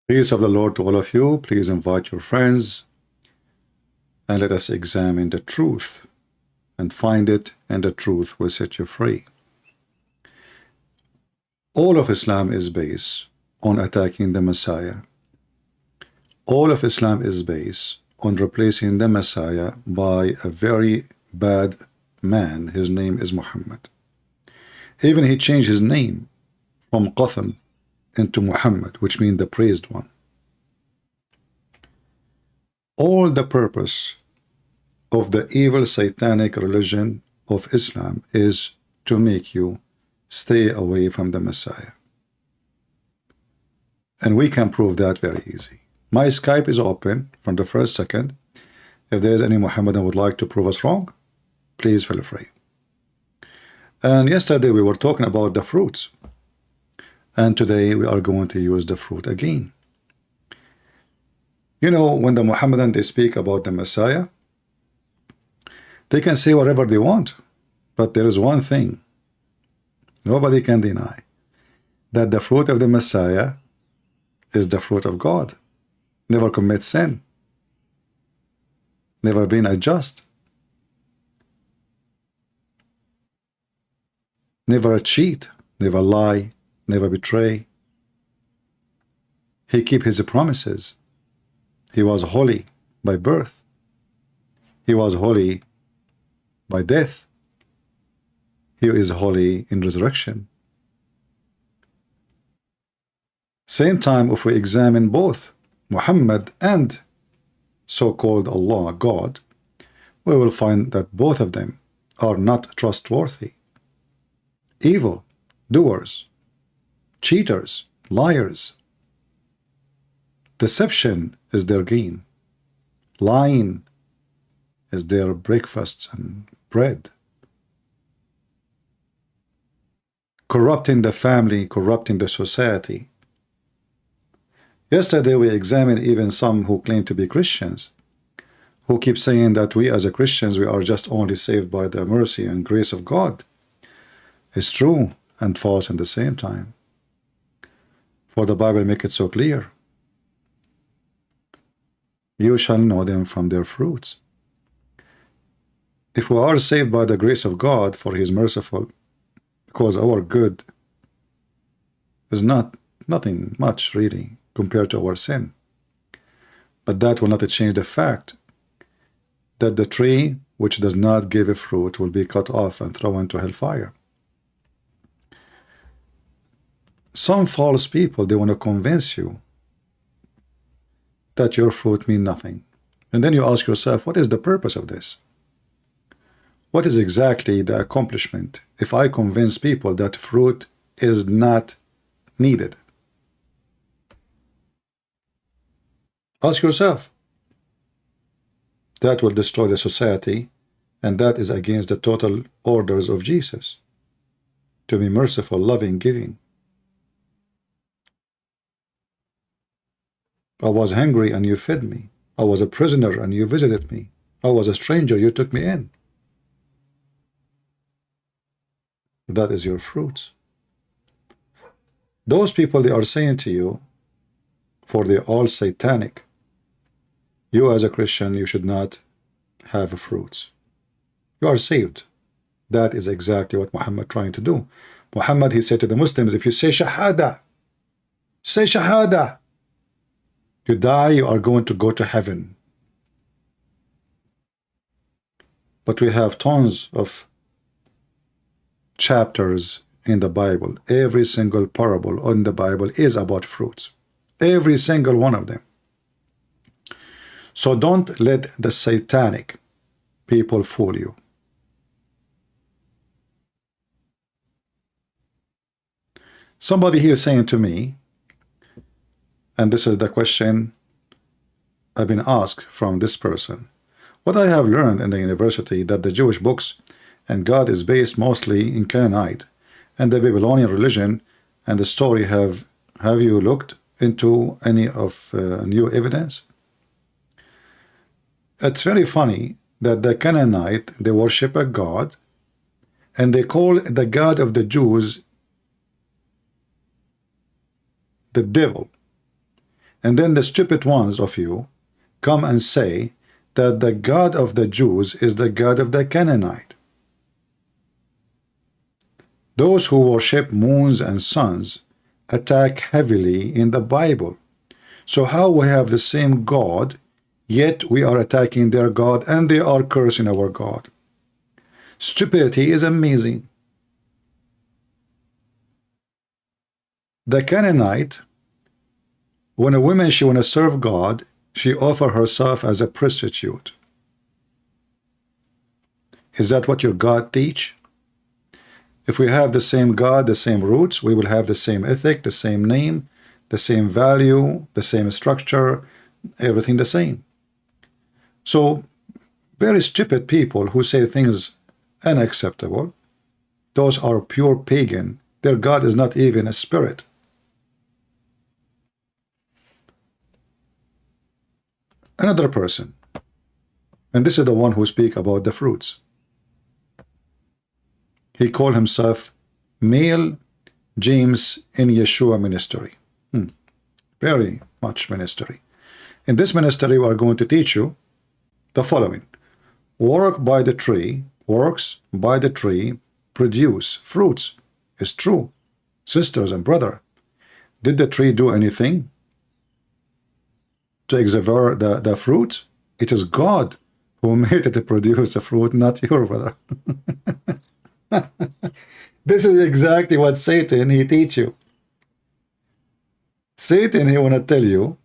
Peace of the Lord to all of you. Please invite your friends and let us examine the truth and find it, and the truth will set you free. All of Islam is based on attacking the Messiah. All of Islam is based on replacing the Messiah by a very bad man. His name is Muhammad. Even he changed his name from Qatham into Muhammad, which means the praised one. All the purpose of the evil satanic religion of Islam is to make you stay away from the Messiah. And we can prove that very easy. My Skype is open from the first second. If there is any Muhammadan who would like to prove us wrong, please feel free. And yesterday we were talking about the fruits. And today we are going to use the fruit again. You know, when the Muhammadan, they speak about the Messiah, they can say whatever they want. But there is one thing nobody can deny, that the fruit of the Messiah is the fruit of God. Never commit sin. Never been unjust. Never cheat. Never lie. Never betray. He keep his promises. He was holy by birth. He was holy by death. He is holy in resurrection. Same time, if we examine both Muhammad and so-called Allah, God, we will find that both of them are not trustworthy. Evil doers, cheaters, liars. Deception is their gain. Lying is their breakfast and bread. Corrupting the family, corrupting the society. Yesterday we examined even some who claim to be Christians, who keep saying that we as a Christians, we are just only saved by the mercy and grace of God. It's true and false at the same time. For the Bible make it so clear. You shall know them from their fruits. If we are saved by the grace of God, for He is merciful, because our good is nothing much really compared to our sin. But that will not change the fact that the tree which does not give a fruit will be cut off and thrown into hellfire. Some false people, they want to convince you that your fruit means nothing. And then you ask yourself, what is the purpose of this? What is exactly the accomplishment if I convince people that fruit is not needed? Ask yourself. That will destroy the society, and that is against the total orders of Jesus. To be merciful, loving, giving. I was hungry and you fed me. I was a prisoner and you visited me. I was a stranger, you took me in. That is your fruit. Those people, they are saying to you, for they are all satanic, you as a Christian, you should not have fruits. You are saved. That is exactly what Muhammad trying to do. Muhammad, he said to the Muslims, if you say Shahada, you die, you are going to go to heaven. But we have tons of chapters in the Bible. Every single parable in the Bible is about fruits. Every single one of them. So don't let the satanic people fool you. Somebody here saying to me, and this is the question I've been asked from this person, what I have learned in the university that the Jewish books and God is based mostly in Canaanite and the Babylonian religion and the story. Have you looked into any of new evidence? It's very funny that the Canaanite, they worship a god and they call the God of the Jews the devil. And then the stupid ones of you come and say that the God of the Jews is the God of the Canaanite. Those who worship moons and suns attack heavily in the Bible. So how we have the same God, yet we are attacking their God and they are cursing our God? Stupidity is amazing. The Canaanite, when a woman she want to serve God, she offer herself as a prostitute. Is that what your God teach? If we have the same God, the same roots, we will have the same ethic, the same name, the same value, the same structure, everything the same. So very stupid people who say things unacceptable, those are pure pagan. Their God is not even a spirit. Another person, and this is the one who speak about the fruits. He called himself Male James in Yeshua Ministry. Very much ministry. In this ministry, we are going to teach you the following. Works by the tree produce fruits. It's true. Sisters and brother, did the tree do anything to exhibit the fruit? It is God who made it to produce the fruit, not your brother. This is exactly what Satan, he teach you. Satan, he want to tell you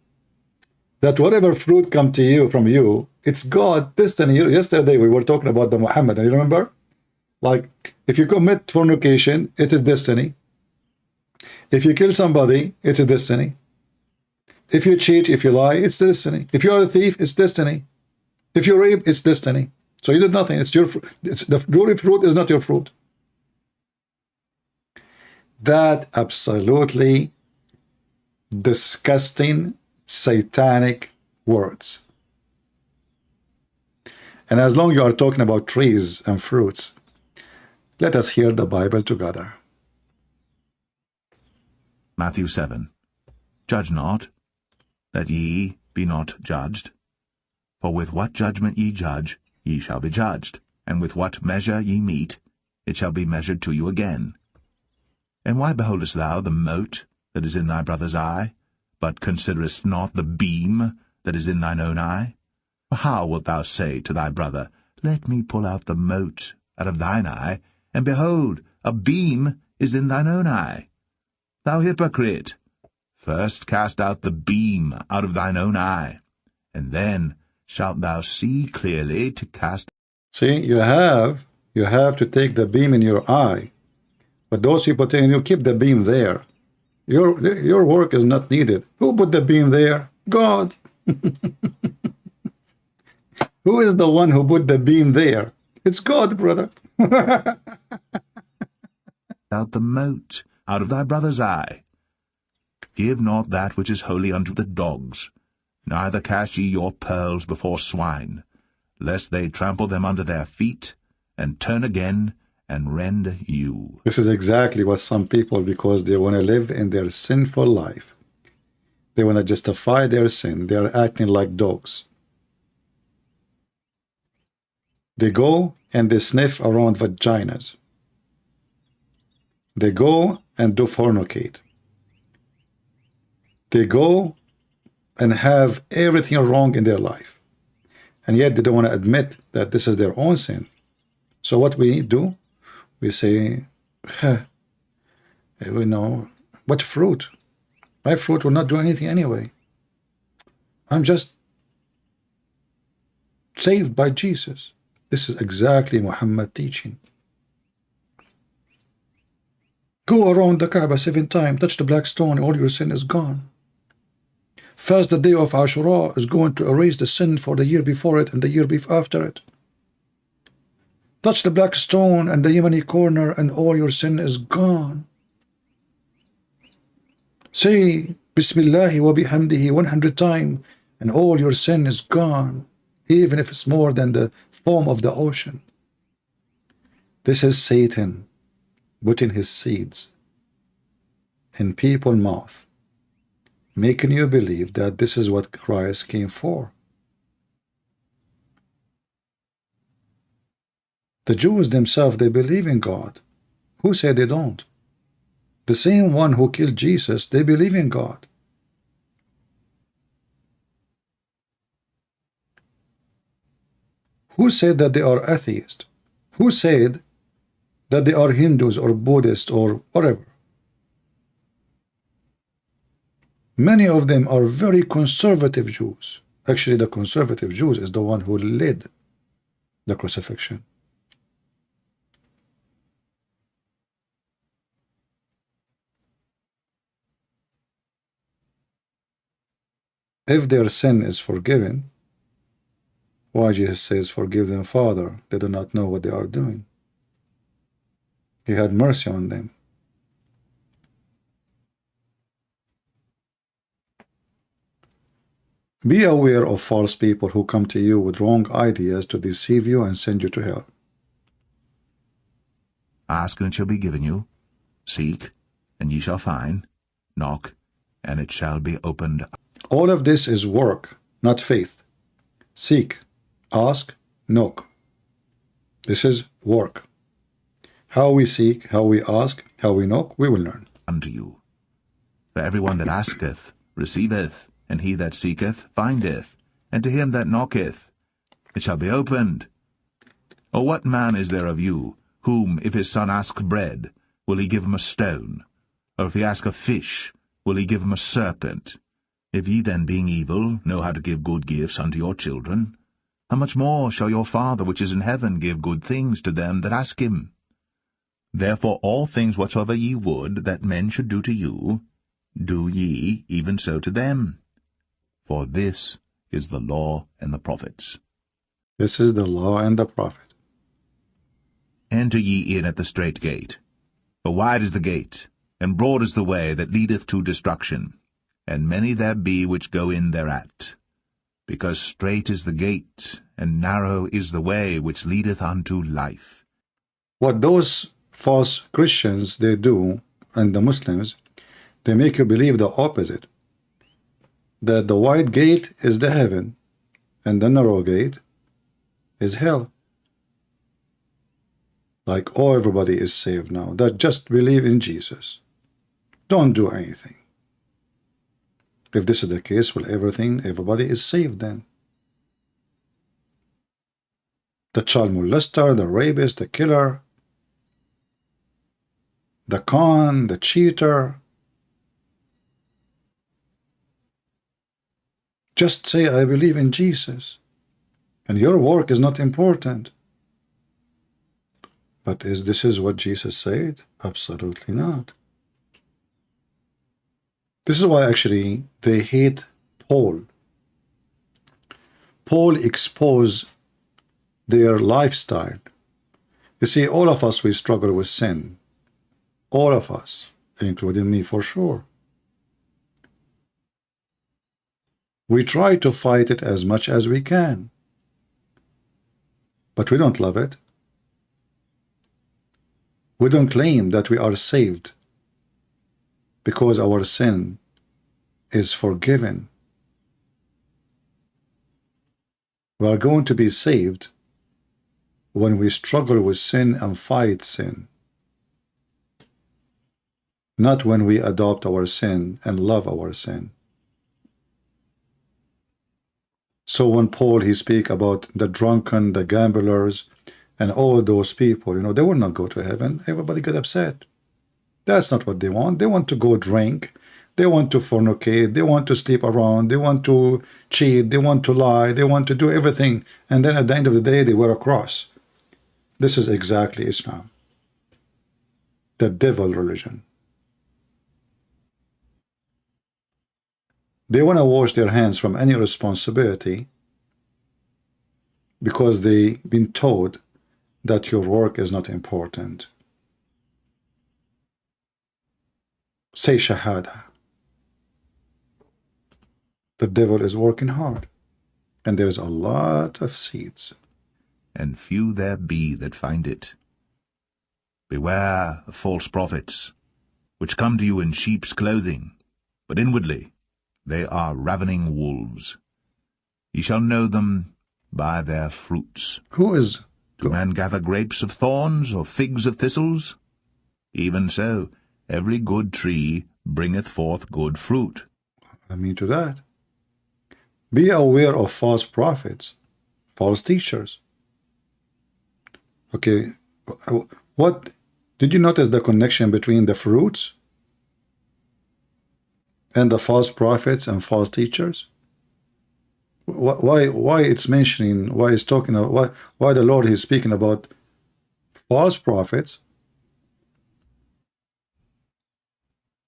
that whatever fruit come to you from you, it's God destiny. Yesterday we were talking about the Muhammad, and you remember? Like, if you commit fornication, it is destiny. If you kill somebody, it is destiny. If you cheat, if you lie, it's destiny. If you are a thief, it's destiny. If you rape, it's destiny. So you did nothing. It's your the glory fruit is not your fruit. That absolutely disgusting, satanic words. And as long as you are talking about trees and fruits, let us hear the Bible together. Matthew 7. Judge not, that ye be not judged. For with what judgment ye judge, ye shall be judged, and with what measure ye mete, it shall be measured to you again. And why beholdest thou the mote that is in thy brother's eye, but considerest not the beam that is in thine own eye? For how wilt thou say to thy brother, Let me pull out the mote out of thine eye, and behold, a beam is in thine own eye? Thou hypocrite, first cast out the beam out of thine own eye, and then shalt thou see clearly to cast. See, you have to take the beam in your eye. But those people telling you, keep the beam there. Your work is not needed. Who put the beam there? God. Who is the one who put the beam there? It's God, brother. Out the mote out of thy brother's eye. Give not that which is holy unto the dogs, neither cast ye your pearls before swine, lest they trample them under their feet, and turn again, and rend you. This is exactly what some people, because they want to live in their sinful life, they want to justify their sin, they are acting like dogs. They go and they sniff around vaginas. They go and do fornicate. They go and have everything wrong in their life. And yet they don't want to admit that this is their own sin. So what we do, we say, we know, what fruit? My fruit will not do anything anyway. I'm just saved by Jesus. This is exactly Muhammad teaching. Go around the Kaaba 7 times, touch the black stone, all your sin is gone. Fast the day of Ashura is going to erase the sin for the year before it and the year after it. Touch the black stone and the Yemeni corner and all your sin is gone. Say Bismillah wa bihamdihi 100 times and all your sin is gone, even if it's more than the foam of the ocean. This is Satan putting his seeds in people's mouth, making you believe that this is what Christ came for. The Jews themselves, they believe in God. Who said they don't? The same one who killed Jesus, they believe in God. Who said that they are atheists? Who said that they are Hindus or Buddhists or whatever? Many of them are very conservative Jews. Actually, the conservative Jews is the one who led the crucifixion. If their sin is forgiven, why Jesus says, forgive them, Father, they do not know what they are doing. He had mercy on them. Be aware of false people who come to you with wrong ideas to deceive you and send you to hell. Ask, and it shall be given you. Seek, and ye shall find. Knock, and it shall be opened. All of this is work, not faith. Seek, ask, knock. This is work. How we seek, how we ask, how we knock, we will learn. Unto you. For every one that asketh receiveth, and he that seeketh findeth, and to him that knocketh it shall be opened. Or what man is there of you, whom, if his son ask bread, will he give him a stone? Or if he ask a fish, will he give him a serpent? If ye then, being evil, know how to give good gifts unto your children, how much more shall your Father which is in heaven give good things to them that ask him? Therefore all things whatsoever ye would that men should do to you, do ye even so to them. For this is the law and the prophets. This is the law and the prophet. Enter ye in at the strait gate. For wide is the gate, and broad is the way that leadeth to destruction, and many there be which go in thereat. Because strait is the gate, and narrow is the way which leadeth unto life. What those false Christians, they do, and the Muslims, they make you believe the opposite. That the wide gate is the heaven, and the narrow gate is hell. Like, oh, everybody is saved now. That just believe in Jesus. Don't do anything. If this is the case, well, everybody is saved then. The child molester, the rapist, the killer, the con, the cheater. Just say, I believe in Jesus. And your work is not important. But this is what Jesus said? Absolutely not. This is why actually they hate Paul. Paul exposed their lifestyle. You see, all of us, we struggle with sin. All of us, including me for sure. We try to fight it as much as we can. But we don't love it. We don't claim that we are saved because our sin is forgiven. We are going to be saved when we struggle with sin and fight sin, not when we adopt our sin and love our sin. So when Paul, he speak about the drunken, the gamblers, and all those people, you know, they will not go to heaven. Everybody get upset. That's not what they want. They want to go drink. They want to fornicate. They want to sleep around. They want to cheat. They want to lie. They want to do everything. And then at the end of the day, they wear a cross. This is exactly Islam. The devil religion. They want to wash their hands from any responsibility because they've been told that your work is not important. Say Shahada. The devil is working hard, and there is a lot of seeds. And few there be that find it. Beware of false prophets, which come to you in sheep's clothing, but inwardly they are ravening wolves. Ye shall know them by their fruits. Who is... Do man gather grapes of thorns, or figs of thistles? Even so, every good tree bringeth forth good fruit. I mean to that. Be aware of false prophets, false teachers. Okay, what did you notice the connection between the fruits and the false prophets and false teachers? Why it's mentioning, why it's talking about, why the Lord is speaking about false prophets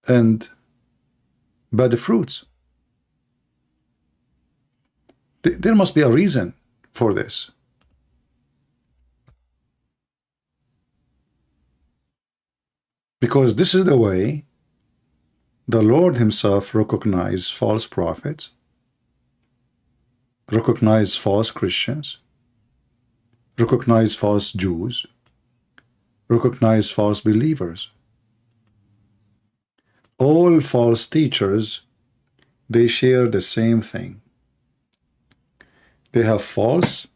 and bad fruits? There must be a reason for this. Because this is the way the Lord himself recognized false prophets, recognized false Christians, recognized false Jews, recognized false believers. All false teachers, they share the same thing. They have false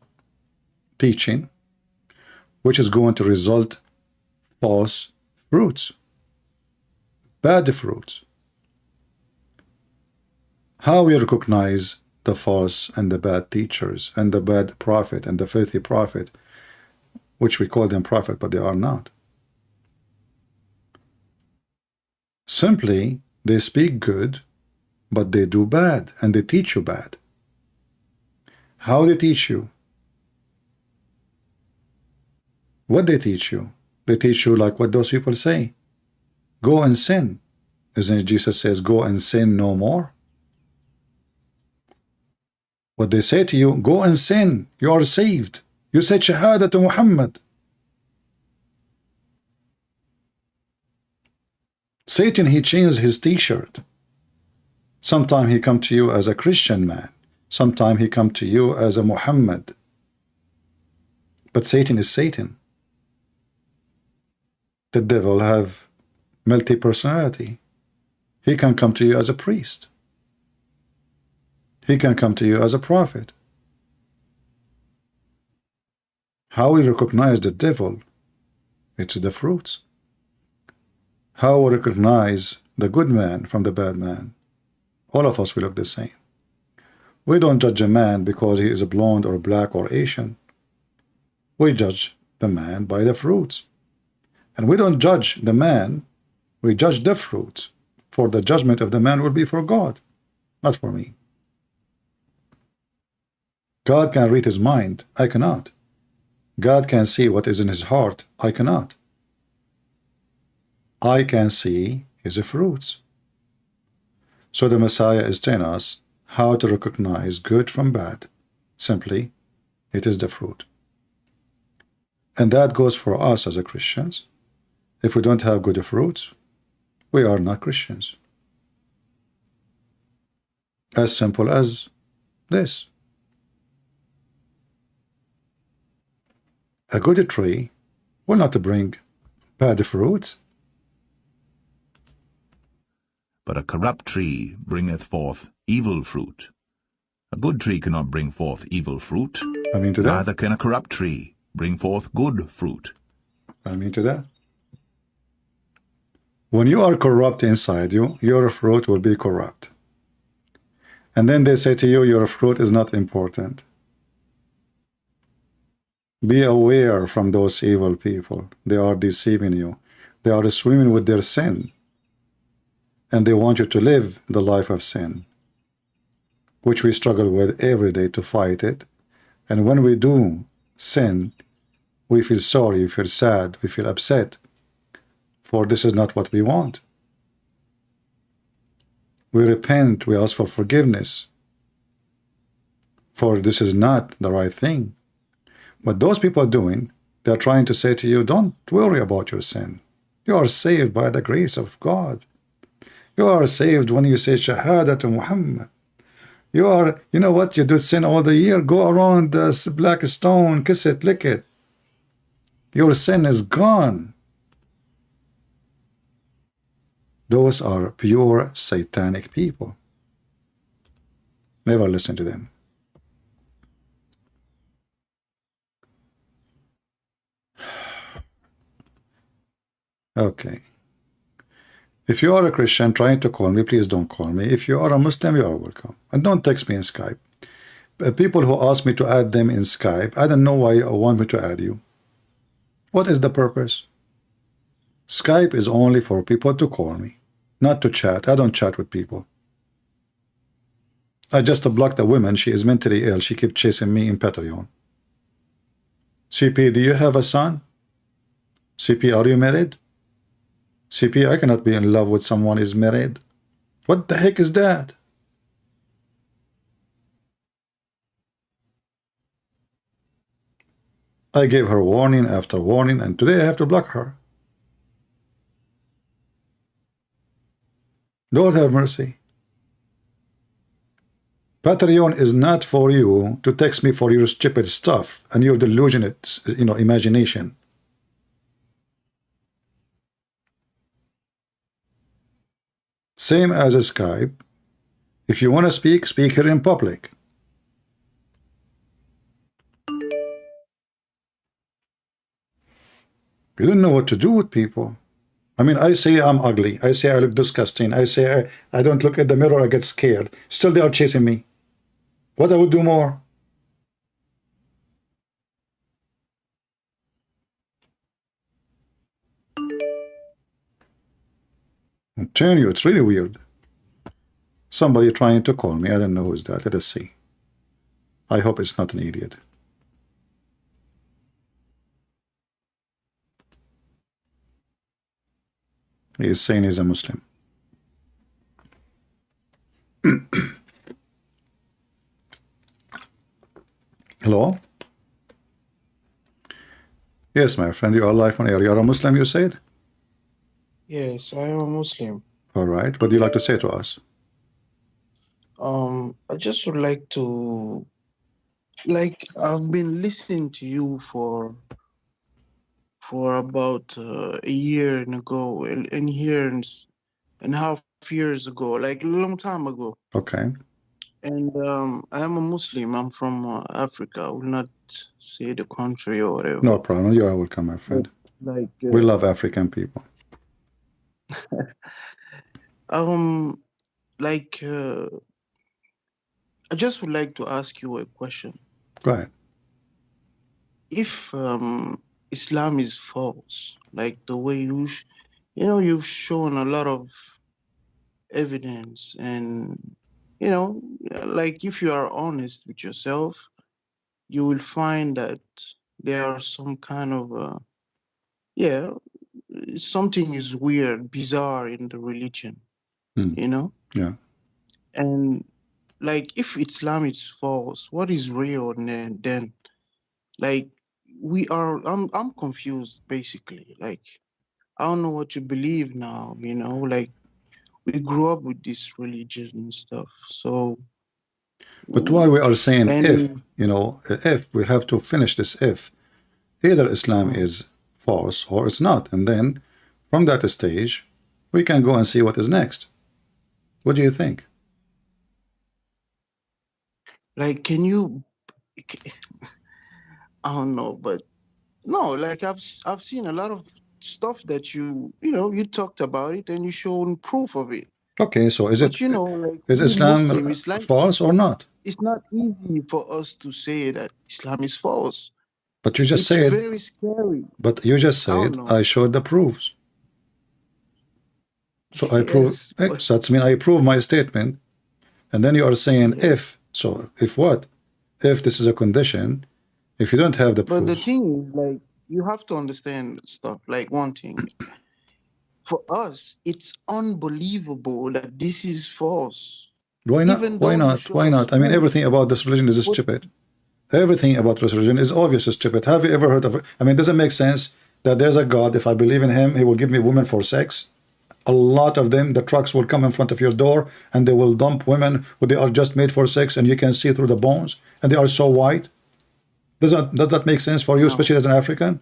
teaching, which is going to result false fruits, bad fruits. How we recognize the false and the bad teachers and the bad prophet and the filthy prophet, which we call them prophet, but they are not. Simply, they speak good, but they do bad, and they teach you bad. How they teach you? What they teach you? They teach you like what those people say. Go and sin. Isn't it Jesus says, go and sin no more? What they say to you, go and sin. You are saved. You said Shahada to Muhammad. Satan, he changed his t-shirt. Sometime he come to you as a Christian man. Sometime he come to you as a Muhammad. But Satan is Satan. The devil have multi-personality. He can come to you as a priest. He can come to you as a prophet. How we recognize the devil? It's the fruits. How we recognize the good man from the bad man? All of us will look the same. We don't judge a man because he is blonde or black or Asian. We judge the man by the fruits. And we don't judge the man, we judge the fruits. For the judgment of the man will be for God, not for me. God can read his mind, I cannot. God can see what is in his heart, I cannot. I can see his fruits. So the Messiah is telling us how to recognize good from bad. Simply, it is the fruit. And that goes for us as a Christians. If we don't have good fruits, we are not Christians. As simple as this. A good tree will not bring bad fruits. But a corrupt tree bringeth forth evil fruit. A good tree cannot bring forth evil fruit. I mean to that. Neither can a corrupt tree bring forth good fruit. I mean to that. When you are corrupt inside you, your fruit will be corrupt. And then they say to you, your fruit is not important. Be aware from those evil people. They are deceiving you. They are swimming with their sin. And they want you to live the life of sin, which we struggle with every day to fight it. And when we do sin, we feel sorry, we feel sad, we feel upset, for this is not what we want. We repent, we ask for forgiveness, for this is not the right thing. What those people are doing, they are trying to say to you, don't worry about your sin. You are saved by the grace of God. You are saved when you say Shahada to Muhammad. You are, you know what, you do sin all the year, go around the black stone, kiss it, lick it. Your sin is gone. Those are pure satanic people. Never listen to them. Okay. If you are a Christian trying to call me, please don't call me. If you are a Muslim, you are welcome. And don't text me in Skype. People who ask me to add them in Skype, I don't know why you want me to add you. What is the purpose? Skype is only for people to call me, not to chat. I don't chat with people. I just blocked a woman. She is mentally ill. She kept chasing me in Patreon. CP, do you have a son? CP, are you married? CP, I cannot be in love with someone who is married. What the heck is that? I gave her warning after warning, and today I have to block her. Lord have mercy. Patreon is not for you to text me for your stupid stuff and your delusional, imagination. Same as a Skype. If you want to speak, speak here in public. You don't know what to do with people. I mean, I say I'm ugly. I say I look disgusting. I say I don't look at the mirror, I get scared. Still they are chasing me. What I would do more? I'm telling you, it's really weird. Somebody trying to call me. I don't know who's that. Let us see. I hope it's not an idiot. He is saying he's a Muslim. Hello? Yes, my friend, you are live on air. You are a Muslim, you said? Yes, I am a Muslim. All right. What do you like to say to us? I just would like to, I've been listening to you for about a year ago, and years and a half years ago, like a long time ago. Okay. And I am a Muslim. I'm from Africa. I will not say the country or whatever. No problem. You are welcome, my friend. We love African people. I just would like to ask you a question. Go ahead. If Islam is false, like the way you've shown a lot of evidence, and like if you are honest with yourself, you will find that there are some kind of something is weird, bizarre in the religion, Yeah. And like if Islam is false, what is real then? Like I'm confused basically. Like I don't know what to believe now, like we grew up with this religion and stuff. So but why we are saying if we have to finish this if either Islam is false or it's not, and then from that stage we can go and see what is next. What do you think? Like, can you? I don't know, but no. Like I've seen a lot of stuff that you talked about it and you shown proof of it. Okay, so is but it like is Islam Muslim, it's like, false or not? It's not easy for us to say that Islam is false. But you just it's said very scary. But you just said I showed the proofs. So I prove. So that's mean I prove my statement, and then you are saying if. So if what? If this is a condition, if you don't have the proofs. But the thing is, like, you have to understand stuff. Like one thing, for us, it's unbelievable that this is false. Why not? Why not? Why not? I mean, everything about this religion is stupid. Everything about this religion is obviously stupid. Have you ever heard of it? I mean, does it make sense that there's a God? If I believe in him, he will give me women for sex. A lot of them, the trucks will come in front of your door and they will dump women who they are just made for sex, and you can see through the bones, and they are so white. Does that make sense for you, especially as an African?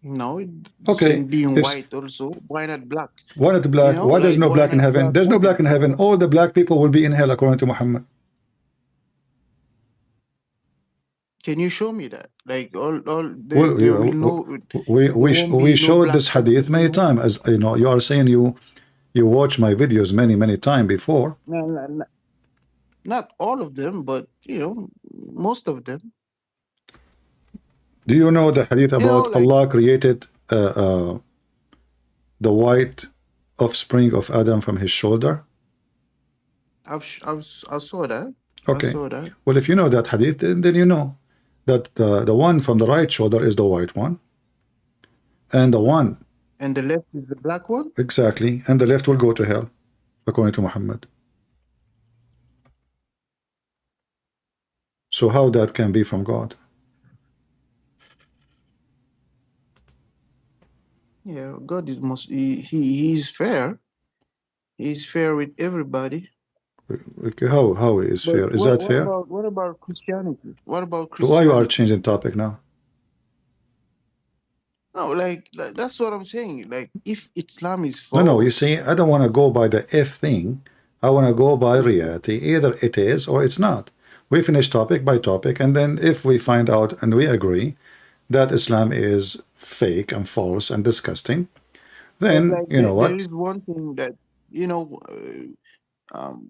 No, Okay, same being if white also. Why not black? why not You black? know, Why there's like no why black in not heaven? black There's no woman black in as heaven. well? All the black people will be in hell according to Muhammad. Can you show me that? Like all Well, there will no there won't we be no showed black this people hadith in many heaven. times. As you know, you are saying you watch my videos many time before. No, not all of them, but you know, most of them. Do you know the hadith You know, about like Allah created the white offspring of Adam from his shoulder? I saw that. I Okay. saw that. Well, if you know that hadith, then you know that the one from the right shoulder is the white one, and the one And the left is the black one. exactly, and the left will go to hell, according to Muhammad. So how that can be from God? Yeah, God is most he is fair. He's fair with everybody. Okay, how is But fair? Is that fair? what about Christianity? What about Why you are Christianity? changing topic now? No, like that's what I'm saying. Like if Islam is No, you false, see, I don't want to go by the if thing. I want to go by reality. Either it is or it's not. We finish topic by topic, and then if we find out and we agree that Islam is fake and false and disgusting, but then like you know there what? is one thing that you know,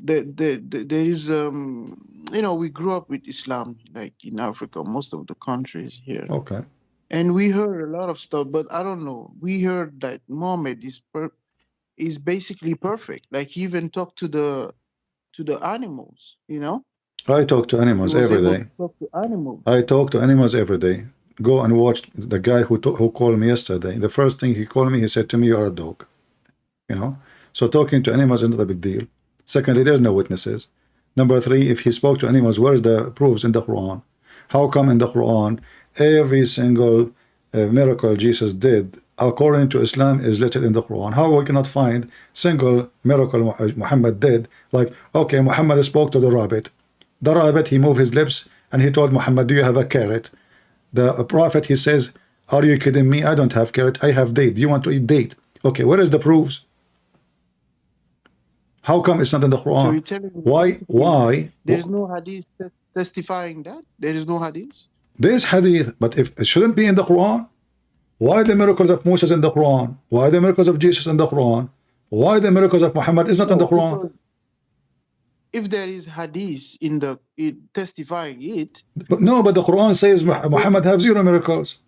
there is you know, we grew up with Islam like in Africa, most of the countries here, Okay. and we heard a lot of stuff. But I don't know. We heard that Muhammad is basically perfect. Like he even talked to the animals. You know, I talk to he animals was every able to day. talk to animals. I talk to animals every day. Go and watch the guy who called me yesterday. The first thing he called me, he said to me, "You're a dog." You know. So talking to animals is not a big deal. Secondly, there's no witnesses. Number three, if he spoke to animals, where is the proofs in the Quran? How come in the Quran every single miracle Jesus did according to Islam is listed in the Quran? How we cannot find single miracle Muhammad did? Like, okay, Muhammad spoke to the rabbit. The rabbit, he moved his lips and he told Muhammad, "Do you have a carrot?" The prophet, he says, "Are you kidding me? I don't have carrot. I have date. Do you want to eat date?" Okay, where is the proofs? How come it's not in the So Quran? you're telling me Why? basically there is no hadith testifying that there is no hadith. There's hadith, but if it shouldn't be in the Quran, why the miracles of Moses in the Quran? Why the miracles of Jesus in the Quran? Why the miracles of Muhammad is not in the No, Quran? because if there is hadith in testifying it, But no, but the Quran says then, Muhammad have zero miracles.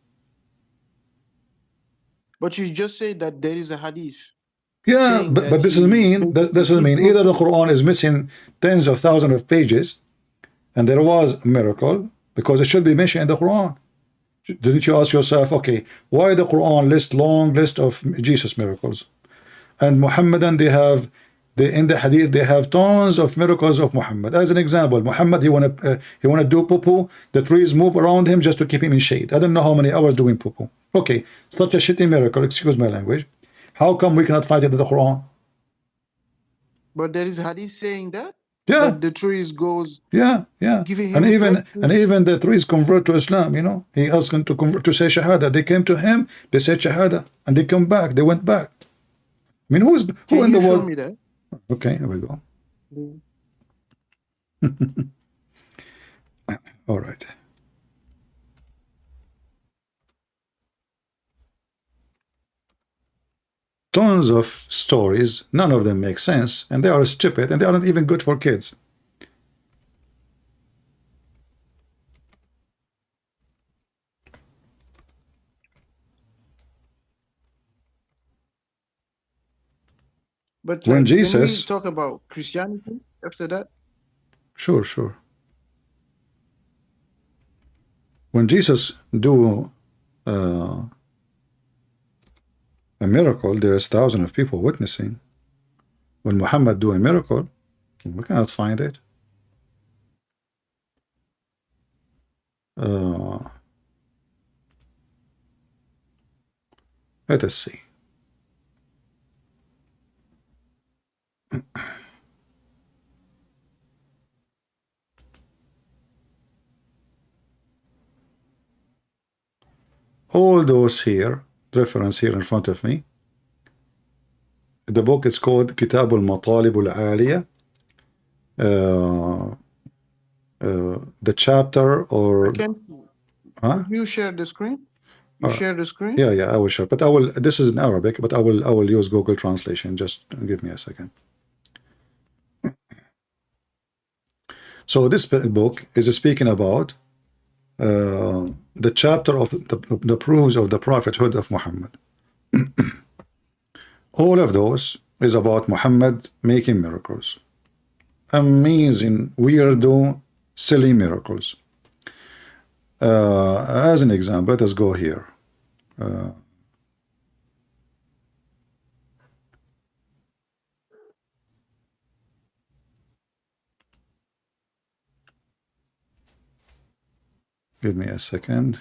but you just say that there is a hadith Yeah, saying that but this is he mean basically this will did mean good either the things. Quran is missing tens of thousands of pages, and there was a miracle because it should be mentioned in the Quran. Didn't you ask yourself, okay, why the Quran list long list of Jesus miracles? And Muhammadan, in the hadith they have tons of miracles of Muhammad. As an example, Muhammad, he wanna do poo-poo, the trees move around him just to keep him in shade. I don't know how many hours doing poo-poo. Okay, such a shitty miracle, excuse my language. How come we cannot find it in the Quran? But there is hadith saying that Yeah, the trees goes yeah. giving And him blessings. even the trees convert to Islam, you know. He asked them to convert to say Shahada. They came to him, they said Shahada, and they come back, they went back. I mean, who Can in the you show world? me that? Okay, here we go. Mm. All right. Tons of stories, none of them make sense, and they are stupid, and they aren't even good for kids. But When like, can we Jesus, talk about Christianity after that? sure. When Jesus do a miracle, there is thousands of people witnessing. When Muhammad do a miracle, we cannot find it. Let us see. All those here reference here in front of me. The book is called Kitab al-Matalib al-Aliyah. The chapter or Can huh? you share the screen? You share the screen? Yeah, I will share. But I will. This is in Arabic, but I will use Google Translation. Just give me a second. So this book is speaking about the chapter of the proofs of the prophethood of Muhammad. All of those is about Muhammad making miracles. Amazing, weirdo, silly miracles. As an example, let us go here. Give me a second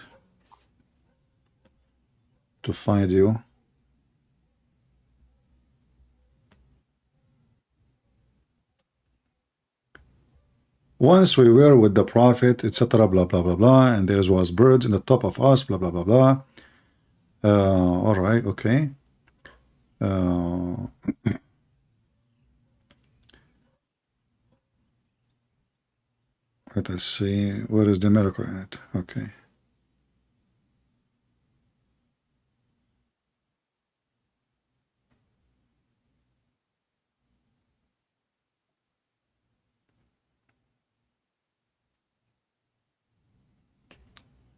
to find you. Once we were with the Prophet, etc. Blah blah blah blah, and there was birds in the top of us. Blah blah blah blah. All right, okay. Let us see. Where is the miracle in it? Okay.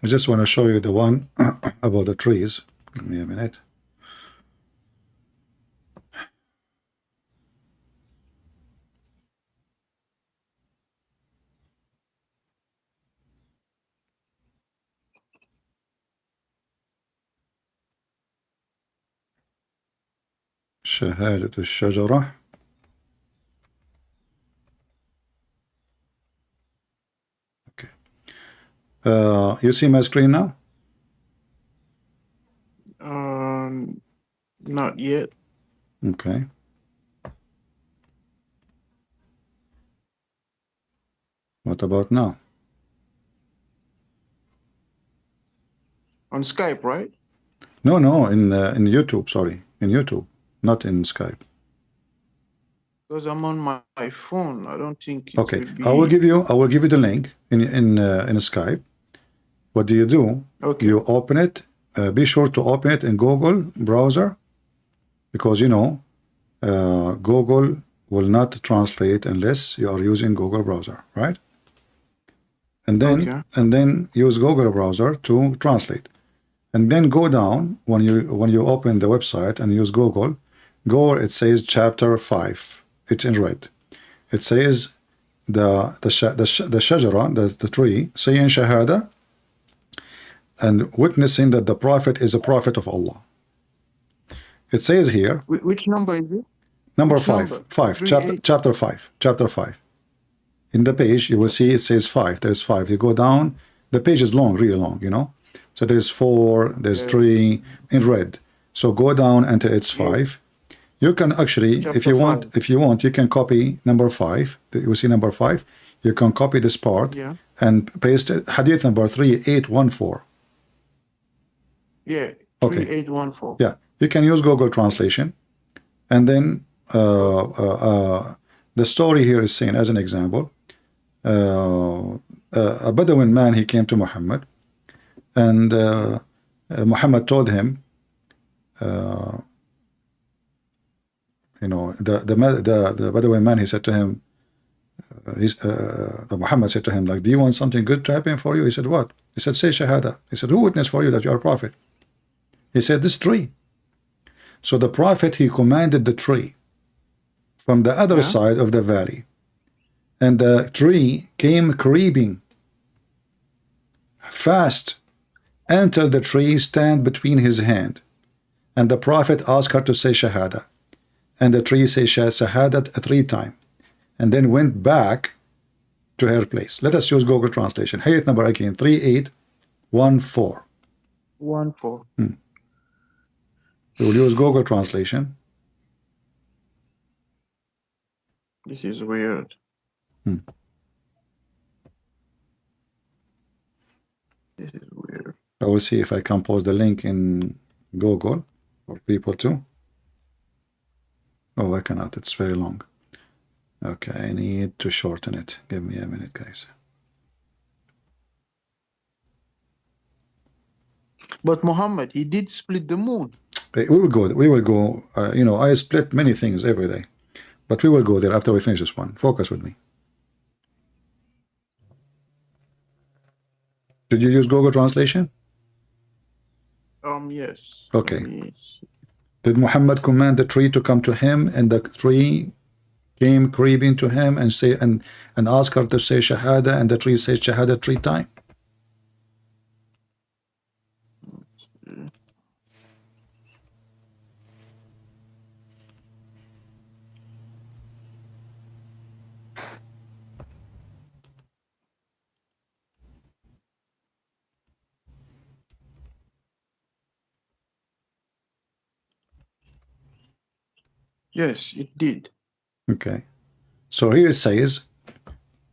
I just want to show you the one about the trees. Give me a minute. شهادة الشجرة. Okay. You see my screen now? Not yet. Okay. What about now? On Skype, right? No, in YouTube. Sorry, in YouTube, not in Skype. Because I'm on my phone. I don't think it Okay, will be... I will give you the link in Skype. What do you do? Okay. You open it. Be sure to open it in Google browser, because you know Google will not translate unless you are using Google browser, right? And then use Google browser to translate, and then go down when you open the website and use Google. Go where it says chapter 5. It's in red. It says the shajara, the tree, saying shahada and witnessing that the prophet is a prophet of Allah. It says here. Which number is it? Number 5. 5. Chapter 5. Chapter 5. In the page, you will see it says 5. There's 5. You go down. The page is long, really long, you know. So there's 4, there's 3 in red. So go down until it's 5. You can actually, if you want, you can copy number 5. You see number 5. You can copy this part and paste it. Hadith number 3814. Yeah. Okay. 3814. Yeah. You can use Google Translation, and then the story here is saying, as an example, a Bedouin man, he came to Muhammad, and Muhammad told him, you know, the Bedouin man, he said to him, Muhammad said to him, like, do you want something good to happen for you? He said, what? He said, say shahada. He said, who witnessed for you that you are a prophet? He said, this tree. So the prophet, he commanded the tree from the other side of the valley, and the tree came creeping fast until the tree stand between his hand, and the prophet asked her to say shahada, and the tree say shahadat 3 times, and then went back to her place. Let us use Google Translation. Hadith number again 3814. 14. We will use Google Translation. This is weird. This is weird. I will see if I can post the link in Google for people too. Oh, I cannot. It's very long. Okay, I need to shorten it. Give me a minute, guys. But Muhammad, he did split the moon. We will go. We will go. You know, I split many things every day, but we will go there after we finish this one. Focus with me. Did you use Google Translation? Yes. Okay. Yes. Did Muhammad command the tree to come to him, and the tree came creeping to him and say and ask her to say Shahada, and the tree said Shahada 3 times? Yes, it did. Okay. So here it says,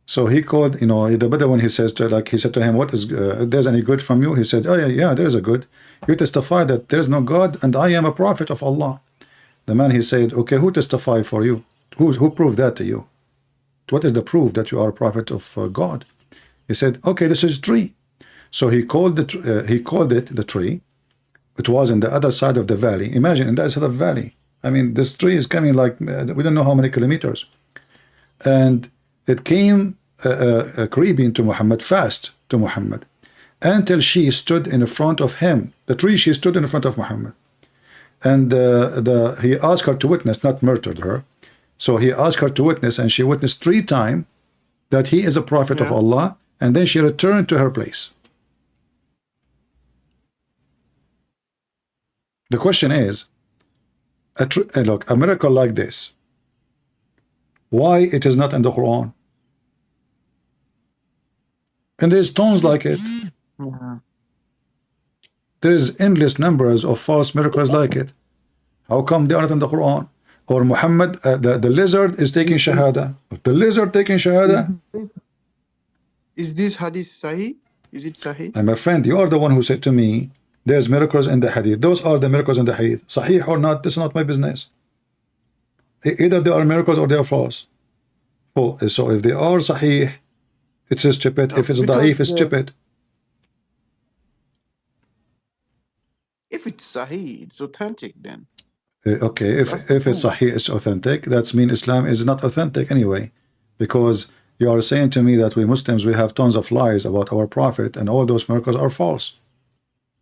so he called, you know, the Bedouin, he says to, like, he said to him, what is, if there's any good from you? He said, oh yeah, there is a good. You testify that there is no God and I am a prophet of Allah. The man, he said, okay, who testify for you? Who proved that to you? What is the proof that you are a prophet of God? He said, okay, this is tree. So he called it the tree. It was in the other side of the valley. Imagine, in that side of the valley. I mean, this tree is coming like, we don't know how many kilometers. And it came creeping to Muhammad, fast to Muhammad, until she stood in front of him. The tree, she stood in front of Muhammad. And he asked her to witness, not murdered her. So he asked her to witness, and she witnessed 3 times that he is a prophet of Allah, and then she returned to her place. The question is, look, a miracle like this, why it is not in the Quran? And there's tons like it. There's endless numbers of false miracles like it. How come they aren't in the Quran? Or Muhammad, the lizard is taking Shahada. The lizard taking Shahada. Is this hadith sahih? Is it sahih? And my friend, you are the one who said to me, there's miracles in the hadith. Those are the miracles in the hadith. Sahih or not, this is not my business. Either they are miracles or they are false. Oh, so if they are sahih, it's stupid. If it's da'if, it's stupid. If it's sahih, it's authentic then. Okay, if it's sahih, it's authentic, that means Islam is not authentic anyway. Because you are saying to me that we Muslims, we have tons of lies about our prophet, and all those miracles are false.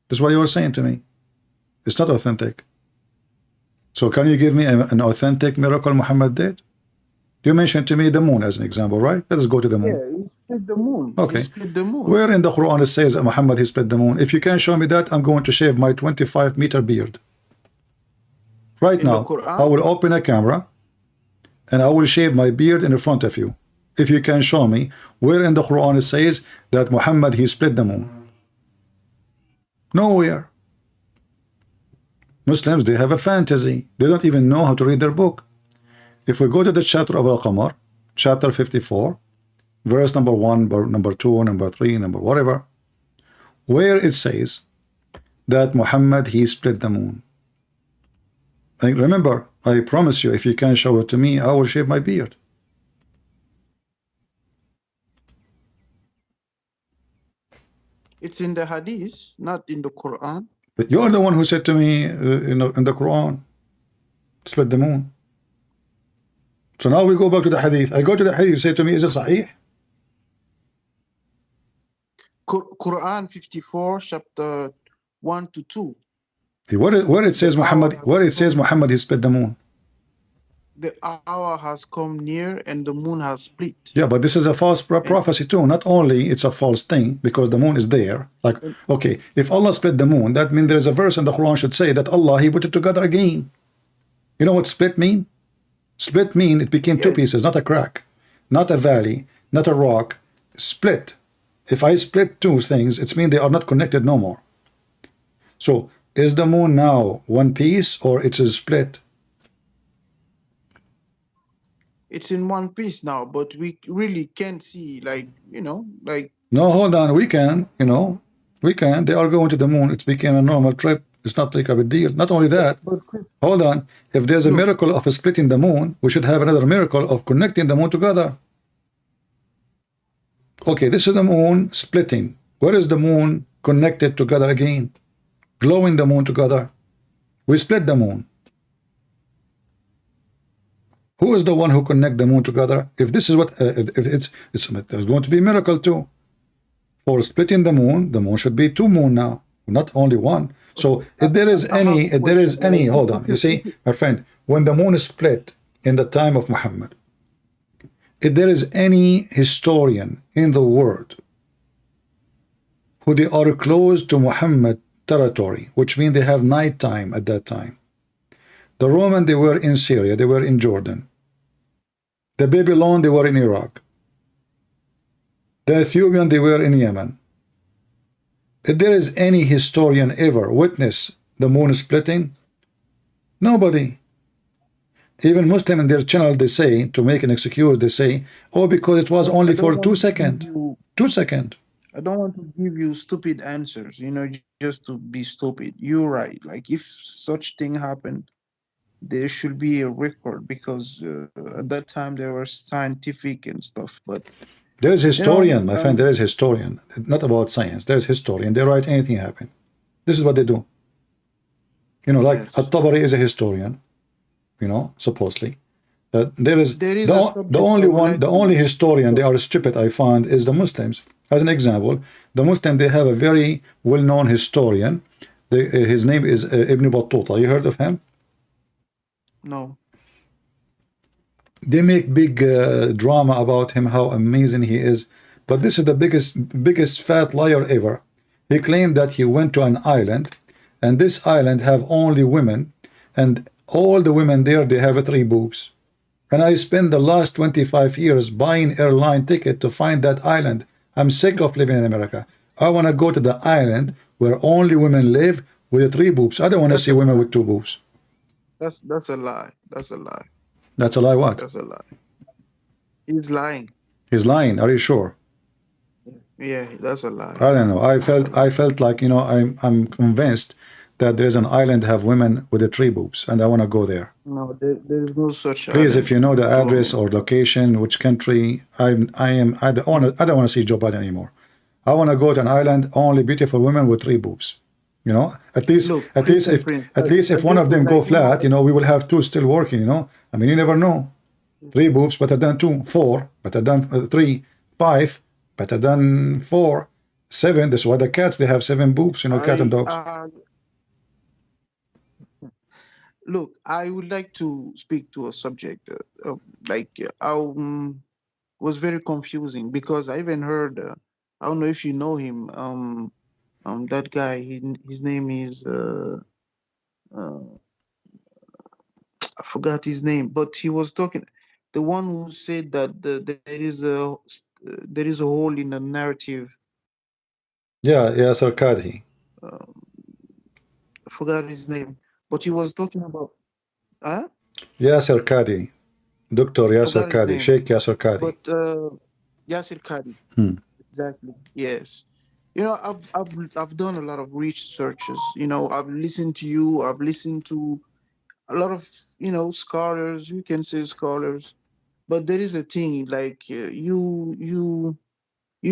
This is what you are saying to me. It's not authentic. So can you give me an authentic miracle Muhammad did? You mentioned to me the moon as an example, right? Let us go to the moon. Yeah, he split the moon. Okay. He split the moon. Where in the Quran it says that Muhammad he split the moon? If you can show me that, I'm going to shave my 25-meter beard. Right In the now, Quran? I will open a camera and I will shave my beard in front of you. If you can show me where in the Quran it says that Muhammad he split the moon. Nowhere. Muslims, they have a fantasy. They don't even know how to read their book. If we go to the chapter of Al-Qamar, chapter 54, verse number 1, number 2, number 3, number whatever, where it says that Muhammad he split the moon. And remember, I promise you, if you can show it to me, I will shave my beard. It's in the hadith, not in the Quran. But you're the one who said to me, in the Quran, split the moon. So now we go back to the hadith. I go to the hadith, you say to me, is it sahih? Quran 54, chapter 1 to 2. Where it says Muhammad he split the moon. The hour has come near and the moon has split. Yeah, but this is a false prophecy too. Not only it's a false thing because the moon is there. Like, okay, if Allah split the moon, that means there is a verse in the Quran should say that Allah he put it together again. You know what split mean? Split mean it became 2 pieces, not a crack, not a valley, not a rock. Split. If I split 2 things, it means they are not connected no more. So is the moon now 1 piece or it is split? It's in 1 piece now, but we really can't see, like, No, hold on, we can, we can. They are going to the moon. It became a normal trip. It's not like a big deal. Not only that, But Chris, hold on. If there's a look, miracle of splitting the moon, we should have another miracle of connecting the moon together. Okay, this is the moon splitting. Where is the moon connected together again? Glowing the moon together. We split the moon. Who is the one who connect the moon together? If this is what it's going to be a miracle too. For splitting the moon should be two moon now, not only one. So if there is any, hold on. You see, my friend, when the moon is split in the time of Muhammad, if there is any historian in the world who they are close to Muhammad territory, which means they have night time at that time. The Roman, they were in Syria, they were in Jordan. The Babylon, they were in Iraq. The Ethiopian, they were in Yemen. If there is any historian ever witness the moon splitting, nobody. Even Muslim in their channel, they say, to make an excuse, they say, oh, because it was only for 2 seconds. 2 seconds. I don't want to give you stupid answers, you know, just to be stupid. You're right. Like, if such thing happened, there should be a record, because at that time there was scientific and stuff. But there is historian, you know, my friend. There is historian. Not about science. There is historian. They write anything happen. This is what they do. You know, like yes. At-Tabari is a historian. You know, supposedly. There is the only historian they are stupid, I found, is the Muslims. As an example, the Muslim, they have a very well-known historian. His name is Ibn Battuta. You heard of him? No. They make big drama about him, how amazing he is. But this is the biggest fat liar ever. He claimed that he went to an island, and this island have only women, and all the women there, they have 3 boobs. And I spent the last 25 years buying airline ticket to find that island. I'm sick of living in America. I want to go to the island where only women live with 3 boobs. I don't want to see women with 2 boobs. That's a lie. That's a lie. That's a lie. What? That's a lie. He's lying. He's lying. Are you sure? Yeah, that's a lie. I don't know. I felt like, you know, I'm convinced that there's an island have women with the 3 boobs, and I want to go there. No, there's no such. Please, if you know the address or location, which country, I don't want to see Joe Biden anymore. I want to go to an island only beautiful women with 3 boobs. You know, at least if one of them go flat, you know, we will have 2 still working. You know, I mean, you never know. 3 boobs better than 2, 4 better than 3, 5 better than 4, 7. That's why the cats, they have 7 boobs. You know, cat and dogs. Look, I would like to speak to a subject was very confusing, because I even heard, I don't know if you know him, that guy, his name is, I forgot his name, but he was talking, the one who said that there is a hole in the narrative. Yeah, Yasser Qadhi. I forgot his name, but he was talking about, Yasser Qadhi, Dr. Yasser Qadhi, Sheikh Yasser Qadhi. But Yasser Qadhi, exactly. Yes, you know, I've done a lot of researches. You know, I've listened to you. I've listened to a lot of, you know, scholars. You can say scholars, but there is a thing, like you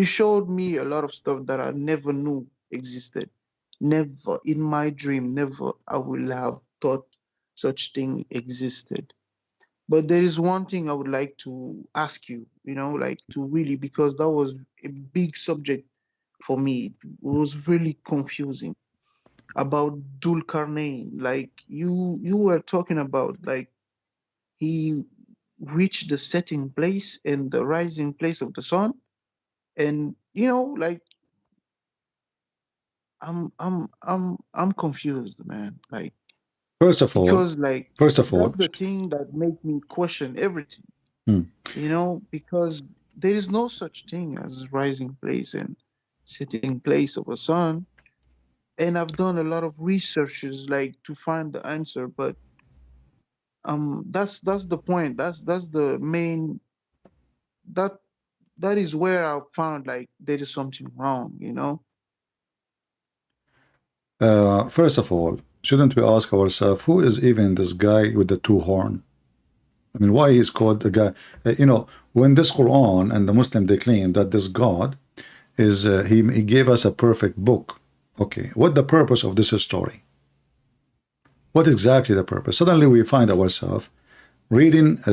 showed me a lot of stuff that I never knew existed. Never in my dream, never I will have thought such thing existed. But there is one thing I would like to ask you, you know, like, to really, because that was a big subject for me. It was really confusing about Dulkarnain. Like, you were talking about, like, he reached the setting place and the rising place of the sun, and, you know, like, I'm confused, man. Like, First of all, because, like, that's the thing that make me question everything. You know, because there is no such thing as rising place and setting place of a sun. And I've done a lot of researches, like, to find the answer, but that's the point. That's the main, that is where I found, like, there is something wrong, you know. First of all, shouldn't we ask ourselves who is even this guy with the two horn? I mean, why is called the guy? When this Quran and the Muslim they claim that this God is he gave us a perfect book. Okay, what the purpose of this story? What exactly the purpose? Suddenly we find ourselves reading a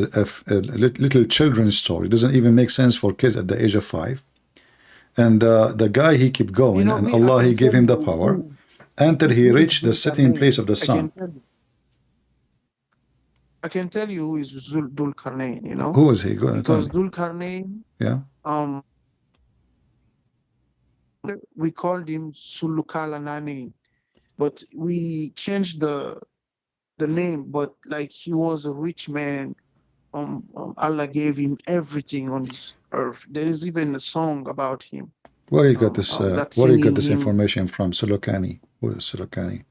little children's story. It doesn't even make sense for kids at the age of 5. And the guy he keep going, and Allah he gave him the power until he reached the sitting place of the sun. I can tell you who is Dhul Qarnayn, Who is he? Go ahead, because tell me. Dhul Qarnayn, Yeah. we called him Sulukalanani, but we changed the name. But like he was a rich man. Allah gave him everything on this earth. There is even a song about him. Where you got this? That's Where you got singing this him information from? Sulukani. Who is Sulukani?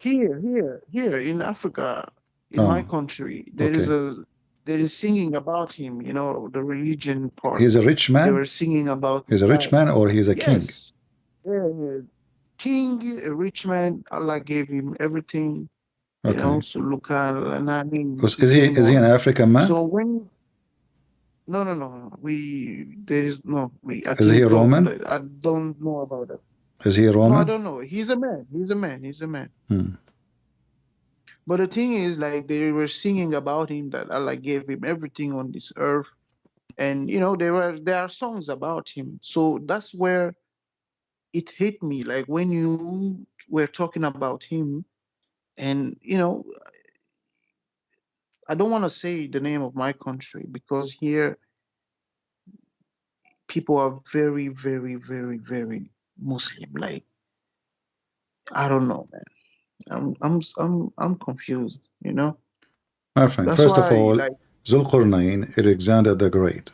here in Africa, in my country. There is singing about him. The religion part. He's a rich They man. were singing about. He's a rich man, or he's a king? Yes, yeah. King, a rich man. Allah gave him everything. Okay. Sulukalanani. Is he an African man? So when no, Is he a Roman? I don't know about that. Is he a No, I Roman? don't know. He's a man. He's a man. Hmm. But the thing is, like, they were singing about him that Allah gave him everything on this earth, and there are songs about him. So that's where it hit me. Like when you were talking about him, and I don't want to say the name of my country because here people are very, very, very, very Muslim. Like, I don't know, man. I'm confused. My friend, That's first of why, all, like, Zulqarnain, Alexander the Great.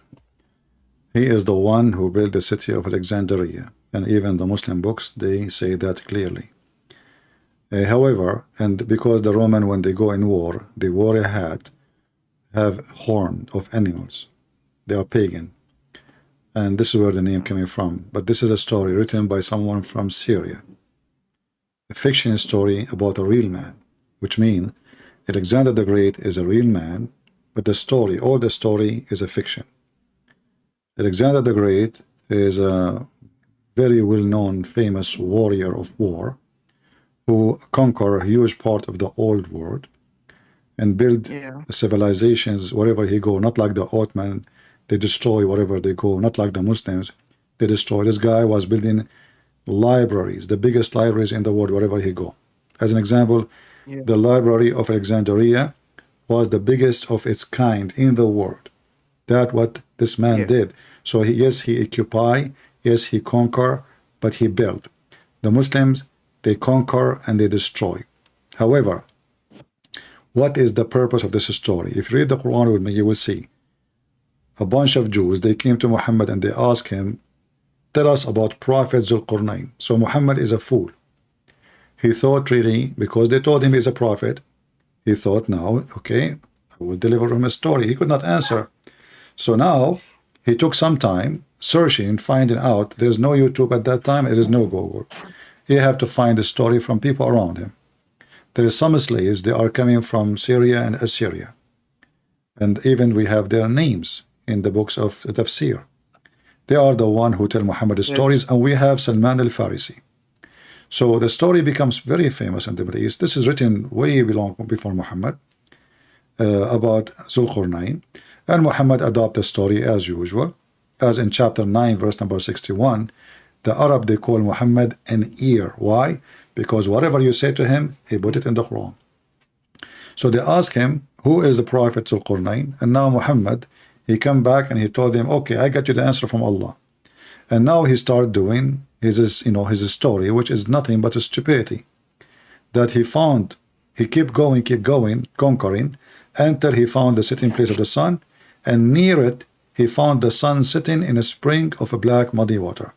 He is the one who built the city of Alexandria, and even the Muslim books they say that clearly. However, and because the Roman, when they go in war, the warrior have horn of animals. They are pagan, and this is where the name coming from. But this is a story written by someone from Syria, a fiction story about a real man, which means Alexander the Great is a real man, but all the story is a fiction. Alexander the Great is a very well-known, famous warrior of war who conquered a huge part of the old world and build civilizations wherever he go. Not like the Ottoman, they destroy wherever they go. Not like the Muslims, they destroy. This guy was building libraries, the biggest libraries in the world wherever he go. As an example, the library of Alexandria was the biggest of its kind in the world. That's what this man did. So he occupied, yes, he conquered, but he built. The Muslims, they conquer and they destroy. However, what is the purpose of this story? If you read the Quran with me, you will see a bunch of Jews, they came to Muhammad and they asked him, tell us about Prophet Zulqarnain. So Muhammad is a fool. He thought really, because they told him he's a prophet, he thought now, okay, I will deliver him a story. He could not answer. So now he took some time searching, finding out. There's no YouTube at that time. There is no Google. You have to find the story from people around him. There is some slaves. They are coming from Syria and Assyria. And even we have their names in the books of Tafsir. They are the one who tell Muhammad stories. And we have Salman al-Farisi. So the story becomes very famous in the Middle East. This is written way long before Muhammad about Zulqarnain. And Muhammad adopted the story as usual. As in chapter 9, verse number 61, the Arab, they call Muhammad an ear. Why? Because whatever you say to him, he put it in the Quran. So they ask him, who is the Prophet Zulqarnain? And now Muhammad, he come back and he told them, okay, I got you the answer from Allah. And now he started doing his story, which is nothing but a stupidity. That he kept going, conquering, until he found the sitting place of the sun, and near it, he found the sun sitting in a spring of a black muddy water.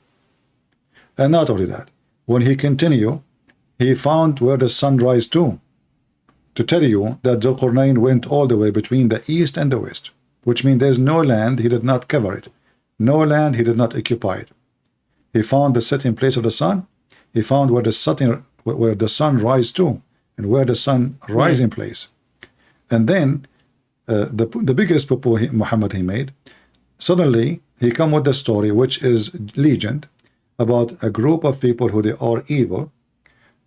And not only that, when he continued, he found where the sun rise to tell you that Zulqarnain went all the way between the east and the west, which means there's no land he did not cover it, no land he did not occupy it. He found the setting place of the sun, he found where the where the sun rise to, and where the sun rising place. And then the biggest poo Muhammad he made, suddenly he come with the story, which is legend, about a group of people who they are evil,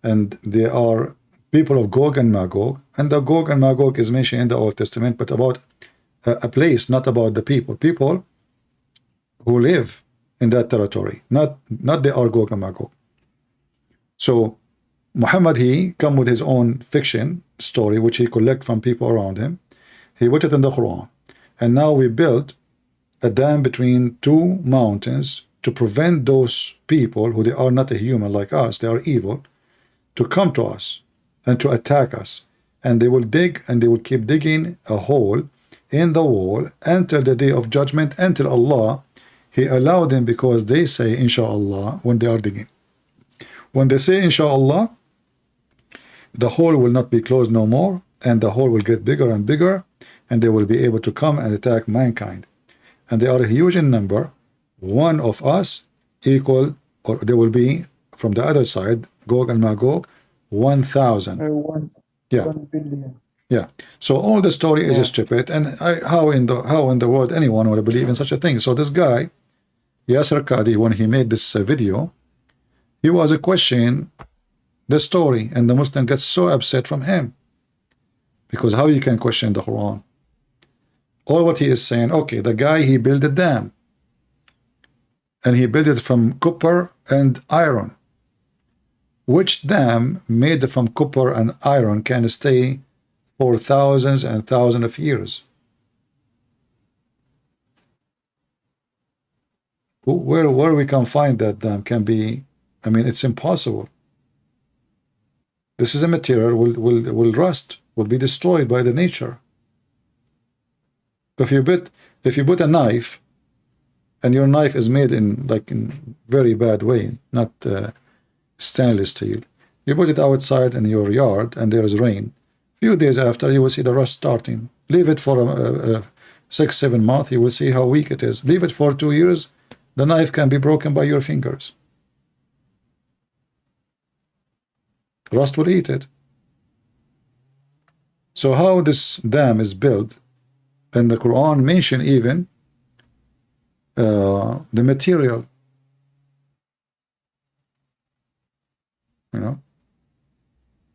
and they are people of Gog and Magog, and the Gog and Magog is mentioned in the Old Testament, but about a place, not about the people who live in that territory, not they are Gog and Magog. So Muhammad, he come with his own fiction story, which he collect from people around him. He put it in the Quran, and now we built a dam between two mountains to prevent those people who they are not a human like us, they are evil, to come to us and to attack us. And they will dig, and they will keep digging a hole in the wall until the day of judgment, until Allah, he allowed them, because they say inshallah when they are digging. When they say inshallah, the hole will not be closed no more, and the hole will get bigger and bigger, and they will be able to come and attack mankind. And they are huge in number. One of us equal, or there will be from the other side, Gog and Magog, 1,000. Yeah. 1 billion. Yeah. So all the story is stupid, and how in the world anyone would believe in such a thing? So this guy, Yasser Qadi, when he made this video, he was questioning the story, and the Muslim gets so upset from him, because how you can question the Quran? All what he is saying, okay, the guy, he built a dam, and he built it from copper and iron. Which dam made from copper and iron can stay for thousands and thousands of years? Where we can find that dam can be, I mean, it's impossible. This is a material will rust, will be destroyed by the nature. If you put a knife, and your knife is made in very bad way, not stainless steel, you put it outside in your yard and there is rain, few days after you will see the rust starting. Leave it for 6-7 months, you will see how weak it is. Leave it for 2 years, the knife can be broken by your fingers. Rust will eat it. So how this dam is built, and the Quran mention even the material, you know,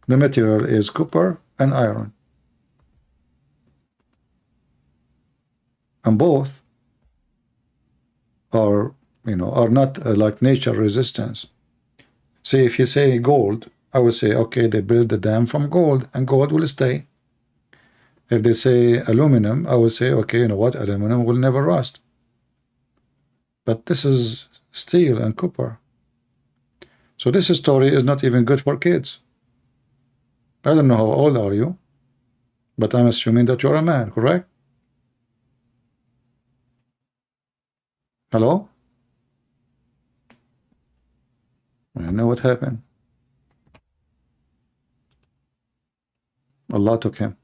the material is copper and iron, and both are, you know, are not like nature resistance. See, if you say gold, I would say, okay, they build the dam from gold, and gold will stay. If they say aluminum, I would say, okay, you know what, aluminum will never rust. But this is steel and copper. So this story is not even good for kids. I don't know how old are you, but I'm assuming that you're a man, correct? Hello? I know what happened. Allah took him.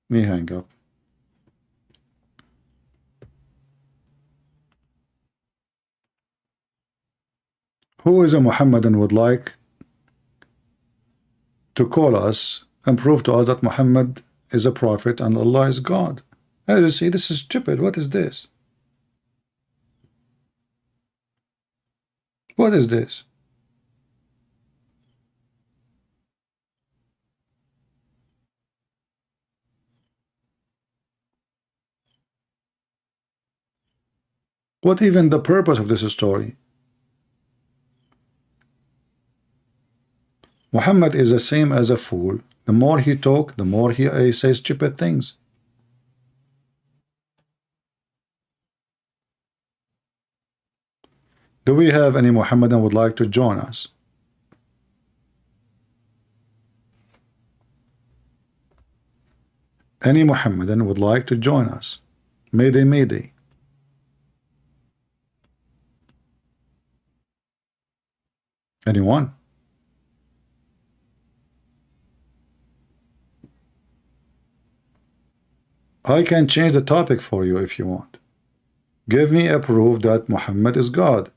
Me hang up. Who is a Muhammadan would like to call us and prove to us that Muhammad is a prophet and Allah is God? As you see, this is stupid. What is this? What is this? What even the purpose of this story? Muhammad is the same as a fool. The more he talk, the more he says stupid things. Do we have any Muhammadan would like to join us? Any Muhammadan would like to join us? Mayday, mayday. Anyone? I can change the topic for you if you want. Give me a proof that Muhammad is God.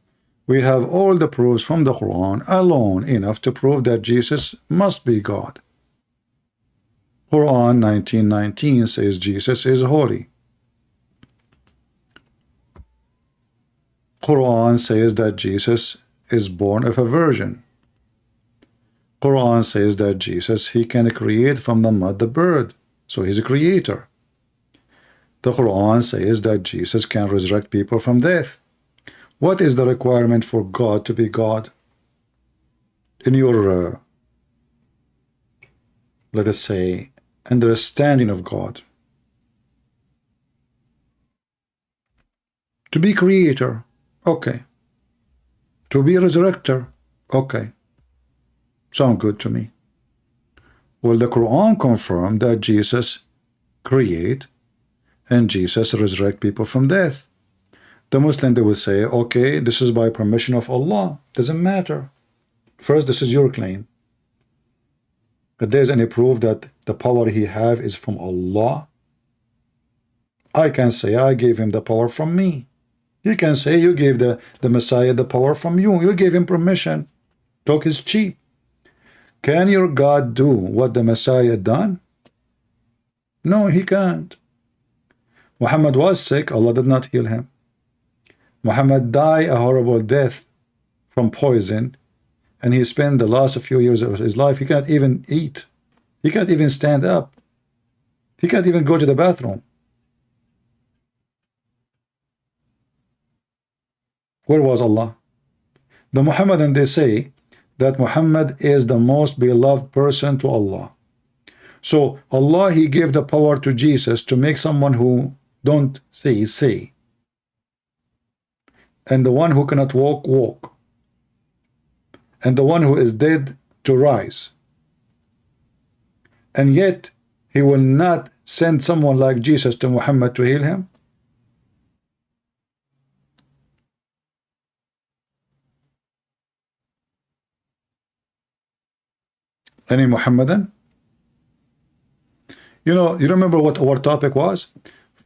We have all the proofs from the Quran alone enough to prove that Jesus must be God. Quran 19:19 says Jesus is holy. Quran says that Jesus is born of a virgin. Quran says that Jesus, he can create from the mud the bird, so he's a creator. The Quran says that Jesus can resurrect people from death. What is the requirement for God to be God? In your, let us say, understanding of God. To be creator, okay. To be resurrector, okay. Sound good to me. Well, the Quran confirmed that Jesus create and Jesus resurrect people from death. The Muslim, they will say, okay, this is by permission of Allah. Doesn't matter. First, this is your claim. If there's any proof that the power he have is from Allah, I can say I gave him the power from me. You can say you gave the Messiah the power from you. You gave him permission. Talk is cheap. Can your God do what the Messiah done? No, he can't. Muhammad was sick. Allah did not heal him. Muhammad died a horrible death from poison, and he spent the last few years of his life, he can't even eat. He can't even stand up. He can't even go to the bathroom. Where was Allah? The Muhammadan, they say that Muhammad is the most beloved person to Allah. So Allah, he gave the power to Jesus to make someone who don't say. And the one who cannot walk, walk. And the one who is dead to rise. And yet he will not send someone like Jesus to Muhammad to heal him. Any Muhammadan? You know, you remember what our topic was?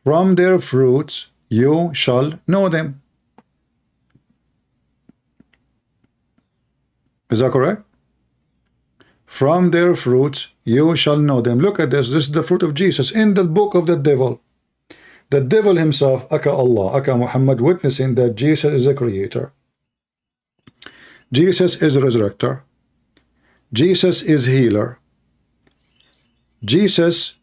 From their fruits you shall know them. Is that correct? From their fruits you shall know them. Look at this. This is the fruit of Jesus in the book of the devil. The devil himself, aka Allah, aka Muhammad, witnessing that Jesus is a creator. Jesus is a resurrector. Jesus is healer. Jesus,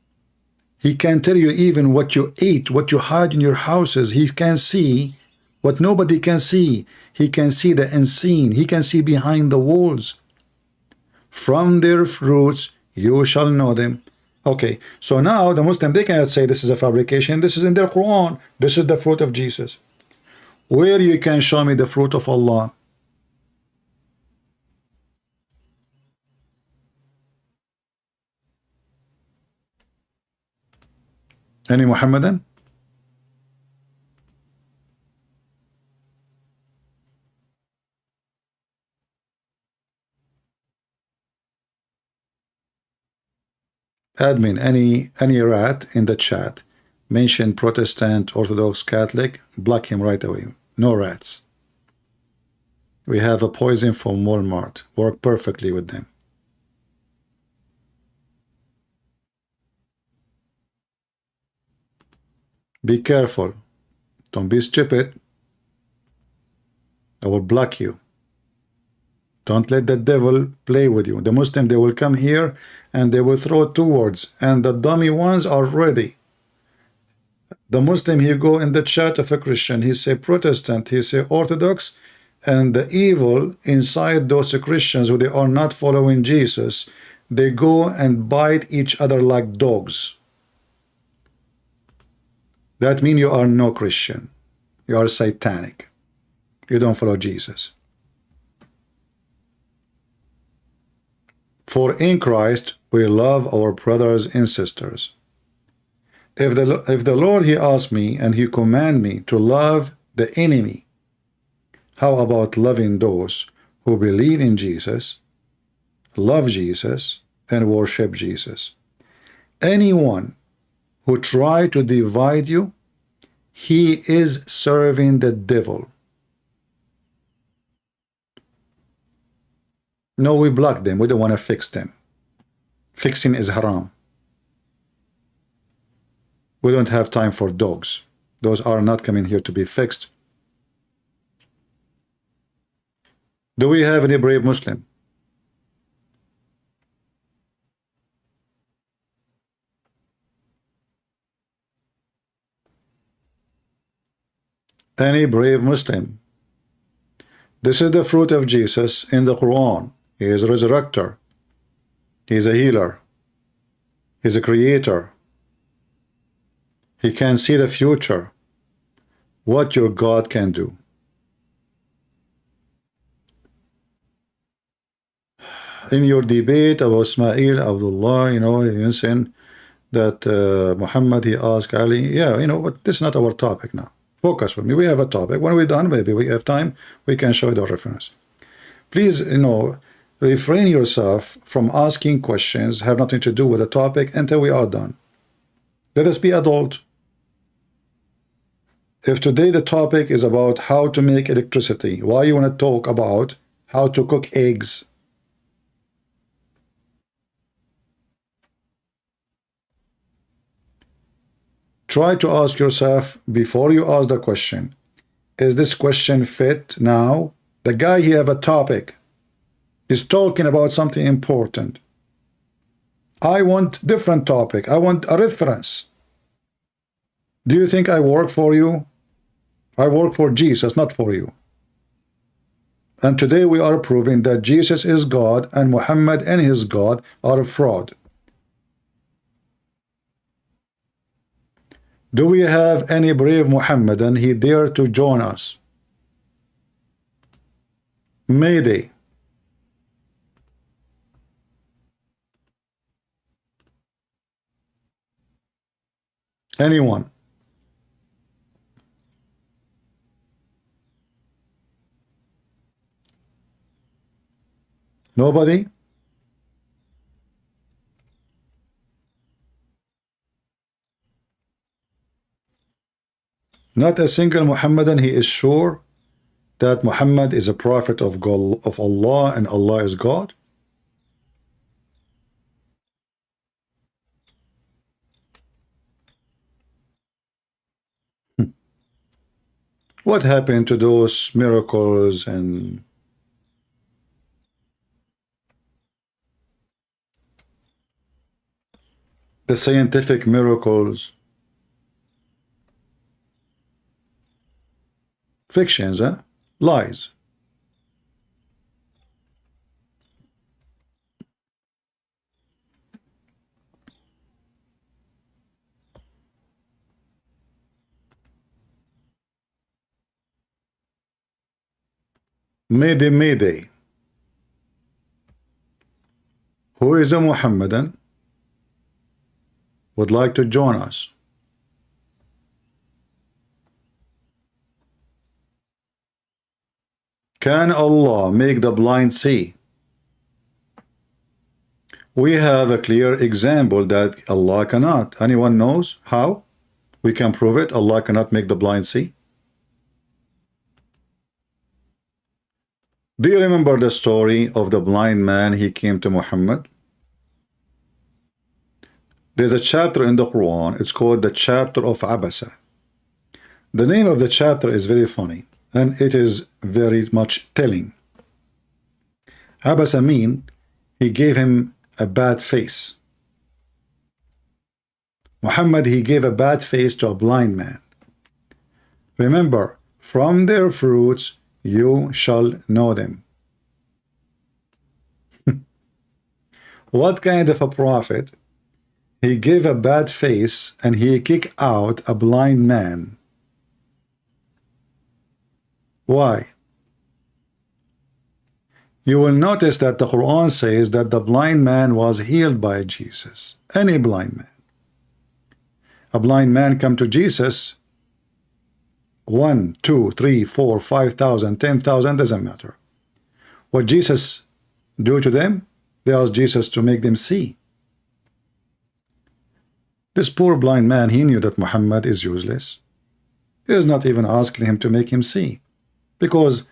he can tell you even what you ate, what you hide in your houses. He can see what nobody can see. He can see the unseen. He can see behind the walls. From their fruits you shall know them. Okay, so now the Muslim, they cannot say this is a fabrication. This is in their Quran. This is the fruit of Jesus. Where you can show me the fruit of Allah? Any Muhammadan? Admin, any rat in the chat, mention Protestant, Orthodox, Catholic, block him right away. No rats. We have a poison from Walmart. Work perfectly with them. Be careful. Don't be stupid. I will block you. Don't let the devil play with you. The Muslim, they will come here and they will throw two words, and the dummy ones are ready. The Muslim, he go in the chat of a Christian, he say Protestant, he say Orthodox, and the evil inside those Christians who they are not following Jesus, they go and bite each other like dogs. That means you are no Christian. You are satanic. You don't follow Jesus. For in Christ we love our brothers and sisters. If the Lord, he asked me and he command me to love the enemy, how about loving those who believe in Jesus, love Jesus, and worship Jesus? Anyone who try to divide you, he is serving the devil. No, we block them. We don't want to fix them. Fixing is haram. We don't have time for dogs. Those are not coming here to be fixed. Do we have any brave Muslim? Any brave Muslim? This is the fruit of Jesus in the Quran. He is a resurrector. He is a healer. He is a creator. He can see the future. What your God can do. In your debate about Ismail, Abdullah, you saying that Muhammad, he asked Ali, yeah, but this is not our topic now. Focus with me. We have a topic. When we're done, maybe we have time, we can show the reference. Please, refrain yourself from asking questions have nothing to do with the topic until we are done. Let us be adult. If today the topic is about how to make electricity, why you want to talk about how to cook eggs? Try to ask yourself before you ask the question, is this question fit now? The guy here have a topic. He's talking about something important. I want different topic. I want a reference. Do you think I work for you? I work for Jesus, not for you. And today we are proving that Jesus is God and Muhammad and his God are a fraud. Do we have any brave Muhammadan he dare to join us? Mayday. Anyone? Nobody? Not a single Muhammadan he is sure that Muhammad is a prophet of God, of Allah, and Allah is God? What happened to those miracles and the scientific miracles? Fictions, huh? Lies. Mayday, Mayday. Who is a Muhammadan would like to join us? Can Allah make the blind see? We have a clear example that Allah cannot. Anyone knows how we can prove it? Allah cannot make the blind see. Do you remember the story of the blind man? He came to Muhammad. There's a chapter in the Quran. It's called the chapter of Abasa. The name of the chapter is very funny, and it is very much telling. Abasa mean he gave him a bad face. Muhammad, he gave a bad face to a blind man. Remember, from their fruits you shall know them. What kind of a prophet? He gave a bad face and he kicked out a blind man. Why? You will notice that the Quran says that the blind man was healed by Jesus. Any blind man. A blind man come to Jesus. 1, 2, 3, 4, 5,000, 10,000, doesn't matter. What Jesus do to them? They asked Jesus to make them see. This poor blind man, he knew that Muhammad is useless. He was not even asking him to make him see. Because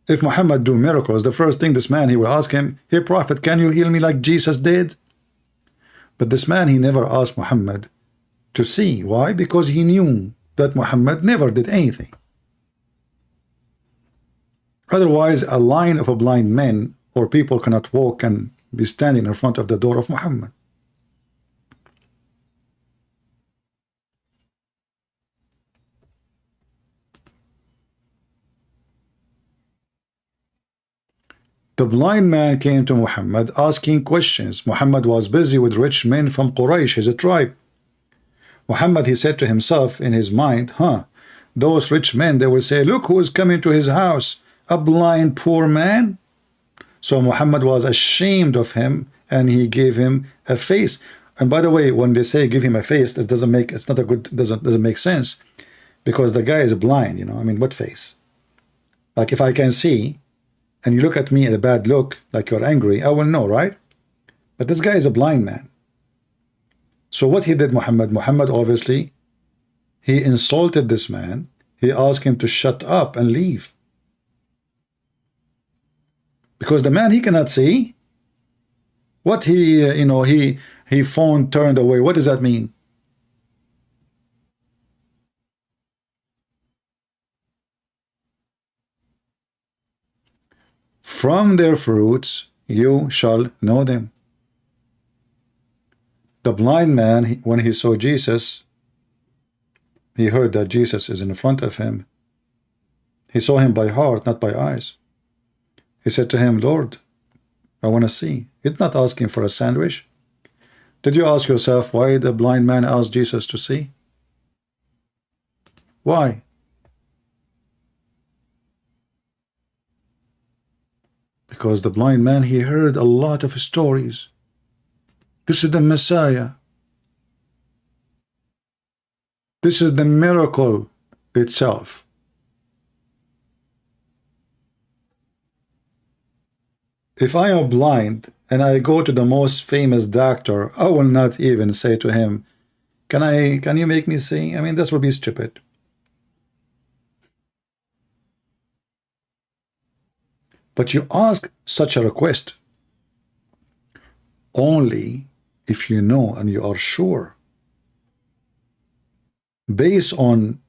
if Muhammad do miracles, the first thing this man, he will ask him, hey prophet, can you heal me like Jesus did? But this man, he never asked Muhammad to see. Why? Because he knew that Muhammad never did anything. Otherwise, a line of a blind men or people cannot walk and be standing in front of the door of Muhammad. The blind man came to Muhammad asking questions. Muhammad was busy with rich men from Quraysh, his tribe. Muhammad, he said to himself in his mind, those rich men, they will say, look who is coming to his house, a blind poor man. So Muhammad was ashamed of him, and he gave him a face. And by the way, when they say give him a face, it doesn't make, it's not a good, doesn't make sense, because the guy is blind, you know. I mean, what face? Like if I can see and you look at me at a bad look, like you're angry, I will know, right? But this guy is a blind man. So what he did, Muhammad obviously, he insulted this man. He asked him to shut up and leave. Because the man, he cannot see. What he, he phone turned away. What does that mean? From their fruits you shall know them. The blind man, when he saw Jesus, he heard that Jesus is in front of him. He saw him by heart, not by eyes. He said to him, Lord, I want to see. He's not asking for a sandwich. Did you ask yourself why the blind man asked Jesus to see? Why? Because the blind man, he heard a lot of stories. This is the Messiah. This is the miracle itself. If I am blind and I go to the most famous doctor, I will not even say to him, can you make me see? I mean, this would be stupid. But you ask such a request only if you know and you are sure, based on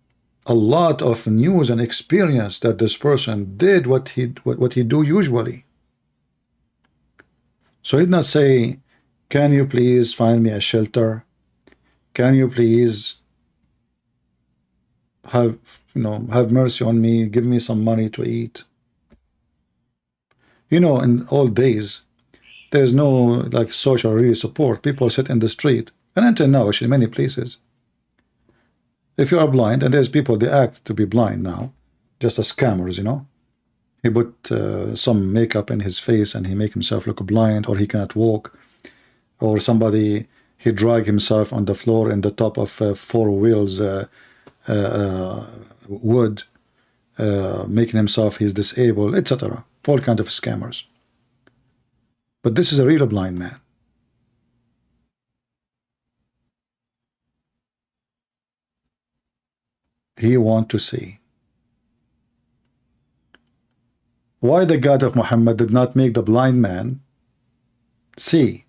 a lot of news and experience, that this person did what he do usually. So he'd not say, can you please find me a shelter? Can you please have mercy on me, give me some money to eat? In old days, there's no like social really support. People sit in the street, and until now, actually, many places. If you are blind, and there's people, they act to be blind now, just as scammers, He put some makeup in his face and he make himself look blind, or he cannot walk, or somebody, he drag himself on the floor in the top of 4 wheels wood, making himself he's disabled, etc. All kind of scammers. But this is a real blind man. He want to see. Why the God of Muhammad did not make the blind man see?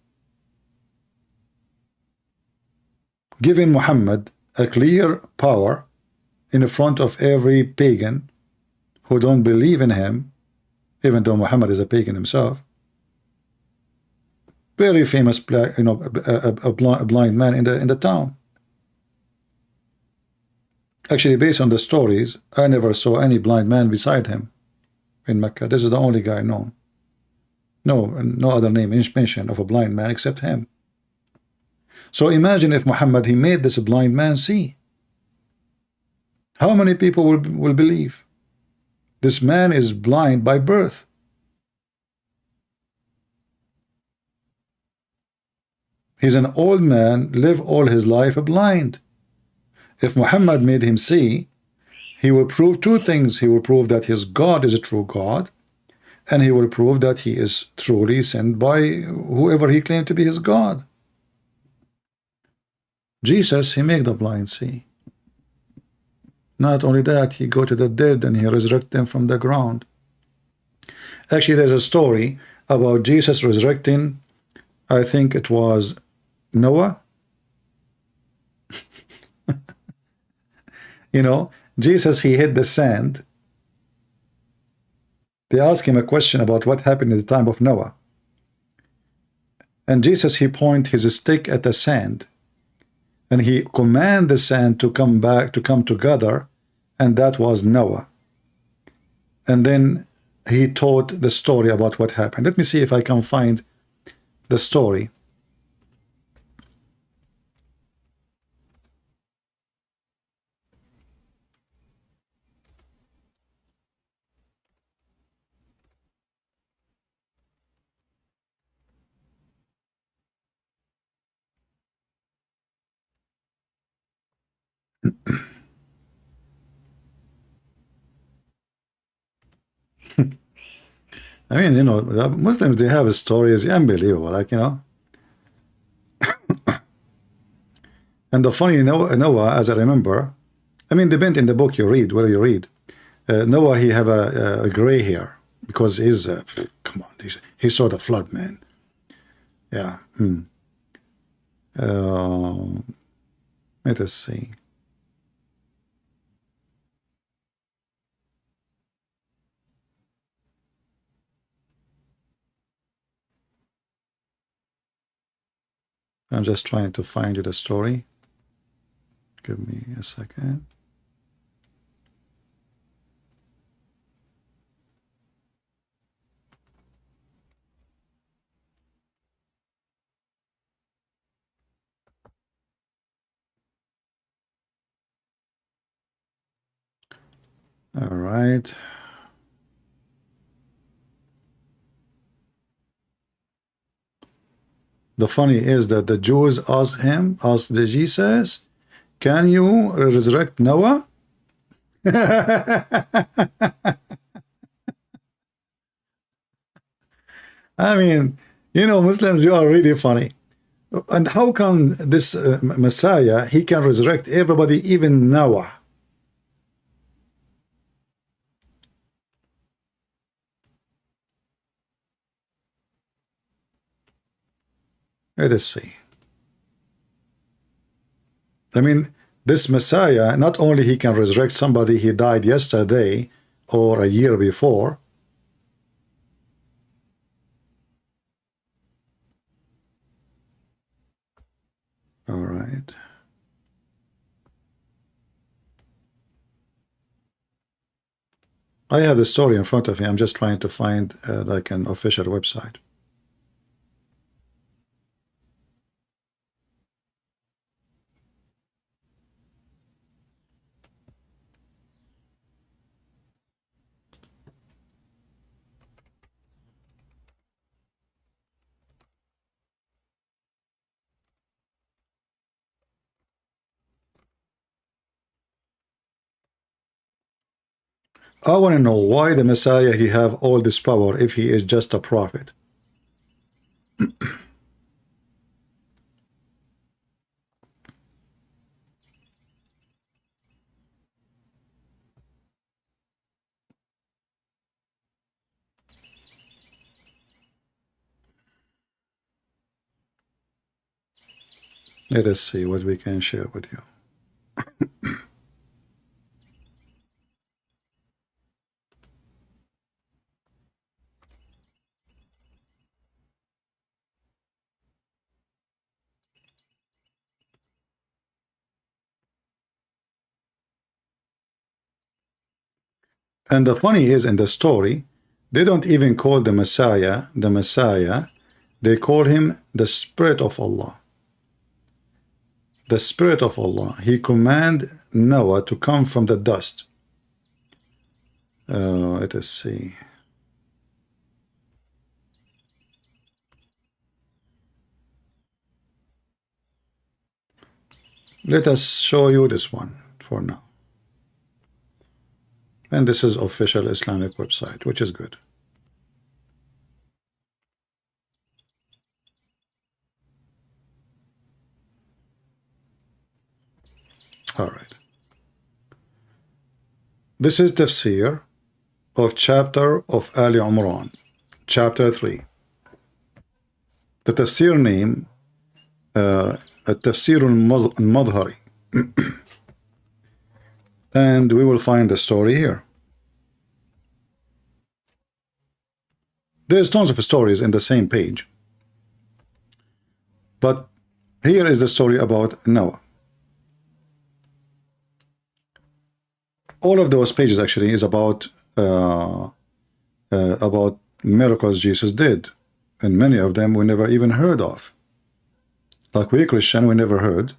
Giving Muhammad a clear power in front of every pagan who don't believe in him, even though Muhammad is a pagan himself. Very famous, a blind man in the town. Actually, based on the stories, I never saw any blind man beside him in Mecca. This is the only guy known. No other name mentioned of a blind man except him. So imagine if Muhammad, he made this blind man see. How many people will believe? This man is blind by birth. He's an old man, live all his life blind. If Muhammad made him see, he will prove 2 things. He will prove that his God is a true God, and he will prove that he is truly sent by whoever he claimed to be his God. Jesus, he make the blind see. Not only that, he go to the dead and he resurrect them from the ground. Actually, there's a story about Jesus resurrecting, I think it was Noah. You know, Jesus, he hit the sand. They asked him a question about what happened at the time of Noah. And Jesus, he point his stick at the sand. And he command the sand to come back, to come together. And that was Noah. And then he taught the story about what happened. Let me see if I can find the story. I mean, you know, the Muslims, they have a story is unbelievable, like, you know. And the funny Noah, as I remember, I mean, depend in the book you read, where you read, Noah, he have a gray hair because he's, come on, he saw the flood, man. Yeah. Let us see. I'm just trying to find you the story. Give me a second. All right. The funny is that the Jews asked the Jesus, can you resurrect Noah? I mean, you know, Muslims, you are really funny. And how come this Messiah, he can resurrect everybody, even Noah? Let us see. I mean, this Messiah, not only he can resurrect somebody he died yesterday or a year before, all right. I have the story in front of me. I'm just trying to find like an official website. I want to know why the Messiah, he have all this power if he is just a prophet. Let us see what we can share with you. And the funny is, in the story, they don't even call the Messiah, they call him the Spirit of Allah. The Spirit of Allah. He command Noah to come from the dust. Let us see. Let us show you this one for now. And this is official Islamic website, which is good. All right. This is tafsir of chapter of Ali Imran, chapter 3. The tafsir name, التفسير المظهري. And we will find the story here. There's tons of stories in the same page. But here is the story about Noah. All of those pages actually is about miracles Jesus did. And many of them we never even heard of. Like we Christian, we never heard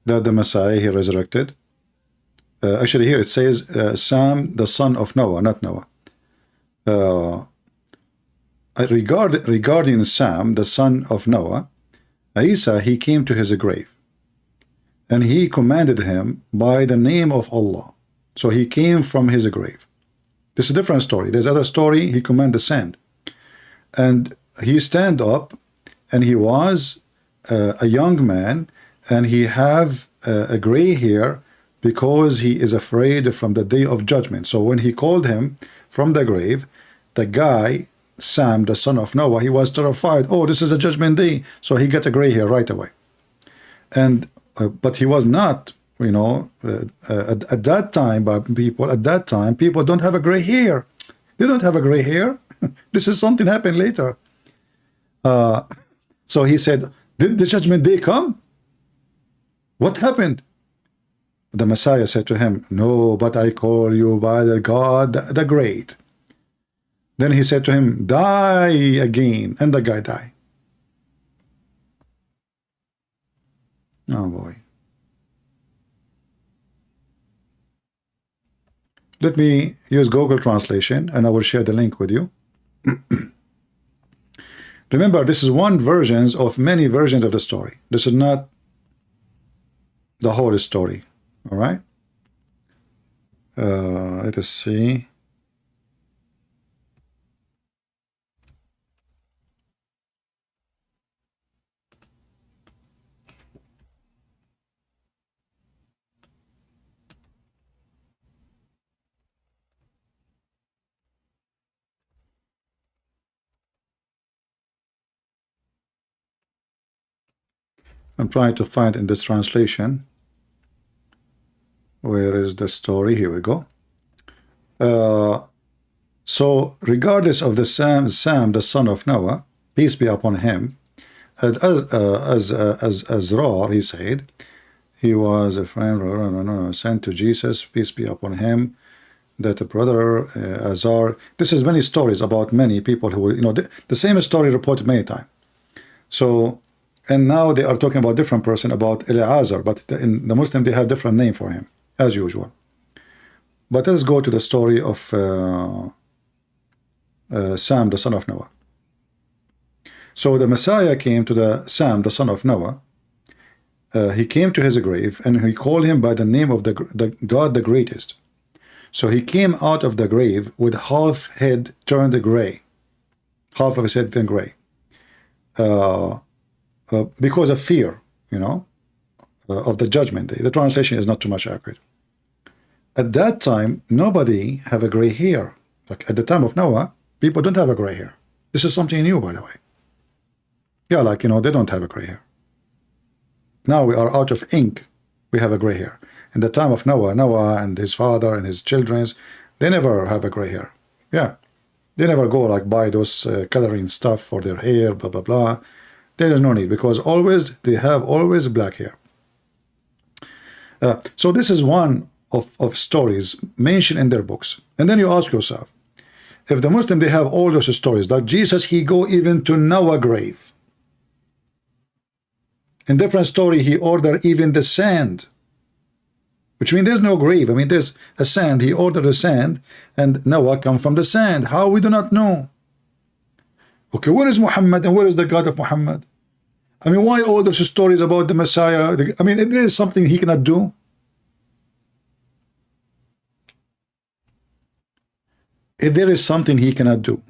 that the Messiah, he resurrected. Actually here it says Sam, the son of Noah, not Noah. Regarding Sam, the son of Noah, Isa, he came to his grave. And he commanded him by the name of Allah. So he came from his grave. This is a different story. There's other story, he commanded the sand. And he stand up, and he was a young man, and he have a gray hair because he is afraid from the day of judgment. So when he called him from the grave, the guy, Sam, the son of Noah, he was terrified. Oh, this is the judgment day. So he got a gray hair right away. And but he was not, you know, at that time, people don't have a gray hair. They don't have a gray hair. This is something happened later. So he said, did the judgment day come? What happened? The Messiah said to him, no, but I call you by the God, the great. Then he said to him, die again. And the guy died. Oh boy. Let me use Google Translation and I will share the link with you. Remember, this is one version of many versions of the story. This is not the whole story. All right. Let us see. I'm trying to find in this translation. Where is the story? Here we go. So regardless of the Sam, the son of Noah, peace be upon him, as Rar, he said, he was a friend sent to Jesus, peace be upon him, that a brother Azar. This is many stories about many people who, you know, the same story reported many times. So, and now they are talking about different person, about Eleazar, but in the Muslim they have different name for him, as usual. But let's go to the story of Sam, the son of Noah. So the Messiah came to the Sam, the son of Noah. He came to his grave, and he called him by the name of the God, the greatest. So he came out of the grave with half head turned gray, half of his head turned gray, because of fear, you know, of the judgment day. The translation is not too much accurate. At that time, nobody have a gray hair. Like at the time of Noah, people don't have a gray hair. This is something new, by the way. Yeah, like, you know, they don't have a gray hair. Now we are out of ink. We have a gray hair. In the time of Noah and his father and his children, they never have a gray hair. Yeah. They never go like buy those coloring stuff for their hair, blah, blah, blah. There is no need, because always they have always black hair. So this is one of stories mentioned in their books. And then you ask yourself, if the Muslim, they have all those stories, like Jesus, he go even to Noah's grave. In different story, he ordered even the sand, which means there's no grave. I mean, there's a sand. He ordered the sand, and Noah come from the sand. How? We do not know. Okay, where is Muhammad and where is the God of Muhammad? I mean, why all those stories about the Messiah? I mean, there is something he cannot do. If there is something he cannot do.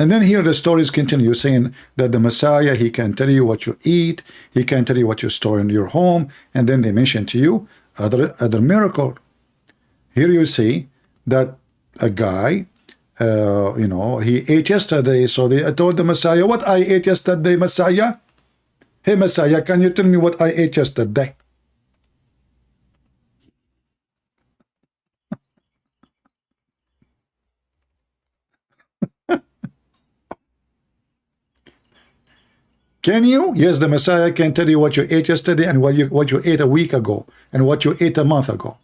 And then here the stories continue saying that the Messiah, he can tell you what you eat, he can tell you what you store in your home, and then they mention to you other miracle. Here you see that a guy, you know, he ate yesterday, so they told the Messiah, what I ate yesterday, Messiah? Hey, Messiah, can you tell me what I ate yesterday? Can you? Yes, the Messiah can tell you what you ate yesterday and what you ate a week ago and what you ate a month ago.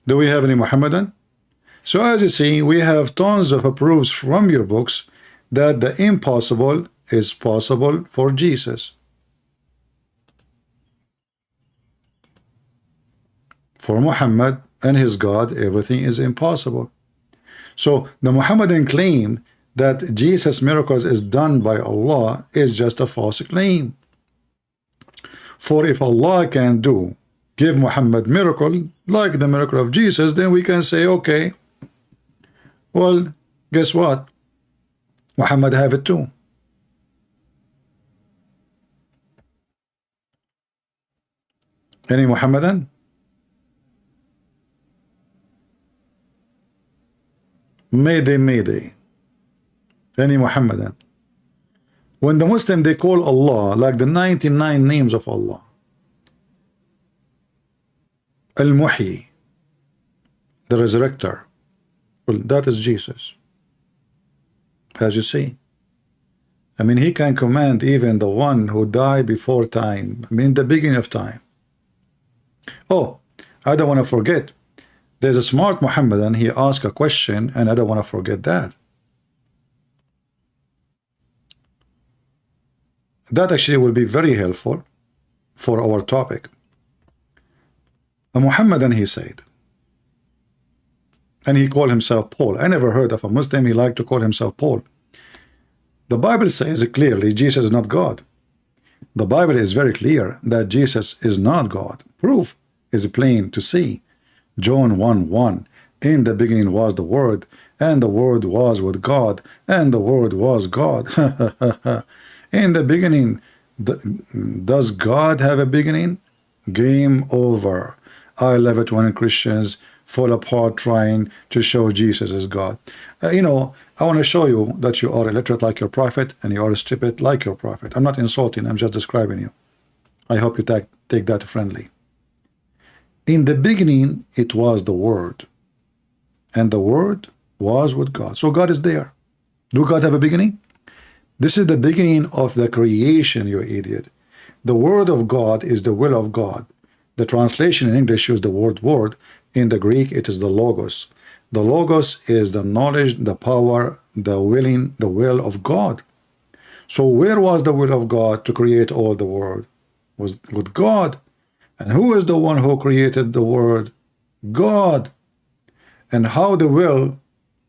Do we have any Muhammadan? So as you see, we have tons of proofs from your books that the impossible is possible for Jesus. For Muhammad and his God, everything is impossible. So the Muhammadan claim that Jesus' miracles is done by Allah is just a false claim. For if Allah can give Muhammad miracle like the miracle of Jesus, then we can say, okay, well, guess what? Muhammad have it too. Any Muhammadan? Mayday, mayday. Any Muhammadan? When the Muslim, they call Allah like the 99 names of Allah. Al-Muhyi, the resurrector. Well, that is Jesus. As you see. I mean, he can command even the one who died before time. I mean, the beginning of time. Oh, I don't want to forget. There's a smart Muhammadan, he asked a question, and I don't want to forget that. That actually will be very helpful for our topic. A Muhammadan, he said, and he called himself Paul. I never heard of a Muslim he liked to call himself Paul. The Bible says clearly Jesus is not God. The Bible is very clear that Jesus is not God. Proof is plain to see. John 1:1, in the beginning was the Word, and the Word was with God, and the Word was God. In the beginning, does God have a beginning? Game over. I love it when Christians fall apart trying to show Jesus is God. You know, I want to show you that you are illiterate like your prophet, and you are stupid like your prophet. I'm not insulting, I'm just describing you. I hope you take that friendly. In the beginning, it was the Word, and the Word was with God. So God is there. Do God have a beginning? This is the beginning of the creation, you idiot. The Word of God is the will of God. The translation in English uses the word word. In the Greek, it is the logos. The logos is the knowledge, the power, the willing, the will of God. So where was the will of God to create all the world? Was with God. And who is the one who created the world? God. And how the will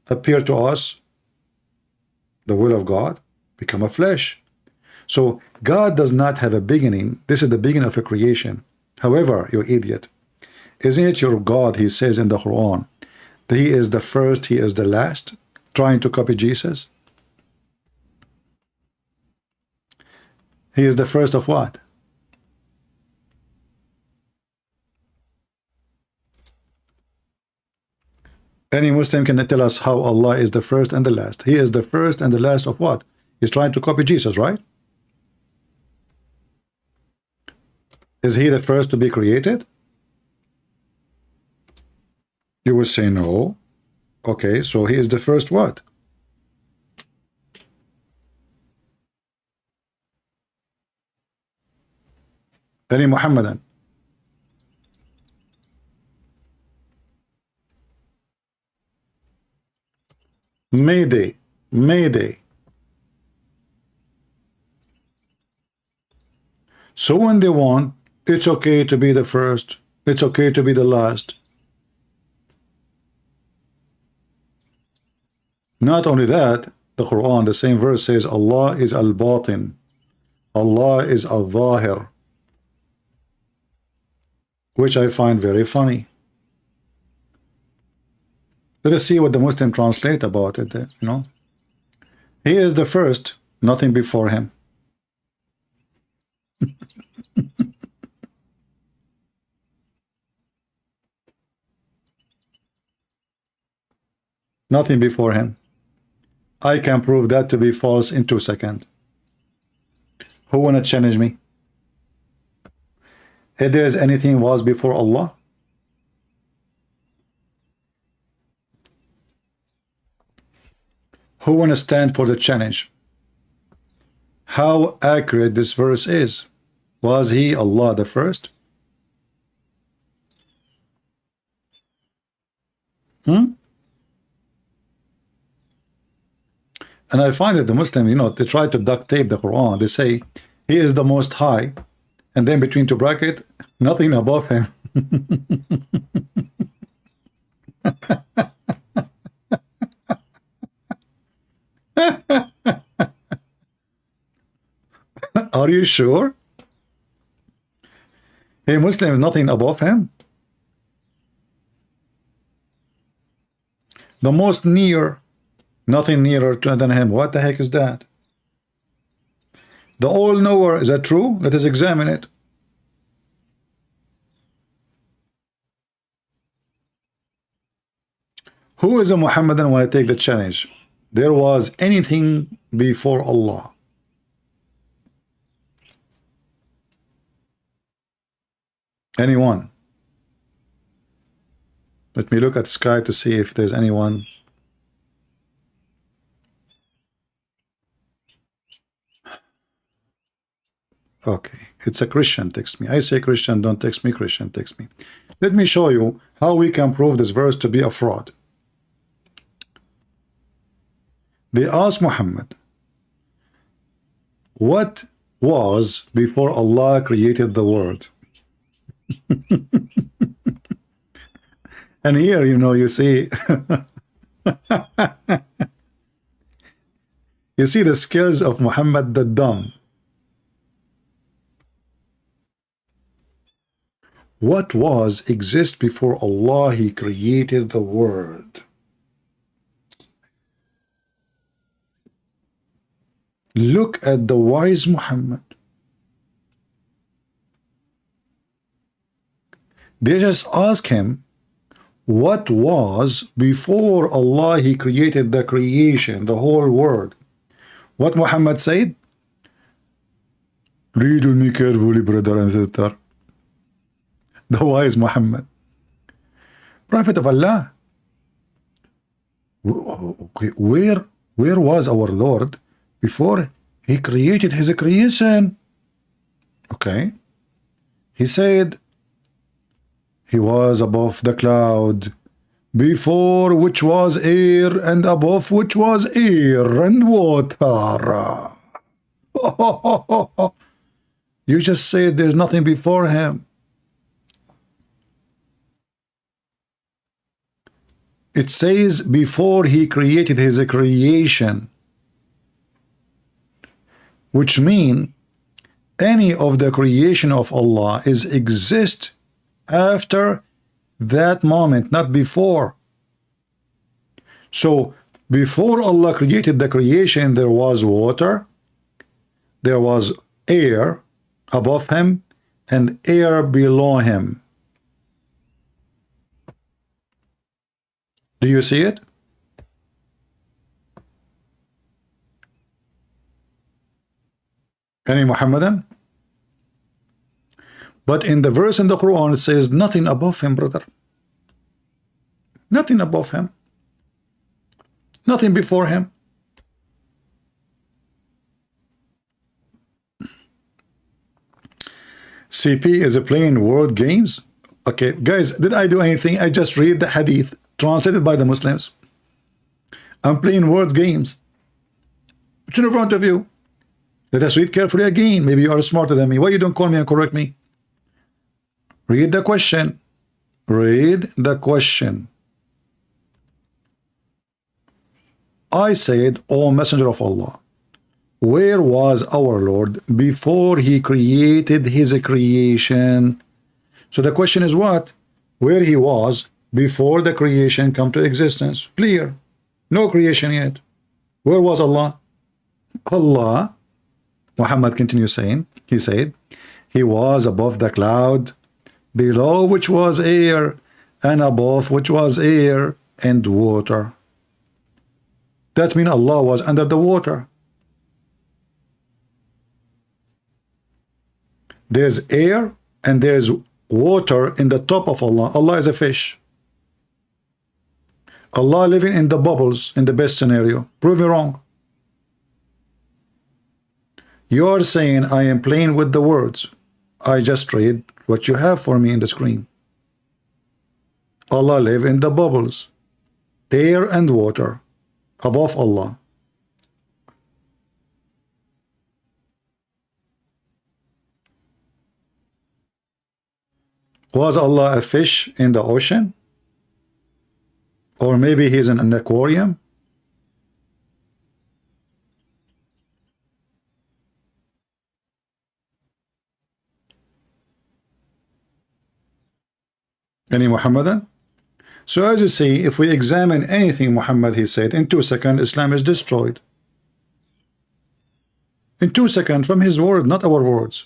appear to us? The will of God become a flesh. So God does not have a beginning. This is the beginning of a creation. However, you idiot, isn't it your God, he says in the Quran, that he is the first, he is the last, trying to copy Jesus? He is the first of what? Any Muslim can tell us how Allah is the first and the last. He is the first and the last of what? He's trying to copy Jesus, right? Is he the first to be created? You would say no. Okay, so he is the first what? Any Muhammadan? Mayday, mayday. So when they want, it's okay to be the first, it's okay to be the last. Not only that, the Quran, the same verse says Allah is al-batin, Allah is al-zahir, which I find very funny. Let us see what the Muslim translate about it. He is the first, nothing before him. Nothing before him. I can prove that to be false in 2 seconds. Who wanna challenge me? If there is anything was before Allah, who wanna stand for the challenge? How accurate this verse is? Was he, Allah, the first? And I find that the Muslim, they try to duct tape the Quran. They say, he is the most high, and then between two brackets, nothing above him. Are you sure? Hey, Muslim, nothing above him? The most near, nothing nearer than him. What the heck is that? The all-knower, is that true? Let us examine it. Who is a Muhammadan when I take the challenge? There was anything before Allah. Anyone? Let me look at Skype to see if there's anyone. Okay, it's a Christian text me. I say Christian, don't text me. Christian text me. Let me show you how we can prove this verse to be a fraud. They asked Muhammad, what was before Allah created the world? And here, you see, you see the skills of Muhammad the dumb. What was exist before Allah? He created the world. Look at the wise Muhammad. They just ask him, what was before Allah? He created the creation, the whole world. What Muhammad said? Read with me carefully, brother and sister. The wise Muhammad, Prophet of Allah. Okay, where was our Lord before he created his creation? Okay, he said he was above the cloud, before which was air, and above which was air and water. You just said there's nothing before him. It says before he created his creation, which means any of the creation of Allah is exist after that moment, not before. So before Allah created the creation, there was water, there was air above him, and air below him. Do you see it? Any Muhammadan? But in the verse in the Quran, it says nothing above him, brother. Nothing above him. Nothing before him. CP is playing word games. Okay, guys, did I do anything? I just read the hadith translated by the Muslims. I'm playing words games. It's in front of you. Let us read carefully again. Maybe you are smarter than me. Why you don't call me and correct me? Read the question. Read the question. I said, O Messenger of Allah, where was our Lord before he created his creation? So the question is what? Where he was before the creation come to existence. Clear. No creation yet. Where was Allah? Allah, Muhammad continues saying, he said, he was above the cloud, below which was air, and above which was air and water. That means Allah was under the water. There's air and there's water in the top of Allah. Allah is a fish. Allah living in the bubbles in the best scenario. Prove me wrong. You are saying I am playing with the words. I just read what you have for me in the screen. Allah live in the bubbles, air and water, above Allah. Was Allah a fish in the ocean? Or maybe he's in an aquarium? Any Muhammadan? So as you see, if we examine anything Muhammad he said, in 2 seconds Islam is destroyed. In 2 seconds from his word, not our words.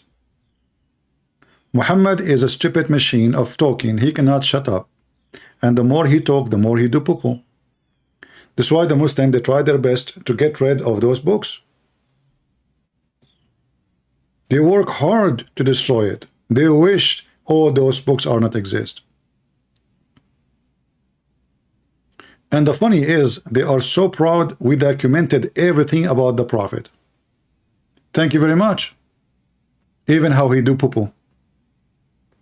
Muhammad is a stupid machine of talking. He cannot shut up. And the more he talk, the more he do poo-poo. That's why the Muslims, they try their best to get rid of those books. They work hard to destroy it. They wish all those books are not exist. And the funny is, they are so proud we documented everything about the Prophet. Thank you very much. Even how he do poo-poo,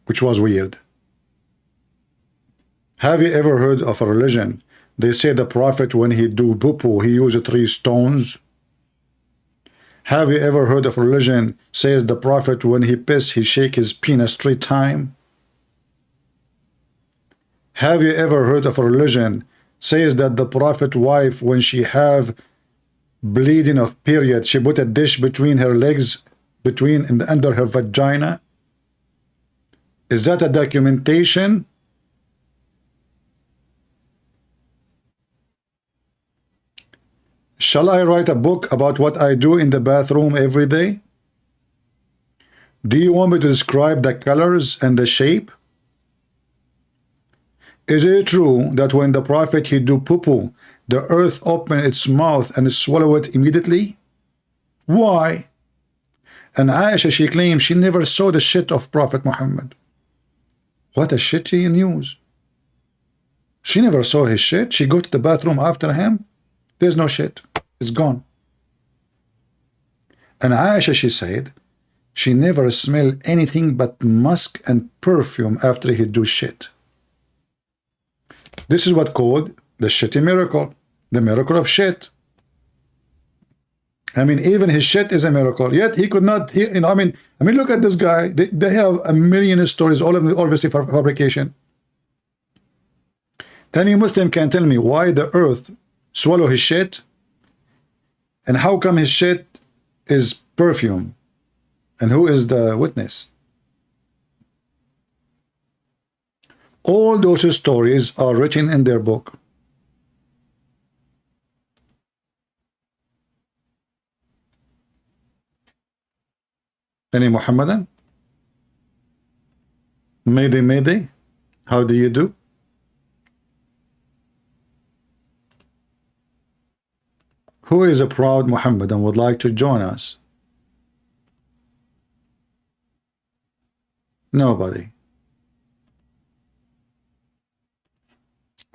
which was weird. Have you ever heard of a religion? They say the Prophet, when he do poo-poo, he used 3 stones. Have you ever heard of a religion says the Prophet, when he piss, he shake his penis 3 times? Have you ever heard of a religion says that the Prophet wife, when she have bleeding of period, she put a dish between her legs, between and under her vagina? Is that a documentation? Shall I write a book about what I do in the bathroom every day? Do you want me to describe the colors and the shape? Is it true that when the Prophet he do poo-poo, the earth open its mouth and swallow it immediately? Why? And Aisha, she claims she never saw the shit of Prophet Muhammad. What a shitty news. She never saw his shit. She go to the bathroom after him. There's no shit. It's gone. And Aisha, she said, she never smelled anything but musk and perfume after he do shit. This is what called the shitty miracle. The miracle of shit. I mean, even his shit is a miracle. Yet he could not, I mean, look at this guy. They have a million stories, all of them obviously for fabrication. Any Muslim can tell me why the earth swallow his shit, and how come his shit is perfume, and who is the witness? All those stories are written in their book. Any Muhammadan? Mayday, Mayday. How do you do? Who is a proud Muhammadan would like to join us? Nobody.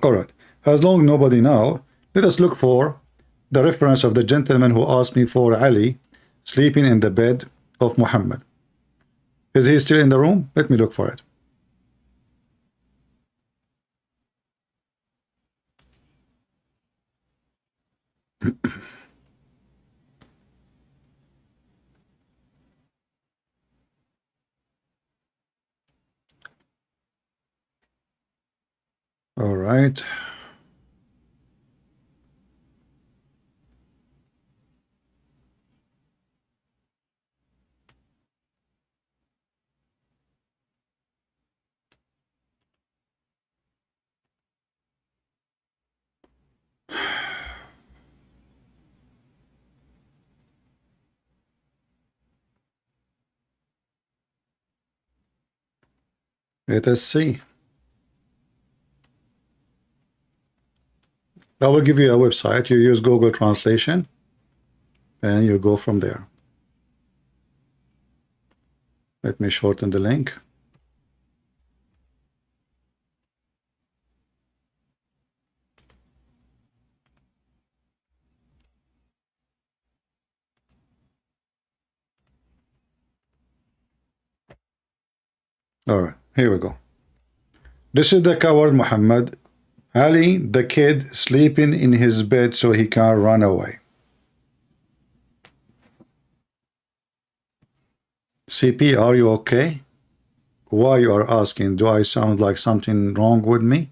All right. As long nobody now, let us look for the reference of the gentleman who asked me for Ali sleeping in the bed of Muhammad. Is he still in the room? Let me look for it. All right. Let us see. I will give you a website. You use Google Translation and you go from there. Let me shorten the link. All right, here we go. This is the coward Muhammad. Ali, the kid, sleeping in his bed so he can't run away. CP, are you okay? Why you are asking? Do I sound like something wrong with me?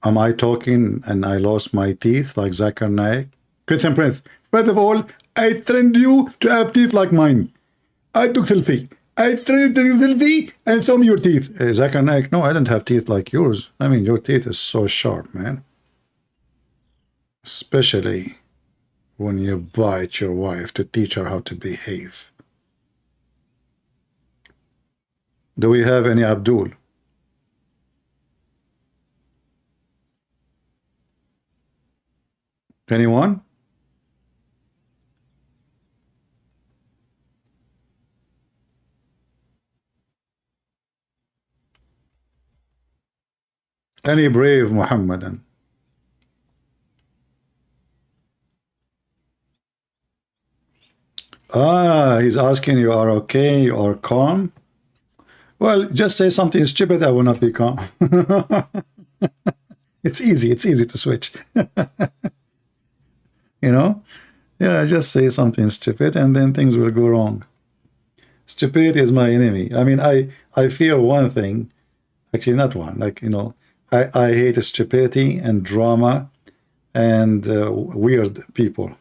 Am I talking and I lost my teeth like Zakir Naik? Christian Prince, first of all, I trained you to have teeth like mine. I took selfie. I trained you to take selfie and show me your teeth. Zakir Naik, no, I don't have teeth like yours. I mean, your teeth is so sharp, man. Especially when you bite your wife to teach her how to behave. Do we have any Abdul? Anyone? Any brave Muhammadan? He's asking you are okay or calm? Well, just say something stupid, I will not be calm. It's easy to switch. You know? Yeah, just say something stupid and then things will go wrong. Stupidity is my enemy. I mean, I fear one thing, actually not one, like, you know, I hate stupidity and drama and weird people.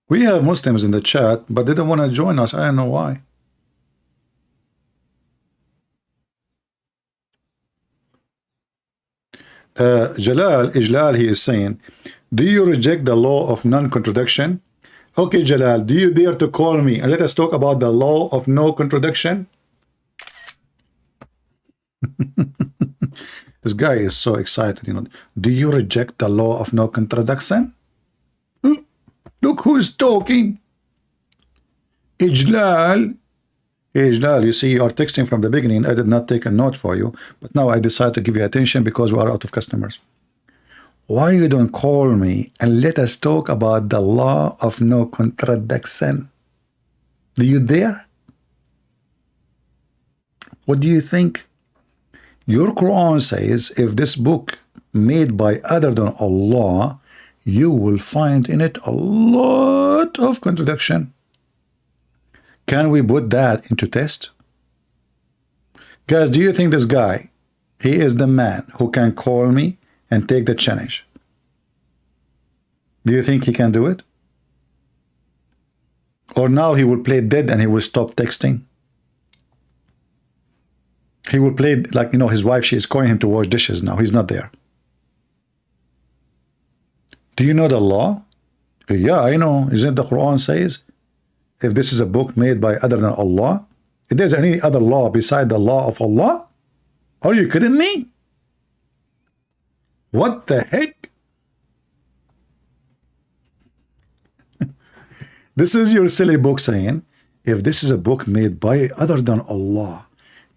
We have Muslims in the chat, but they don't want to join us. I don't know why. Ijlal, he is saying, do you reject the law of non-contradiction? Okay, Jalal, do you dare to call me and let us talk about the law of no contradiction? This guy is so excited, you know. Do you reject the law of no contradiction? Look who's talking. Ijlal, you see, you are texting from the beginning. I did not take a note for you, but now I decide to give you attention because we are out of customers. Why you don't call me and let us talk about the law of no contradiction? Do you dare? What do you think? Your Quran says if this book made by other than Allah, you will find in it a lot of contradiction. Can we put that into test? Guys, do you think this guy, he is the man who can call me and take the challenge? Do you think he can do it? Or now he will play dead and he will stop texting? He will play like, you know, his wife, she is calling him to wash dishes now. He's not there. Do you know the law? Yeah, I know. Isn't the Quran says, if this is a book made by other than Allah, if there's any other law beside the law of Allah? Are you kidding me? What the heck? This is your silly book saying, if this is a book made by other than Allah,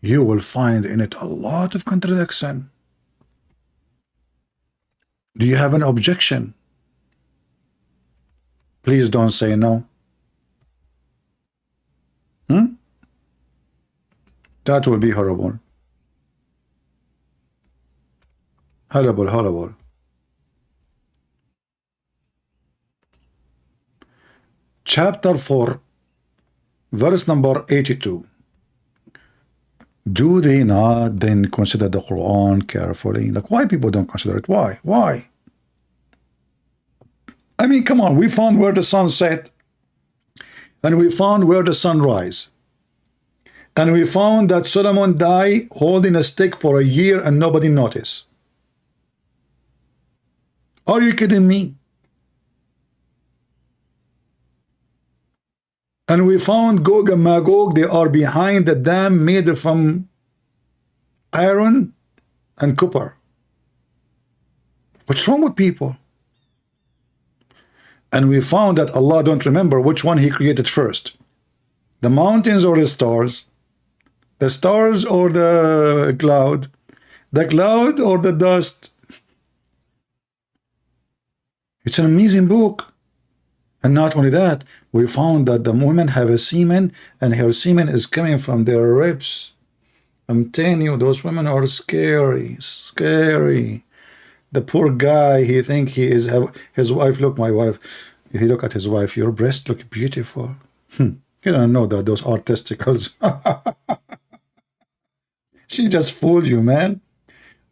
you will find in it a lot of contradiction. Do you have an objection? Please don't say no. That will be horrible. Horrible, horrible. Chapter 4, verse number 82. Do they not then consider the Quran carefully? Like, why people don't consider it? Why? Why? I mean, come on, we found where the sun set, and we found where the sun rise. And we found that Solomon died holding a stick for a year and nobody noticed. Are you kidding me? And we found Gog and Magog, they are behind the dam made from iron and copper. What's wrong with people? And we found that Allah don't remember which one he created first. The mountains or the stars? The stars or the cloud? The cloud or the dust? It's an amazing book. And not only that, we found that the women have a semen, and her semen is coming from their ribs. I'm telling you, those women are scary, scary. The poor guy, he think he is his wife. Look, my wife. He look at his wife. Your breasts look beautiful. You don't know that those are testicles. She just fooled you, man.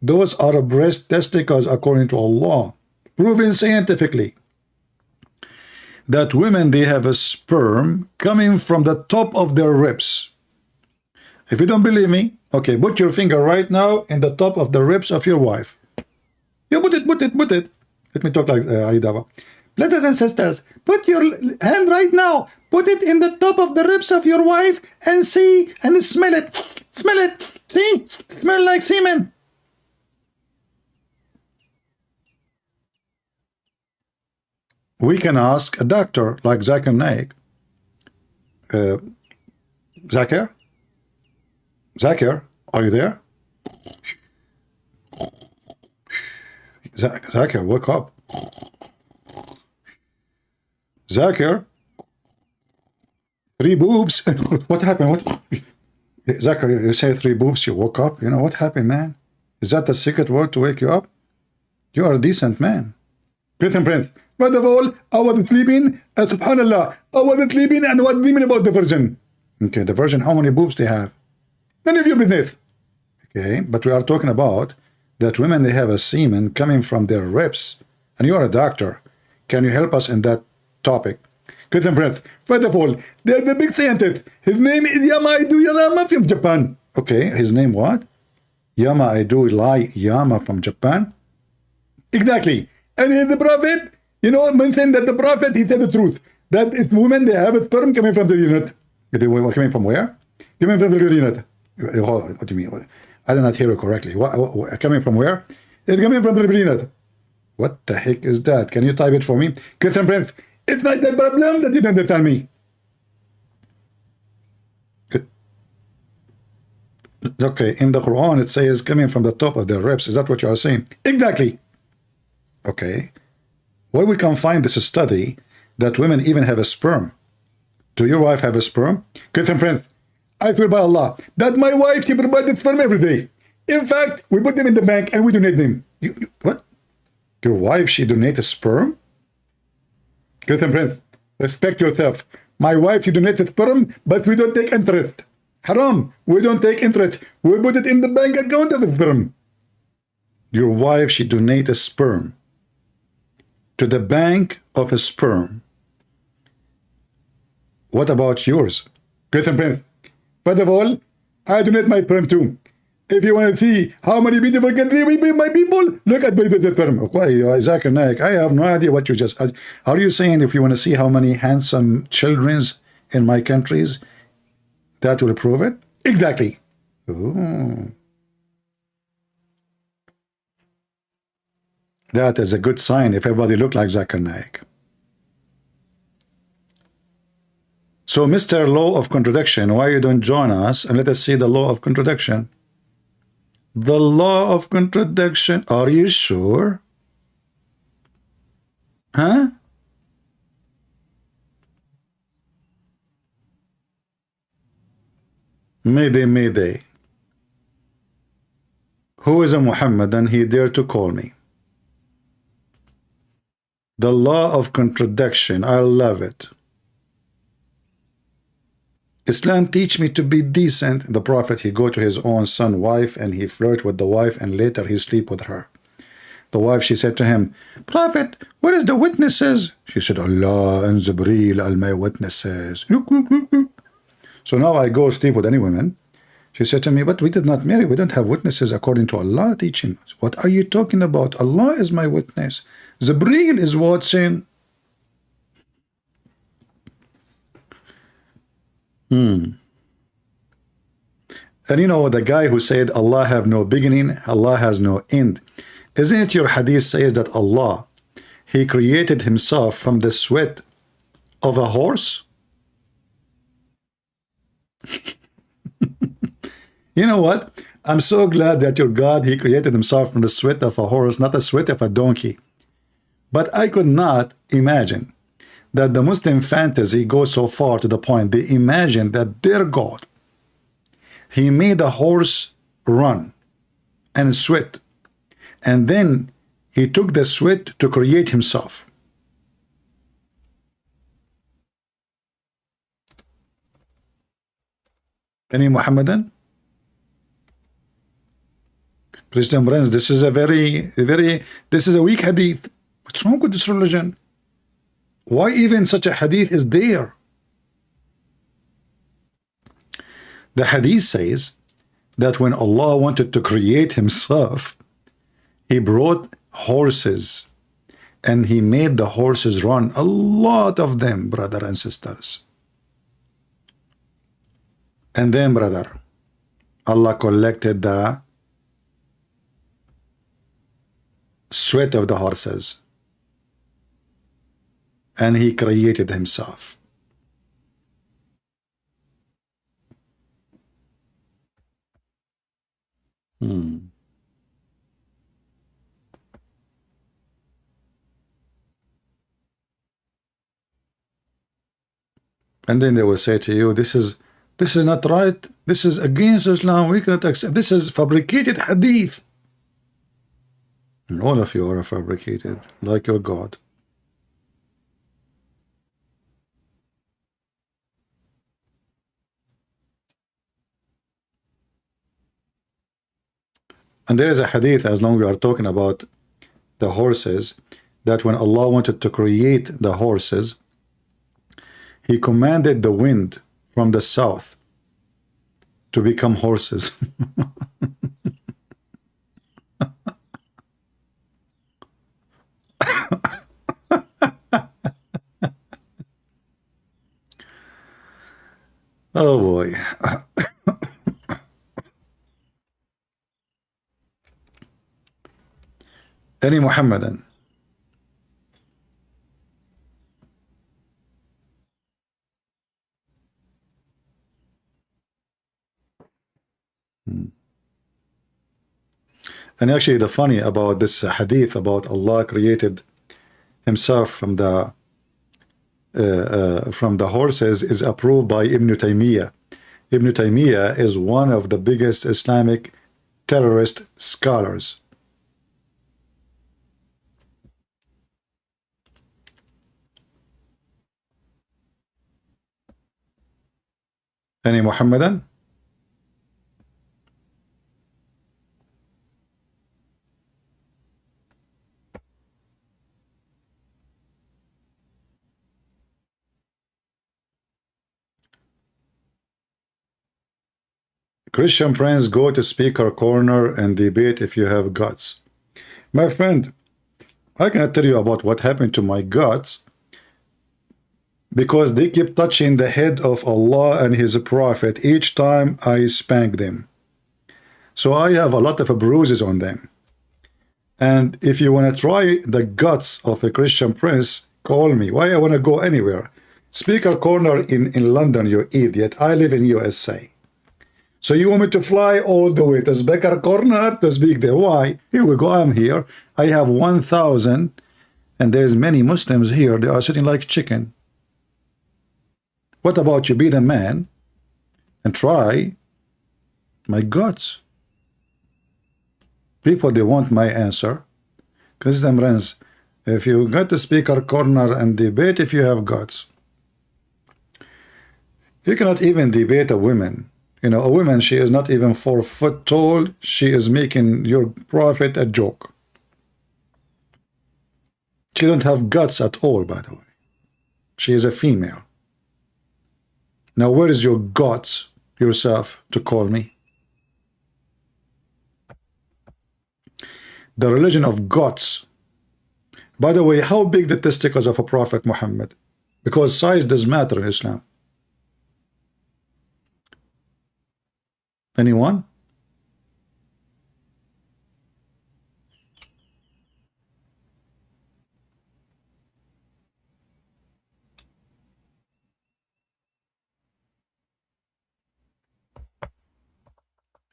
Those are breast testicles according to Allah, proven scientifically. That women, they have a sperm coming from the top of their ribs. If you don't believe me, okay, put your finger right now in the top of the ribs of your wife. You put it. Let me talk like Ali Dava. Brothers and sisters, put your hand right now. Put it in the top of the ribs of your wife and see and smell it. Smell it. See? Smell like semen. We can ask a doctor like Zakir Naik. Zakir, are you there? Zakir, wake up. Zakir, 3 boobs. What happened? What? Zakir, you say 3 boobs, you woke up. You know what happened, man? Is that the secret word to wake you up? You are a decent man. Christian Prince. First of all, I was sleeping. Subhanallah, I was sleeping and was dreaming about the Virgin. Okay, the Virgin, how many boobs they have? None of your business. Okay, but we are talking about that women, they have a semen coming from their ribs. And you are a doctor. Can you help us in that topic? Christian Prince, first of all, there's a big scientist. His name is Yama Yama from Japan. Okay, his name what? Yama Yama from Japan? Exactly. And he's the prophet. You know, mentioned that the prophet, he said the truth. That it's women, they have a sperm coming from the unit. Coming from where? Coming from the unit. What do you mean? I did not hear it correctly. Coming from where? It's coming from the unit. What the heck is that? Can you type it for me? Christian Prince, it's not the problem that you don't tell me. Okay, in the Quran it says coming from the top of their ribs. Is that what you are saying? Exactly. Okay. Where we can find this study that women even have a sperm? Do your wife have a sperm? Christian Prince, I swear by Allah that my wife, she provides sperm every day. In fact, we put them in the bank and we donate them. What? Your wife, she donates sperm? Christian Prince, respect yourself. My wife, she donates sperm, but we don't take interest. Haram, we don't take interest. We put it in the bank account of the sperm. Your wife, she donates sperm to the bank of a sperm. What about yours? Christian Prince, first of all, I donate my sperm too. If you want to see how many beautiful countries we be, my people, look at my sperm. Okay, Zakir Naik, I have no idea what you just... Are you saying if you want to see how many handsome children's in my countries, that will prove it? Exactly. Ooh. That is a good sign if everybody look like Zakir Naik. So, Mr. Law of Contradiction, why you don't join us and let us see the law of contradiction? The law of contradiction. Are you sure? Huh? Mayday, Mayday. Who is a Muhammad and he dare to call me? The law of contradiction. I love it. Islam teach me to be decent. The Prophet, he go to his own son wife and he flirt with the wife and later he sleep with her. The wife, she said to him, Prophet, where is the witnesses? She said, Allah and Jibreel are my witnesses. So now I go sleep with any women She said to me, but we did not marry. We don't have witnesses according to Allah teaching us. What are you talking about? Allah is my witness. Jibreel is watching. And you know, the guy who said Allah have no beginning, Allah has no end. Isn't it your hadith says that Allah, He created Himself from the sweat of a horse? You know what? I'm so glad that your God, He created Himself from the sweat of a horse, not the sweat of a donkey. But I could not imagine that the Muslim fantasy goes so far to the point they imagine that their God, He made a horse run and sweat, and then He took the sweat to create Himself. Any Muhammadan? Christian friends, this is a this is a weak hadith. What's wrong with this religion? Why even such a hadith is there? The hadith says that when Allah wanted to create Himself, He brought horses and He made the horses run, a lot of them, brother and sisters. And then, brother, Allah collected the sweat of the horses and He created Himself. And then they will say to you, this is not right, this is against Islam, we cannot accept, this is fabricated hadith. And all of you are fabricated, like your God. And there is a hadith, as long as we are talking about the horses, that when Allah wanted to create the horses, He commanded the wind from the south to become horses. Oh boy. Any Muhammadan? And actually the funny about this hadith about Allah created Himself from the horses is approved by Ibn Taymiyyah. Ibn Taymiyyah is one of the biggest Islamic terrorist scholars. Any Muhammadan? Christian friends, go to speaker corner and debate if you have guts. My friend, I cannot tell you about what happened to my guts because they keep touching the head of Allah and His Prophet each time I spank them. So I have a lot of bruises on them. And if you want to try the guts of a Christian prince, call me. Why I want to go anywhere? Speaker corner in London, you idiot. I live in USA. So you want me to fly all the way to Speaker corner to speak there? Why? Here we go. I'm here. I have 1,000 and there's many Muslims here. They are sitting like chicken. What about you? Be the man and try my guts. People, they want my answer. Christian friends, if you get to speaker corner and debate if you have guts, you cannot even debate a woman. You know, a woman, she is not even 4 foot tall. She is making your prophet a joke. She don't have guts at all, by the way. She is a female. Now, where is your guts yourself to call me? the religion of gods. By the way, how big the testicles of a Prophet Muhammad? Because size does matter in Islam. Anyone?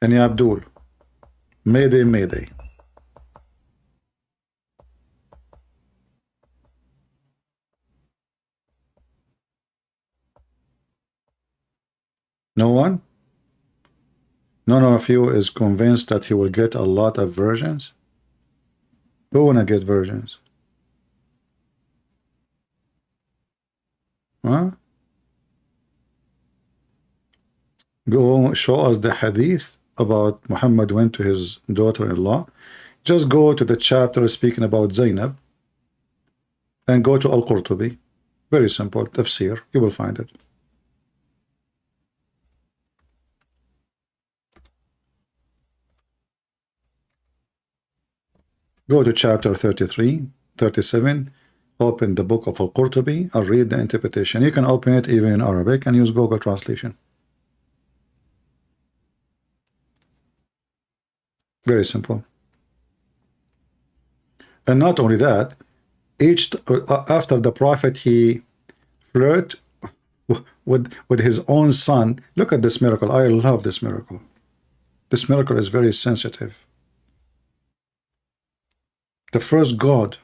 Any Abdul? Mayday, Mayday. No one? None of you is convinced that he will get a lot of virgins? Who wanna get virgins? Huh? Go show us the hadith about Muhammad went to his daughter-in-law. Just go to the chapter speaking about Zainab and go to Al-Qurtubi. Very simple, tafsir, you will find it. Go to chapter 33, 37, open the book of Al-Qurtubi and read the interpretation. You can open it even in Arabic and use Google Translation. Very simple. And not only that, after the Prophet, he flirt with his own son. Look at this miracle. I love this miracle. This miracle is very sensitive. The first God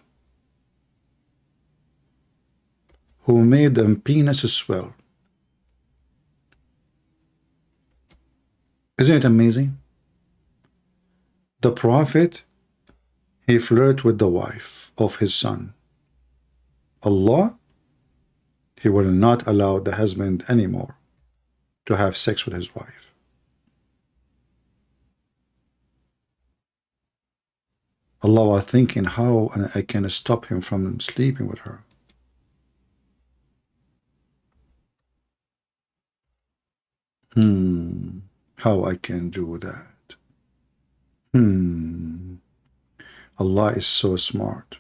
who made them penis swell. Isn't it amazing? The Prophet, he flirted with the wife of his son. Allah, he will not allow the husband anymore to have sex with his wife. Allah was thinking how I can stop him from sleeping with her. How I can do that? Allah is so smart.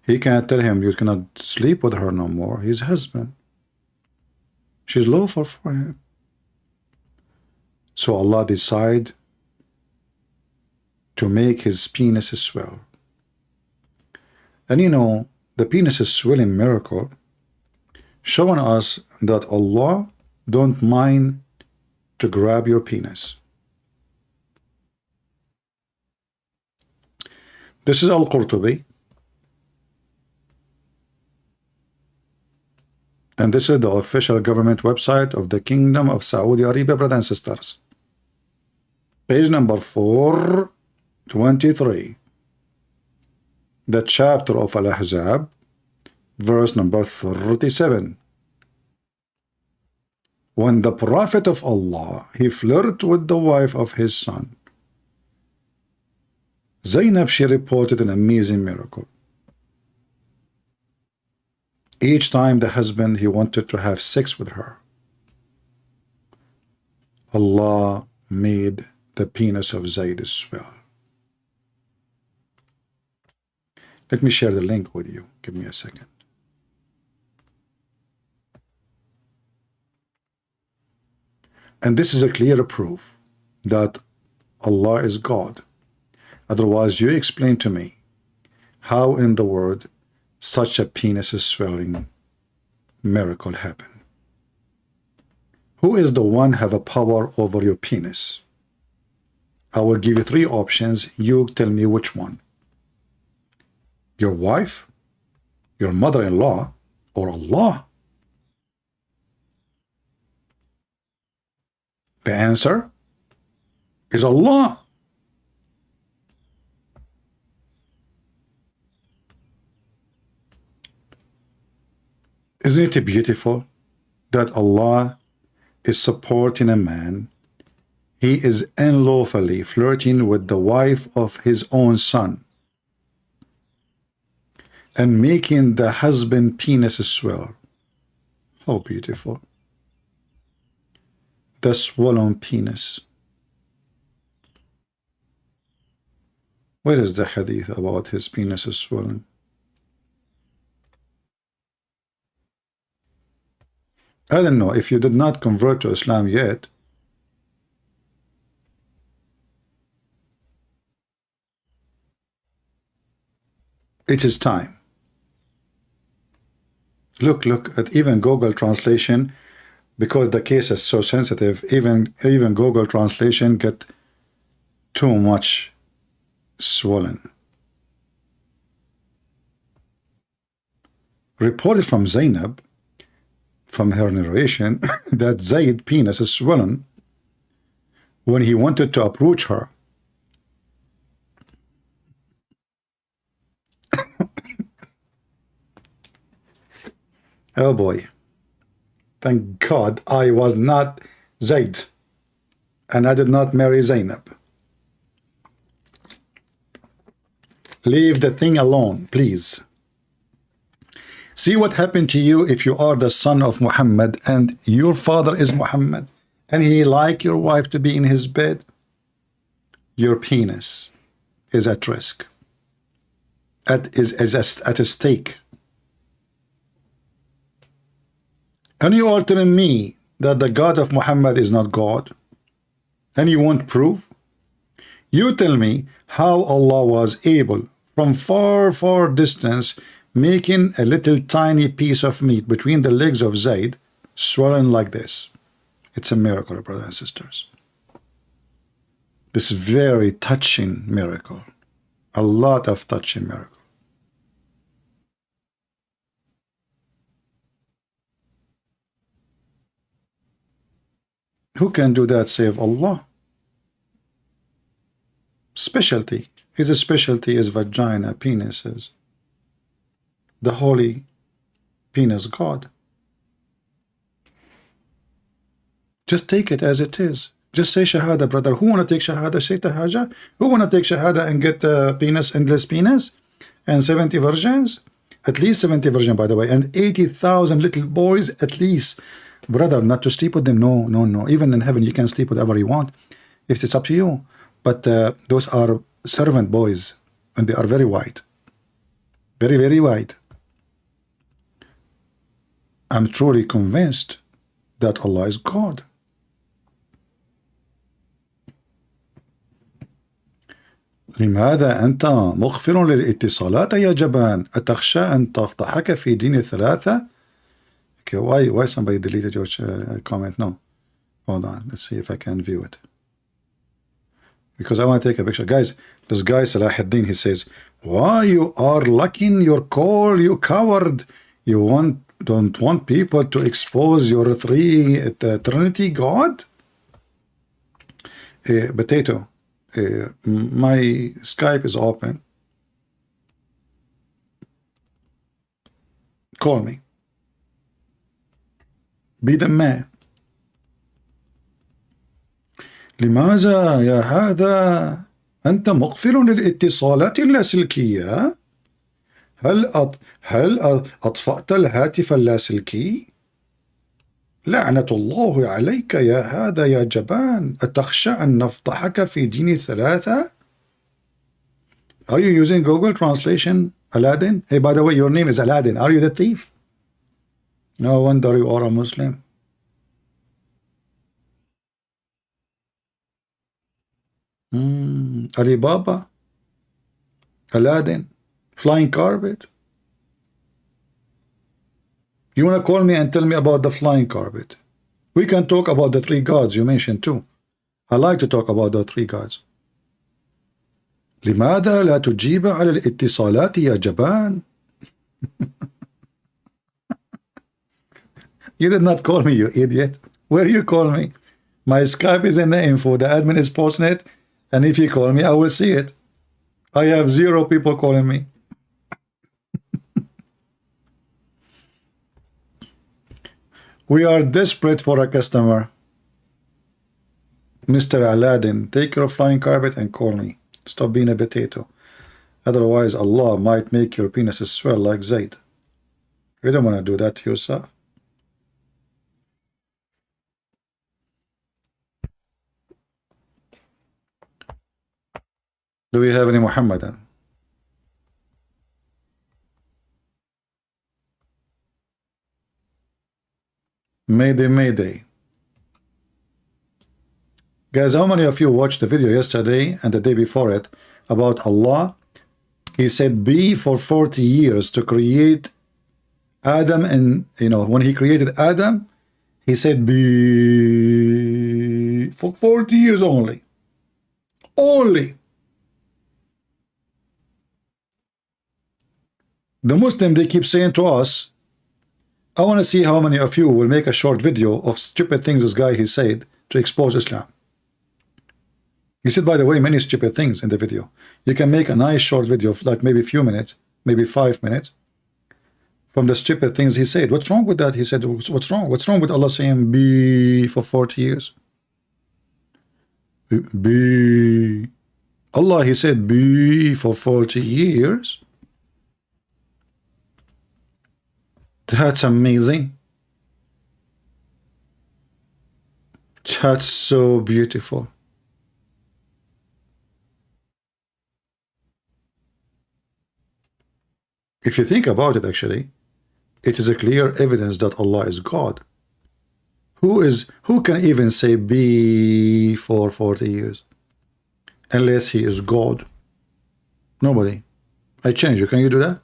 He can't tell him you cannot sleep with her no more. He's husband. She's lawful for him. So Allah decide to make his penis swell. And you know, the penis swelling miracle showing us that Allah don't mind to grab your penis. This is Al-Qurtubi. And this is the official government website of the Kingdom of Saudi Arabia, brothers and sisters. Page number 423. The chapter of Al-Ahzab, verse number 37. When the Prophet of Allah, he flirted with the wife of his son, Zainab, she reported an amazing miracle. Each time the husband, he wanted to have sex with her, Allah made the penis of Zayd swell. Let me share the link with you. Give me a second. And this is a clear proof that Allah is God. Otherwise, you explain to me how in the world such a penis swelling miracle happened. Who is the one have a power over your penis? I will give you 3 options. You tell me which one. Your wife, your mother-in-law, or Allah? The answer is Allah. Isn't it beautiful that Allah is supporting a man? He is unlawfully flirting with the wife of his own son and making the husband penis swell. How beautiful. The swollen penis. Where is the hadith about his penis is swollen? I don't know. If you did not convert to Islam yet, it is time. Look at even Google Translation, because the case is so sensitive. Even Google Translation get too much swollen. Reported from Zainab, from her narration, that Zayd penis is swollen when he wanted to approach her. Oh boy. Thank God I was not Zayd, and I did not marry Zainab. Leave the thing alone, please. See what happened to you if you are the son of Muhammad and your father is Muhammad and he like your wife to be in his bed. Your penis is at risk. Is at a stake. And you are telling me that the God of Muhammad is not God? And you want proof? You tell me how Allah was able from far distance making a little tiny piece of meat between the legs of Zayd swollen like this. It's a miracle, brothers and sisters. This very touching miracle. A lot of touching miracle. Who can do that save Allah? Specialty. His specialty is vagina, penises. The holy penis God. Just take it as it is. Just say Shahada, brother. Who want to take Shahada? Say Tahaja. Who want to take Shahada and get penis, endless penis? And 70 virgins? At least 70 virgins, by the way. And 80,000 little boys, at least. Brother, not to sleep with them. No. Even in heaven, you can sleep with whatever you want. If it's up to you. But those are servant boys. And they are very white. Very white. I'm truly convinced that Allah is God. لماذا أنت مغفر للاتصالات يا جبان؟ أتخشى أن تفضحك في دين الثلاثة؟ Okay, why somebody deleted your comment? No. Hold on. Let's see if I can view it. Because I want to take a picture. Guys, this guy Salahuddin, he says, why you are locking your call, you coward? You don't want people to expose your Trinity God? Potato. My Skype is open. Call me. Be the man. لماذا يا هذا أنت مغفل للاتصالات اللاسلكية؟ هل أطفأت الهاتف اللاسلكي؟ لعنة الله عليك يا هذا يا جبان. أتخشى أن نفضحك في دين الثلاثة؟ Are you using Google Translation, Aladdin? Hey, by the way, your name is Aladdin. Are you the thief? No wonder you are a Muslim. Alibaba, Aladdin, flying carpet. You want to call me and tell me about the flying carpet? We can talk about the three gods you mentioned too. I like to talk about the three gods. لماذا لا تجيب على الاتصالات يا جبان? You did not call me, you idiot. Where you call me? My Skype is in the info. The admin is posting it. And if you call me, I will see it. I have 0 people calling me. We are desperate for a customer. Mr. Aladdin, take your flying carpet and call me. Stop being a potato. Otherwise, Allah might make your penis swell like Zayd. You don't want to do that to yourself. Do we have any Muhammadan? Mayday, Mayday. Guys, how many of you watched the video yesterday and the day before it about Allah? He said be for 40 years to create Adam, and when he created Adam, he said be for 40 years only. Only. The Muslim, they keep saying to us, I want to see how many of you will make a short video of stupid things this guy he said to expose Islam. He said, by the way, many stupid things in the video. You can make a nice short video of like maybe a few minutes, maybe 5 minutes, from the stupid things he said. What's wrong with that? He said, what's wrong? What's wrong with Allah saying be for 40 years? Be. Allah, he said be for 40 years. That's amazing. That's so beautiful. If you think about it, actually, it is a clear evidence that Allah is God. Who can even say be for 40 years? Unless he is God. Nobody. I change you. Can you do that?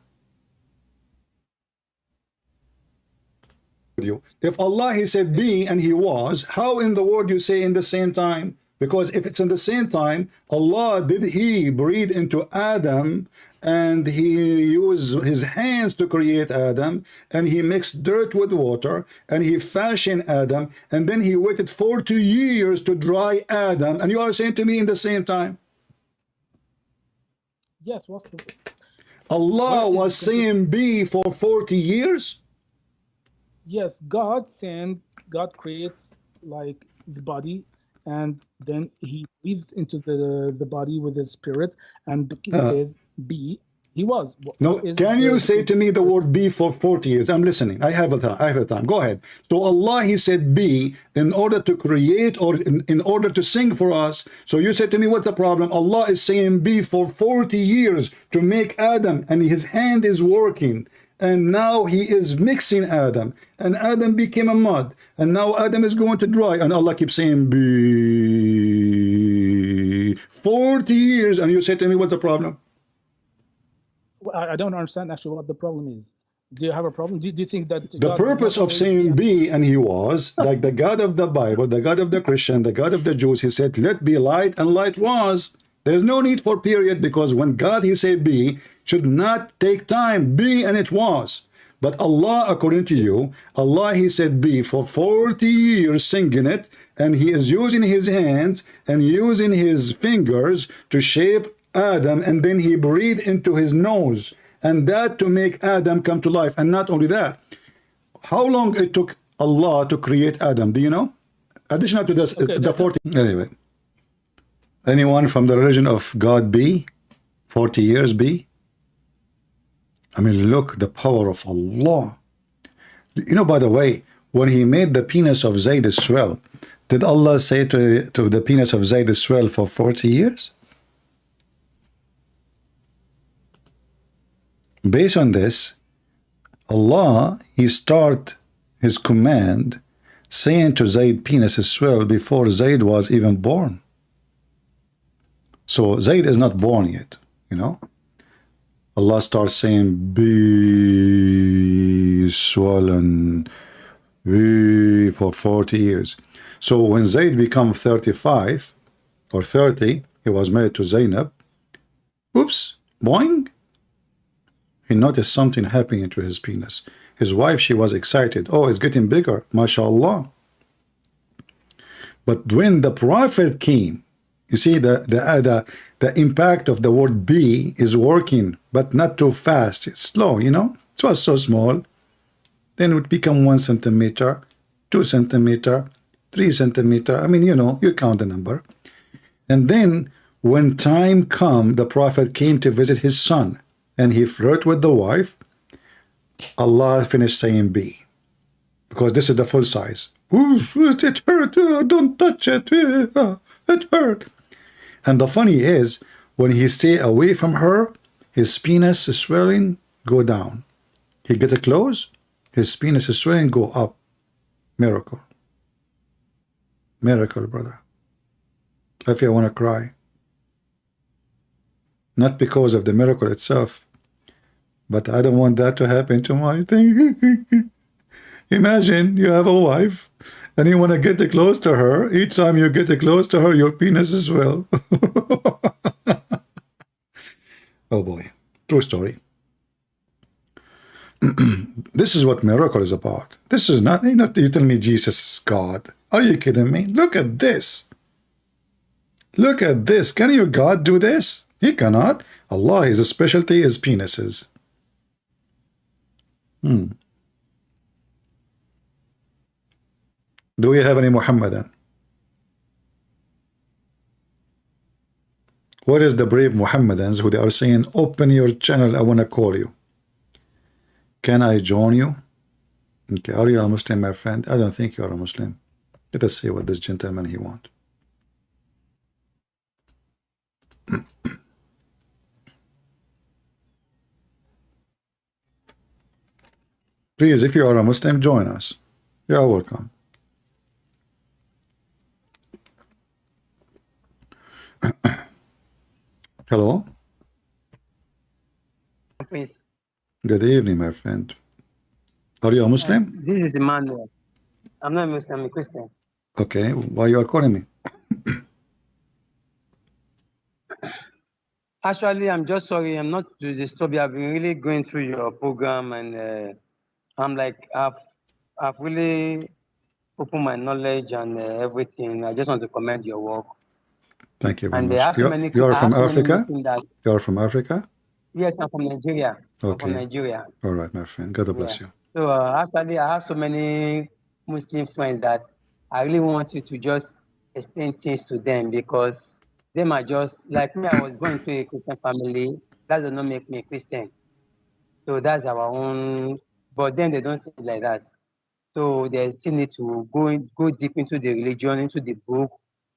If Allah, he said be and he was, how in the world you say in the same time? Because if it's in the same time, Allah, did he breathe into Adam and he used his hands to create Adam, and he mixed dirt with water and he fashioned Adam, and then he waited 40 years to dry Adam, and you are saying to me in the same time? Yes, what's the... Allah was saying be for 40 years? Yes, God creates like the body, and then he breathes into the body with his spirit, and it says be. He was. No, can you say to me the word be for 40 years? I'm listening. I have a time. Go ahead. So Allah, he said be in order to create, or in order to sing for us. So you said to me, what's the problem? Allah is saying be for 40 years to make Adam, and his hand is working. And now he is mixing Adam, and Adam became a mud, and now Adam is going to dry, and Allah keeps saying be 40 years, and you say to me, what's the problem? I don't understand actually what the problem is. Do you have a problem? Do you think that the purpose of saying be and he was, like the God of the Bible, the God of the Christian, the God of the Jews, he said let be light, and light was. There's no need for period, because when God, he said be, should not take time. Be, and it was. But Allah, according to you, Allah, he said be for 40 years singing it, and he is using his hands and using his fingers to shape Adam, and then he breathed into his nose, and that to make Adam come to life. And not only that, how long it took Allah to create Adam, do you know? Additional to this, okay, the 40. Anyway, anyone from the religion of God be 40 years be? I mean, look, the power of Allah. You know, by the way, when he made the penis of Zayd swell, did Allah say to the penis of Zayd swell for 40 years? Based on this, Allah, he start his command saying to Zayd penis swell before Zayd was even born. So Zayd is not born yet, you know. Allah starts saying be swollen, be for 40 years. So when Zayd became 35 or 30, he was married to Zainab. Oops, boing. He noticed something happening to his penis. His wife, she was excited. Oh, it's getting bigger, mashallah. But when the prophet came, you see the impact of the word be is working, but not too fast. It's slow, you know. It was so small. Then it would become 1 centimeter, 2 centimeter, 3 centimeter. I mean, you know, you count the number. And then when time come, the prophet came to visit his son, and he flirted with the wife. Allah finished saying be, because this is the full size. Oof, it hurt. Don't touch it. It hurt. And the funny is, When he stay away from her, his penis is swelling, go down. He get close, his penis is swelling, go up. Miracle. Miracle, brother. I feel I want to cry. Not because of the miracle itself, but I don't want that to happen to my thing. Imagine you have a wife and you want to get close to her. Each time you get close to her, your penis is swell. Oh boy. True story. This is what miracle is about. This is not you tell me Jesus is God. Are you kidding me? Look at this. Look at this. Can your God do this? He cannot. Allah, his specialty is penises. Do we have any Muhammadan? What is the brave Muhammadans who they are saying, open your channel, I want to call you? Can I join you? Okay, are you a Muslim, my friend? I don't think you are a Muslim. Let us see what this gentleman he want. Please, if you are a Muslim, join us. You are welcome. Hello. Please. Good evening, my friend. Are you a Muslim? This is Emmanuel. I'm not a Muslim, I'm a Christian. Okay, why you are calling me? Actually, I'm just sorry. I'm not to disturb you. I've been really going through your program, and I'm like, I've really opened my knowledge and everything. I just want to commend your work. Thank you very And much. there are so many. You are I from have so many Africa? Muslims that, You are from Africa? yes, I'm from Nigeria. I'm Okay. from Nigeria. All right, my friend. God bless Yeah. you. So actually, I have so many Muslim friends that I really want you to just explain things to them, because them are just like me. I was born into a Christian family. That does not make me a Christian. So that's our own. But then they don't see it like that. So they still need to go deep into the religion, into the book,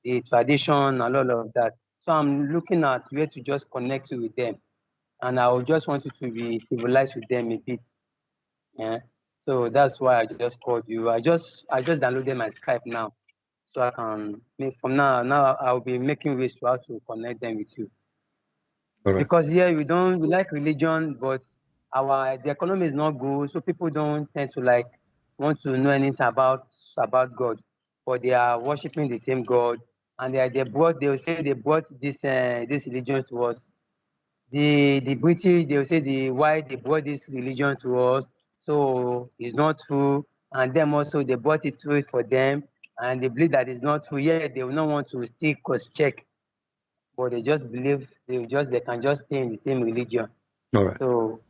the tradition, and all of that. So I'm looking at where to just connect you with them, and I would just want you to be civilized with them a bit. Yeah. So that's why I just called you. I just downloaded my Skype now, so I can from now I'll be making ways to how to connect them with you. All right. Because here we like religion, but the economy is not good, so people don't tend to like want to know anything about God, but they are worshiping the same God, and they'll say they brought this religion to us. The British, they'll say why they brought this religion to us, so it's not true, and them also they brought it through for them, and they believe that it's not true. Yet they will not want to still cross check, but they just believe they can just stay in the same religion. All right. So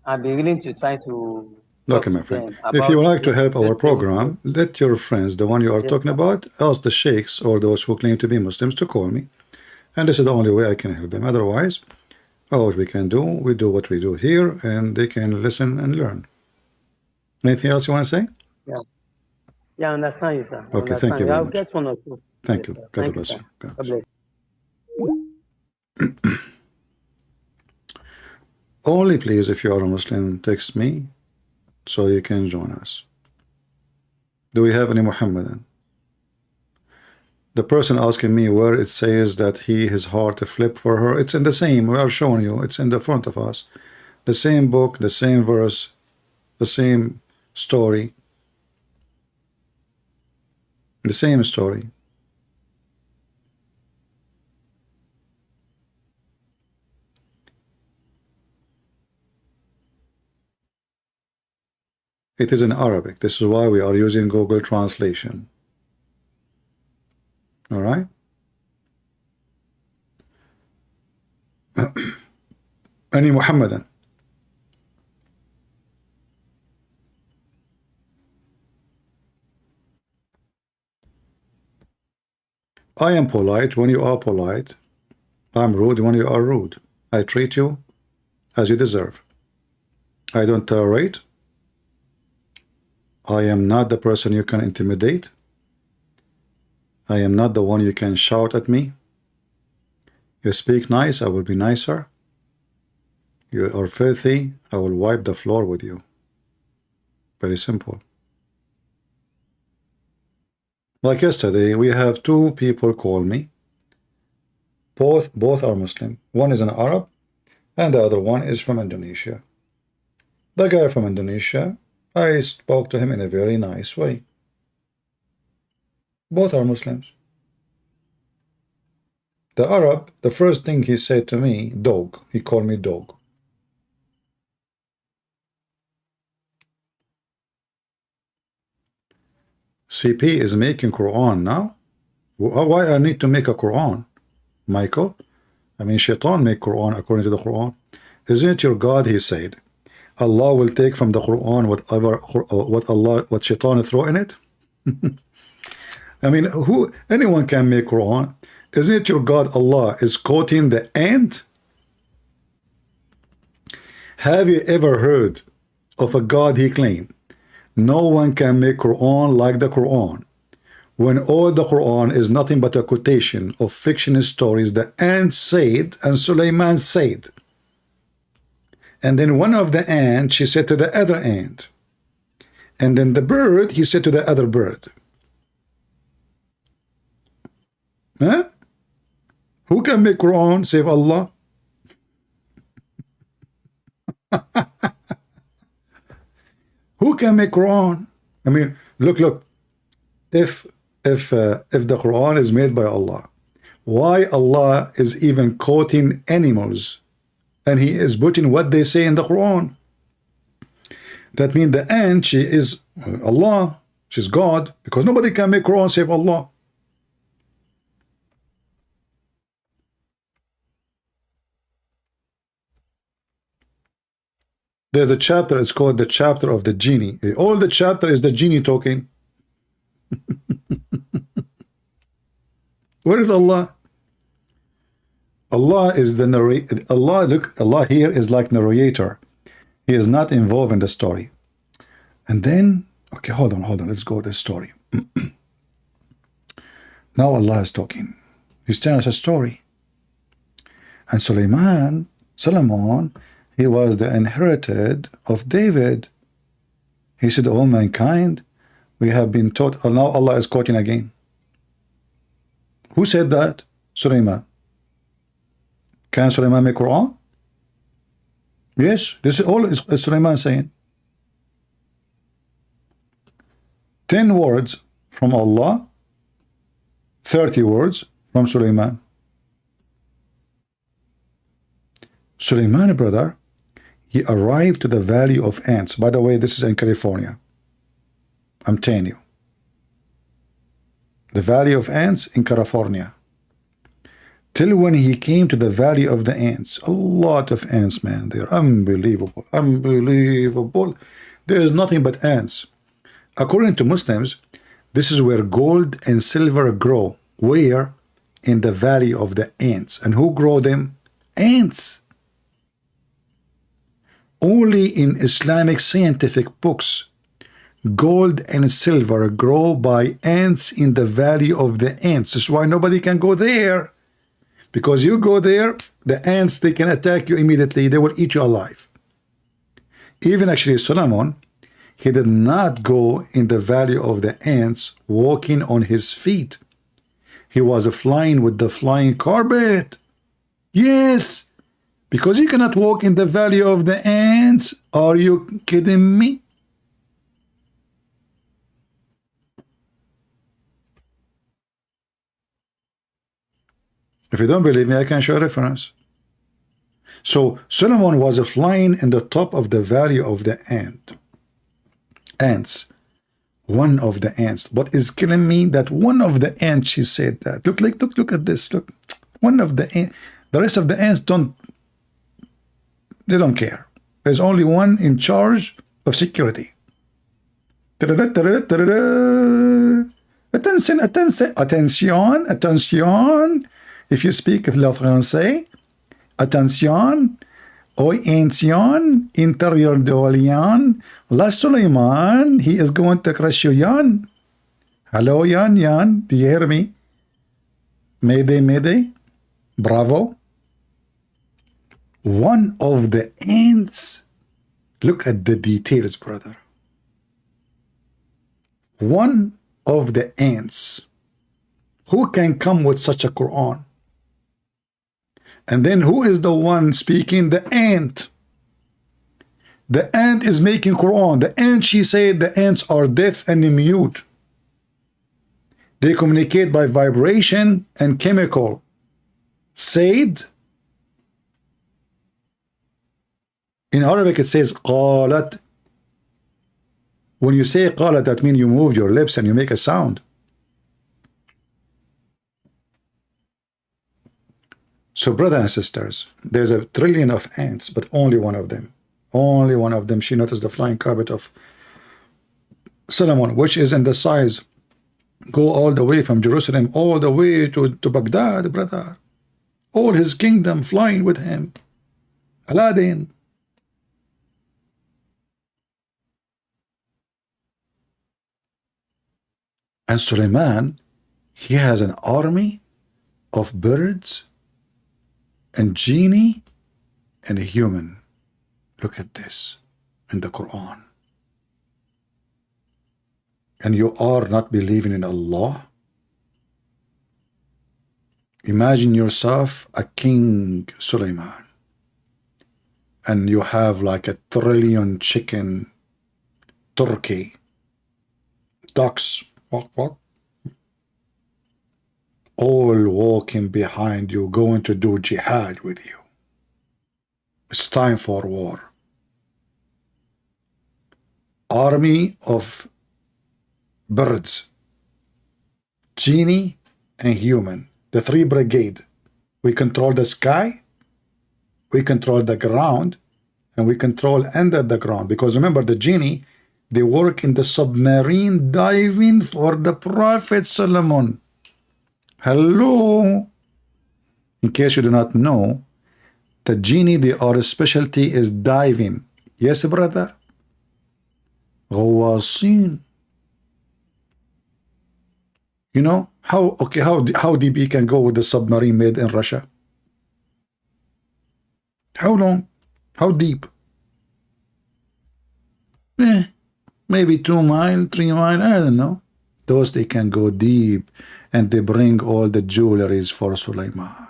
I'll be willing to try to Okay, my to friend. them If you would like to this help our thing. program, let your friends, the one you are Yes, talking sir. about, ask the sheikhs or those who claim to be Muslims to call me. And this is the only way I can help them. Otherwise, what we can do, we do what we do here, and they can listen and learn. Anything else you want to say? Yeah, I understand you, sir. I Okay, thank you understand very I'll much. get one or two. Thank Yes, you. sir. God Thank you, bless sir. you. God God bless you. bless. Only please, if you are a Muslim, text me so you can join us. Do we have any Muhammadan? The person asking me where it says that his heart flipped for her, it's in the same, we are showing you, it's in the front of us. The same book, the same verse, the same story. The same story. It is in Arabic. This is why we are using Google Translation. All right? Any Muhammadan? I am polite when you are polite. I'm rude when you are rude. I treat you as you deserve. I don't tolerate. I am not the person you can intimidate. I am not the one you can shout at me. You speak nice, I will be nicer. You are filthy, I will wipe the floor with you. Very simple. Like yesterday, we have two people call me. Both are Muslim. One is an Arab, and the other one is from Indonesia. The guy from Indonesia, I spoke to him in a very nice way. Both are Muslims. The Arab, the first thing he said to me, dog. He called me dog. CP is making Quran now? Why I need to make a Quran, Michael? I mean, Shaitan make Quran according to the Quran. Isn't it your God, he said, Allah will take from the Quran what Shaitan throw in it? I mean, anyone can make Quran. Isn't it your God, Allah, is quoting the ant? Have you ever heard of a God he claimed? No one can make Quran like the Quran, when all the Quran is nothing but a quotation of fictional stories the ant said and Suleiman said. And then one of the ants, she said to the other ant. And then the bird, he said to the other bird. Huh? Who can make Quran save Allah? Who can make Quran? I mean, look. If the Quran is made by Allah, why Allah is even quoting animals, and He is putting what they say in the Quran? That means the ant, she is Allah, she's God, because nobody can make Quran save Allah. There's a chapter, it's called the chapter of the genie. All the chapter is the genie talking. Where is Allah? Allah is the narrator. Allah here is like narrator. He is not involved in the story. And then, okay, hold on, let's go to the story. Now Allah is talking. He's telling us a story. And Solomon, he was the inherited of David. He said, all mankind, we have been taught. Now Allah is quoting again. Who said that? Sulaiman. Can Sulaiman make Quran? Yes, this is all is Sulaiman saying. 10 words from Allah, 30 words from Sulaiman. Sulaiman, brother, he arrived to the Valley of Ants. By the way, this is in California. I'm telling you. The Valley of Ants in California. Till when he came to the Valley of the Ants. A lot of ants, man. They're unbelievable. Unbelievable. There is nothing but ants. According to Muslims, this is where gold and silver grow. Where? In the Valley of the Ants. And who grow them? Ants. Only in Islamic scientific books, gold and silver grow by ants in the Valley of the Ants. That's why nobody can go there. Because you go there, the ants, they can attack you immediately. They will eat you alive. Even actually Solomon, he did not go in the Valley of the Ants walking on his feet. He was flying with the flying carpet. Yes. Because you cannot walk in the Valley of the Ants. Are you kidding me? If you don't believe me, I can show a reference. So Solomon was flying in the top of the Valley of the ants. One of the ants. What is killing me? That one of the ants, she said that. Look at this. Look. One of the ants. The rest of the ants don't care. There's only one in charge of security. Attention. If you speak le français, attention. Ancien, intérieur d'Orléans, La Suleiman, he is going to crush you, Jan. Hello, Jan, do you hear me? Mayday. Bravo. One of the ants, look at the details, brother. One of the ants. Who can come with such a Quran? And then who is the one speaking? The ant. The ant is making Quran. The ant, she said, the ants are deaf and mute. They communicate by vibration and chemical. Said. In Arabic it says قالت. When you say قالت, that means you move your lips and you make a sound. So brothers and sisters, there's a trillion of ants, but only one of them. Only one of them. She noticed the flying carpet of Solomon, which is in the size, go all the way from Jerusalem, all the way to Baghdad, brother. All his kingdom flying with him. Aladdin. And Suleiman, he has an army of birds and genie and a human. Look at this in the Quran. And you are not believing in Allah? Imagine yourself a king Suleiman, and you have like 1 trillion chicken, turkey, ducks, all walking behind you, going to do jihad with you. It's time for war. Army of birds, genie and human, the 3 brigade. We control the sky, we control the ground, and we control under the ground. Because remember, the genie, they work in the submarine diving for the Prophet Solomon. Hello. In case you do not know, the genie, their specialty is diving. Yes, brother? غواصين. You know how deep he can go with the submarine made in Russia? How long? How deep? Maybe 2 miles, 3 miles, I don't know. Those they can go deep, and they bring all the jewelries for Suleiman.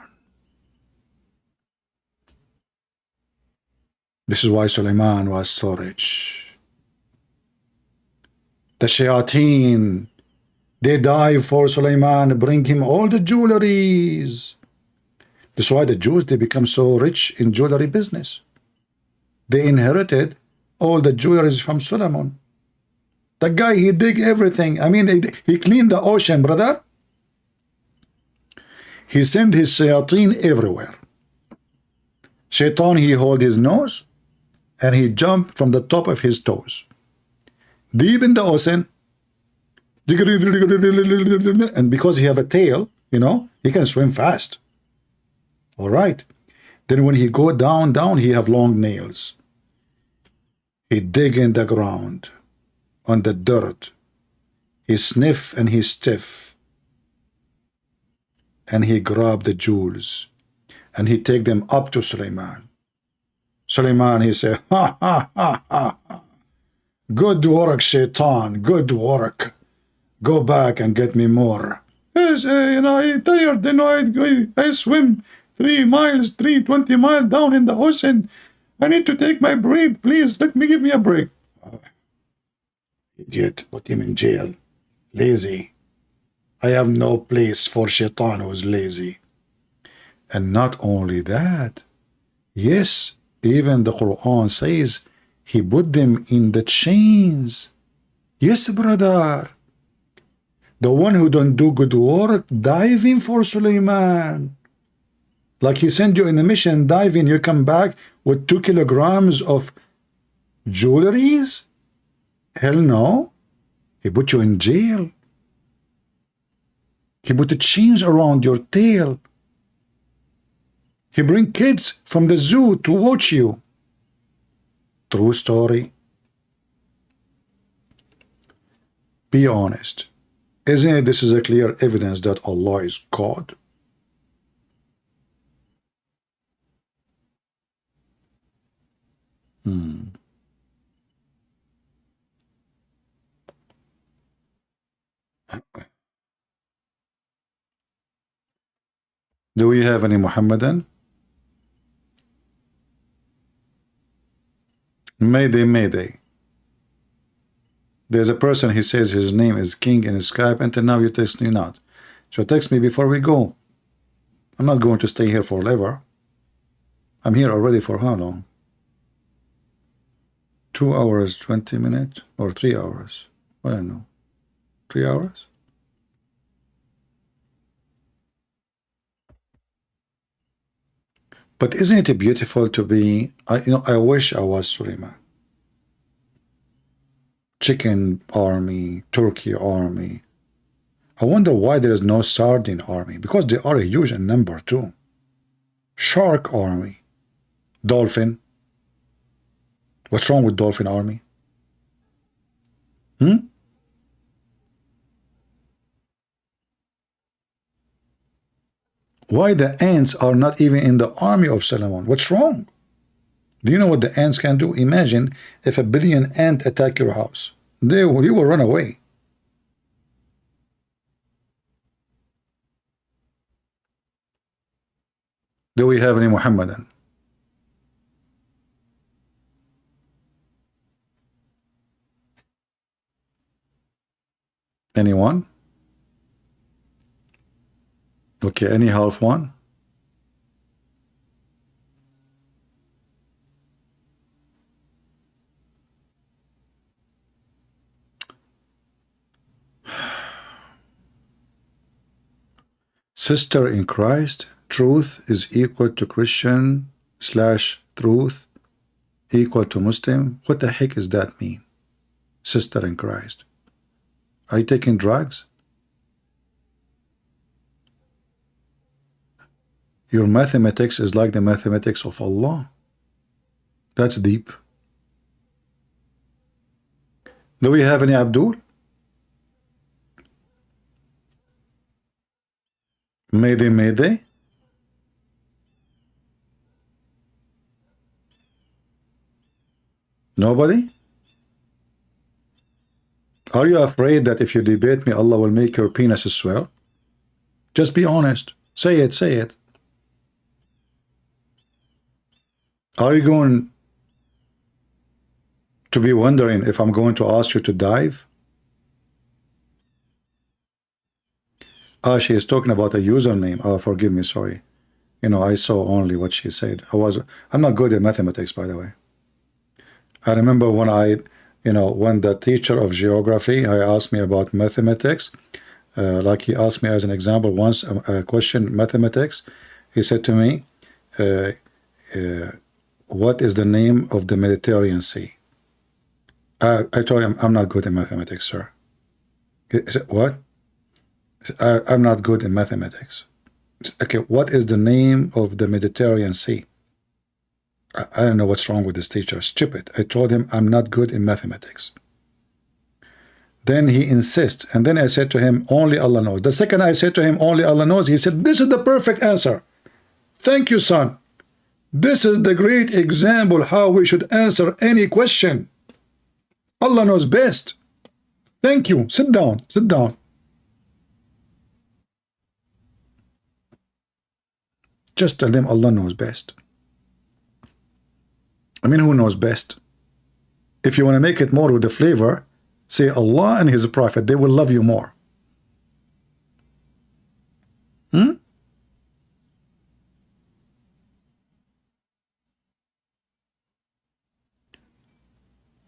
This is why Suleiman was so rich. The shayateen, they dive for Suleiman, bring him all the jewelries. That's why the Jews, they become so rich in jewelry business. They inherited all the jewelries from Solomon. The guy, he dig everything. I mean, he cleaned the ocean, brother. He sent his shayateen everywhere. Shaitan, he hold his nose, and he jumped from the top of his toes. Deep in the ocean. And because he have a tail, you know, he can swim fast. All right. Then when he go down, he have long nails. He dig in the ground, on the dirt. He sniff and he stiff. And he grab the jewels. And he take them up to Suleiman. Suleiman, he say, ha, ha, ha, ha. Good work, Shaitan. Good work. Go back and get me more. Yes, you know, I'm tired. You know, I swim 3 miles, 20 miles down in the ocean. I need to take my break. Please, give me a break. Idiot, put him in jail. Lazy. I have no place for Shaitan who's lazy. And not only that, yes, even the Quran says he put them in the chains. Yes, brother. The one who don't do good work, diving for Suleiman. Like he sent you in a mission, diving, you come back with 2 kilograms of jewelries? Hell no. He put you in jail. He put the chains around your tail. He bring kids from the zoo to watch you. True story. Be honest. Isn't it this is a clear evidence that Allah is God? Do we have any Muhammadan? Mayday, Mayday. There's a person, he says his name is King in Skype, until now you text me not. So text me before we go. I'm not going to stay here forever. I'm here already for how long? 2 hours, 20 minutes, or 3 hours? I don't know. 3 hours? But isn't it beautiful to be, I wish I was Suleiman. Chicken army, turkey army. I wonder why there is no sardine army, because they are huge in number too. Shark army. Dolphin. What's wrong with dolphin army? Why the ants are not even in the army of Solomon? What's wrong? Do you know what the ants can do? Imagine if 1 billion ants attack your house. You will run away. Do we have any Muhammadan? Anyone? Okay, any half one? Sister in Christ, truth is equal to Christian / truth equal to Muslim. What the heck does that mean? Sister in Christ. Are you taking drugs? Your mathematics is like the mathematics of Allah. That's deep. Do we have any Abdul? Mayday, Mayday. Nobody? Are you afraid that if you debate me, Allah will make your penis swell? Just be honest. Say it, say it. Are you going to be wondering if I'm going to ask you to dive? She is talking about a username. Oh, forgive me, sorry. I saw only what she said. I'm not good at mathematics, by the way. I remember when when the teacher of geography, I asked me about mathematics, like he asked me as an example once, a question, mathematics. He said to me, what is the name of the Mediterranean Sea? I told him, I'm not good in mathematics, sir. He said, what? I'm not good in mathematics. Okay, what is the name of the Mediterranean Sea? I don't know what's wrong with this teacher. Stupid. I told him I'm not good in mathematics. Then he insists, and then I said to him, only Allah knows. The second I said to him, only Allah knows, he said, this is the perfect answer. Thank you, son. This is the great example how we should answer any question. Allah knows best. Thank you. Sit down. Sit down. Just tell them Allah knows best. I mean, who knows best? If you want to make it more with the flavor, say Allah and His Prophet. They will love you more.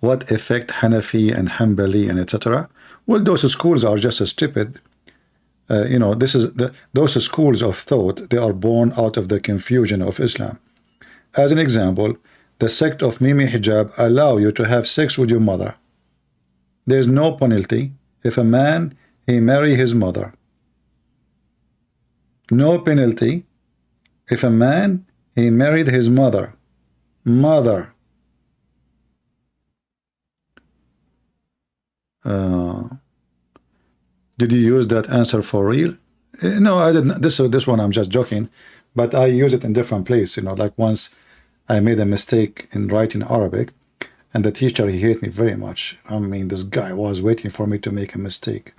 What effect Hanafi and Hanbali and etc.? Well, those schools are just as stupid. Those schools of thought, they are born out of the confusion of Islam. As an example, the sect of Mimi Hijab allow you to have sex with your mother. There is no penalty if a man he marry his mother. No penalty if a man he married his mother. Mother. Did you use that answer for real? No, I didn't. This one I'm just joking, but I use it in different place. Like once I made a mistake in writing Arabic, and the teacher, he hated me very much. I mean, this guy was waiting for me to make a mistake.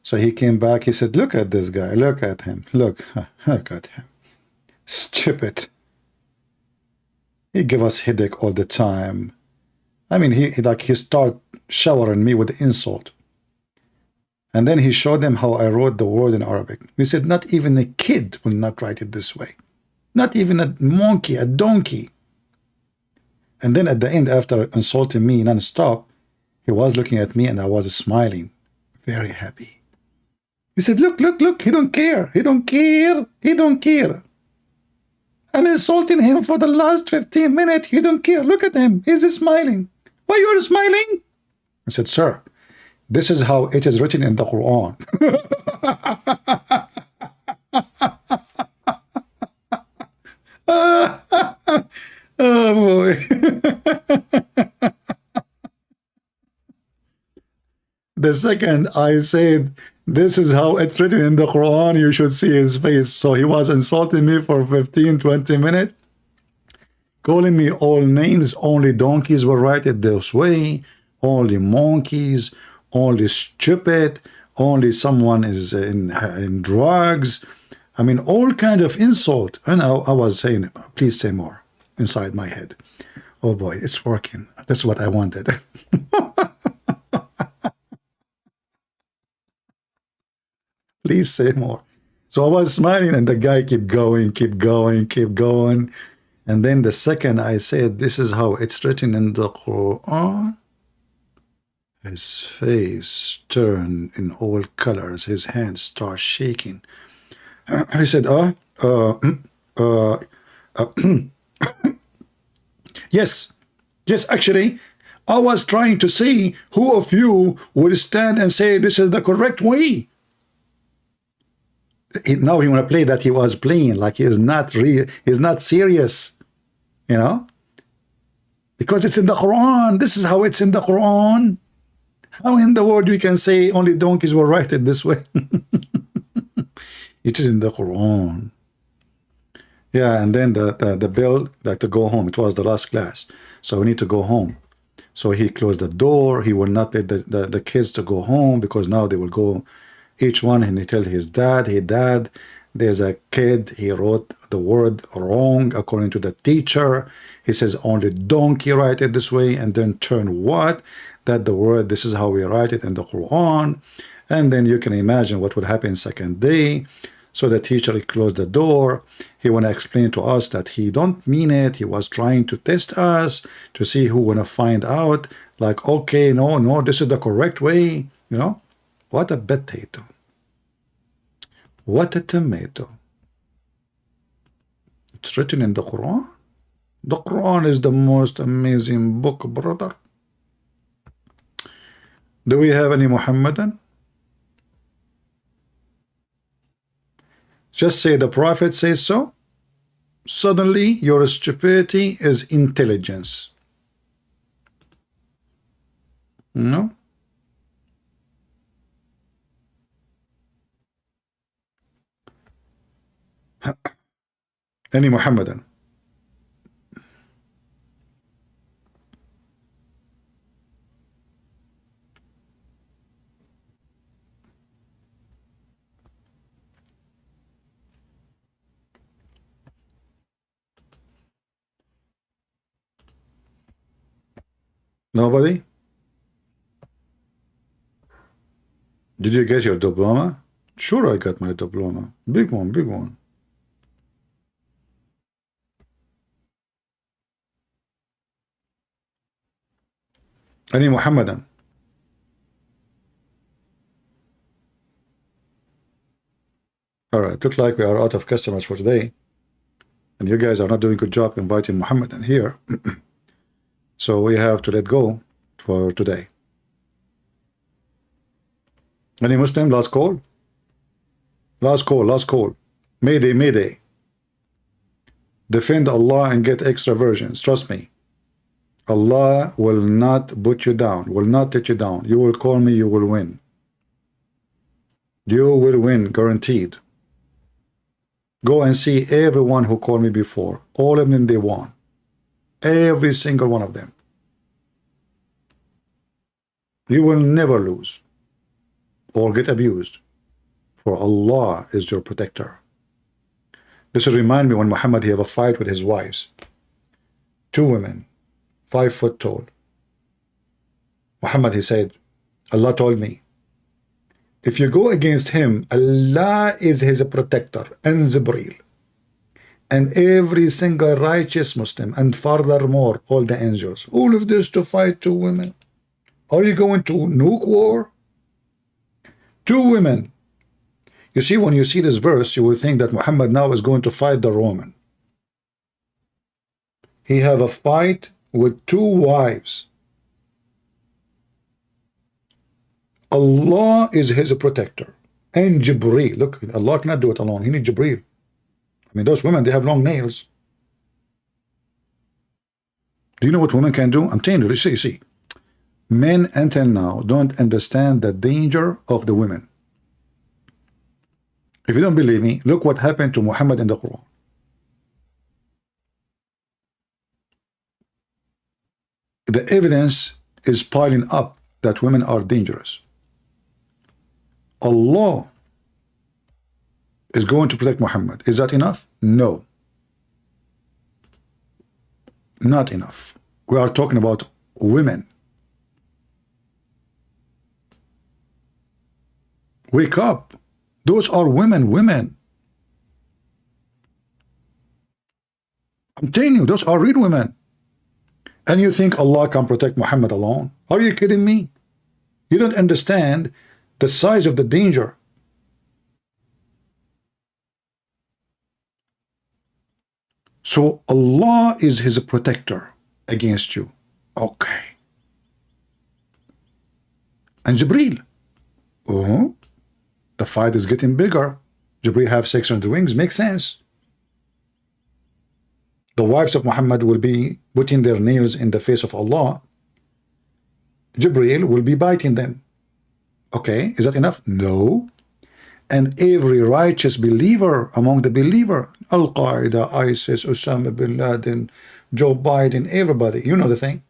So he came back, he said, look at this guy, look at him, look at him. Stupid. He gave us headache all the time. I mean, he started showering me with insult. And then he showed them how I wrote the word in Arabic. He said, not even a kid will not write it this way. Not even a monkey, a donkey. And then at the end, after insulting me non-stop, he was looking at me and I was smiling, very happy. He said, look, look, look, he don't care. He don't care. He don't care. I'm insulting him for the last 15 minutes. He don't care. Look at him. He's smiling. Why you are smiling? I said, sir, this is how it is written in the Quran. Oh boy. The second I said, this is how it's written in the Quran, you should see his face. So he was insulting me for 15, 20 minutes, calling me all names. Only donkeys will write it this way. Only monkeys. Only stupid. Only someone is in drugs. I mean, all kind of insult. And I was saying, please say more inside my head. Oh boy, it's working. That's what I wanted. Please say more. So I was smiling and the guy kept going, keep going, keep going. And then the second I said, this is how it's written in the Quran, his face turned in all colors. His hands start shaking. He said, yes, actually, I was trying to see who of you would stand and say this is the correct way. Now he want to play that he was playing, like he is not real, he's not serious, you know, because it's in the Quran. This is how it's in the Quran. How in the world we can say only donkeys will write it this way? It is in the Quran. Yeah, and then the bell, like to go home. It was the last class, so we need to go home. So he closed the door. He will not let the kids to go home because now they will go, each one, and he tell his dad, hey dad, there's a kid, he wrote the word wrong according to the teacher. He says only donkey write it this way, and then turn what? That the word, this is how we write it in the Quran. And then you can imagine what would happen second day. So the teacher closed the door. He want to explain to us that he don't mean it. He was trying to test us to see who want to find out. Like, okay, no, this is the correct way. You know, what a potato. What a tomato. It's written in the Quran. The Quran is the most amazing book, brother. Do we have any Muhammadan? Just say the Prophet says so. Suddenly your stupidity is intelligence. No? Any Muhammadan? Nobody? Did you get your diploma? Sure, I got my diploma. Big one, big one. Any Muhammadan? All right, looks like we are out of customers for today. And you guys are not doing a good job inviting Muhammadan here. So we have to let go for today. Any Muslim? Last call? Last call, last call. Mayday, mayday. Defend Allah and get extra versions. Trust me. Allah will not put you down, will not let you down. You will call me, you will win. You will win, guaranteed. Go and see everyone who called me before. All of them, they won. every single one of them. You will never lose or get abused, for Allah is your protector. This will remind me when Muhammad he have a fight with his wives. 2 women, 5 foot tall. Muhammad he said, Allah told me, if you go against him, Allah is his protector, and Jibreel, and every single righteous Muslim, and furthermore all the angels. All of this to fight 2 women. Are you going to nuke war? 2 women. You see, when you see this verse, you will think that Muhammad now is going to fight the Roman. He have a fight with 2 wives. Allah is his protector. And Jibreel. Look, Allah cannot do it alone. He needs Jibreel. I mean, those women, they have long nails. Do you know what women can do? I'm telling you, you see. Men until now don't understand the danger of the women. If you don't believe me, look what happened to Muhammad in the Quran. The evidence is piling up that women are dangerous. Allah is going to protect Muhammad. Is that enough? No. Not enough. We are talking about women. Wake up. Those are women. I'm telling you, those are real women. And you think Allah can protect Muhammad alone? Are you kidding me? You don't understand the size of the danger. So Allah is his protector against you. Okay. And Jibreel. Oh, the fight is getting bigger. Jibreel have 600 wings. Makes sense. The wives of Muhammad will be putting their nails in the face of Allah. Jibreel will be biting them. Okay, is that enough? No. And every righteous believer among the believer, Al-Qaeda, ISIS, Osama bin Laden, Joe Biden, everybody, you know the thing.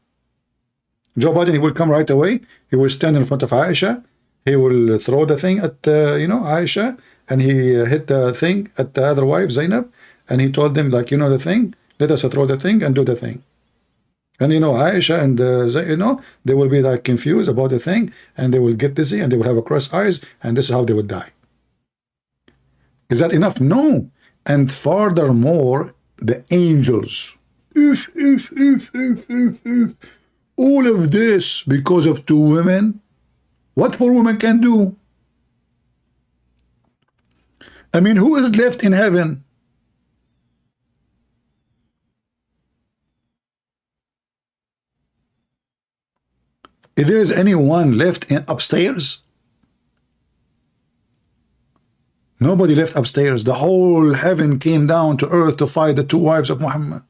Joe Biden, he will come right away. He will stand in front of Aisha. He will throw the thing at, Aisha, and he hit the thing at the other wife, Zainab, and he told them, like, you know the thing, let us throw the thing and do the thing. And Aisha and they will be like confused about the thing, and they will get dizzy, and they will have a crossed eyes, and this is how they would die. Is that enough? No. And furthermore, the angels. All of this because of 2 women. What 4 women can do? I mean, who is left in heaven? If there is anyone left upstairs, nobody left upstairs. The whole heaven came down to earth to fight the 2 wives of Muhammad.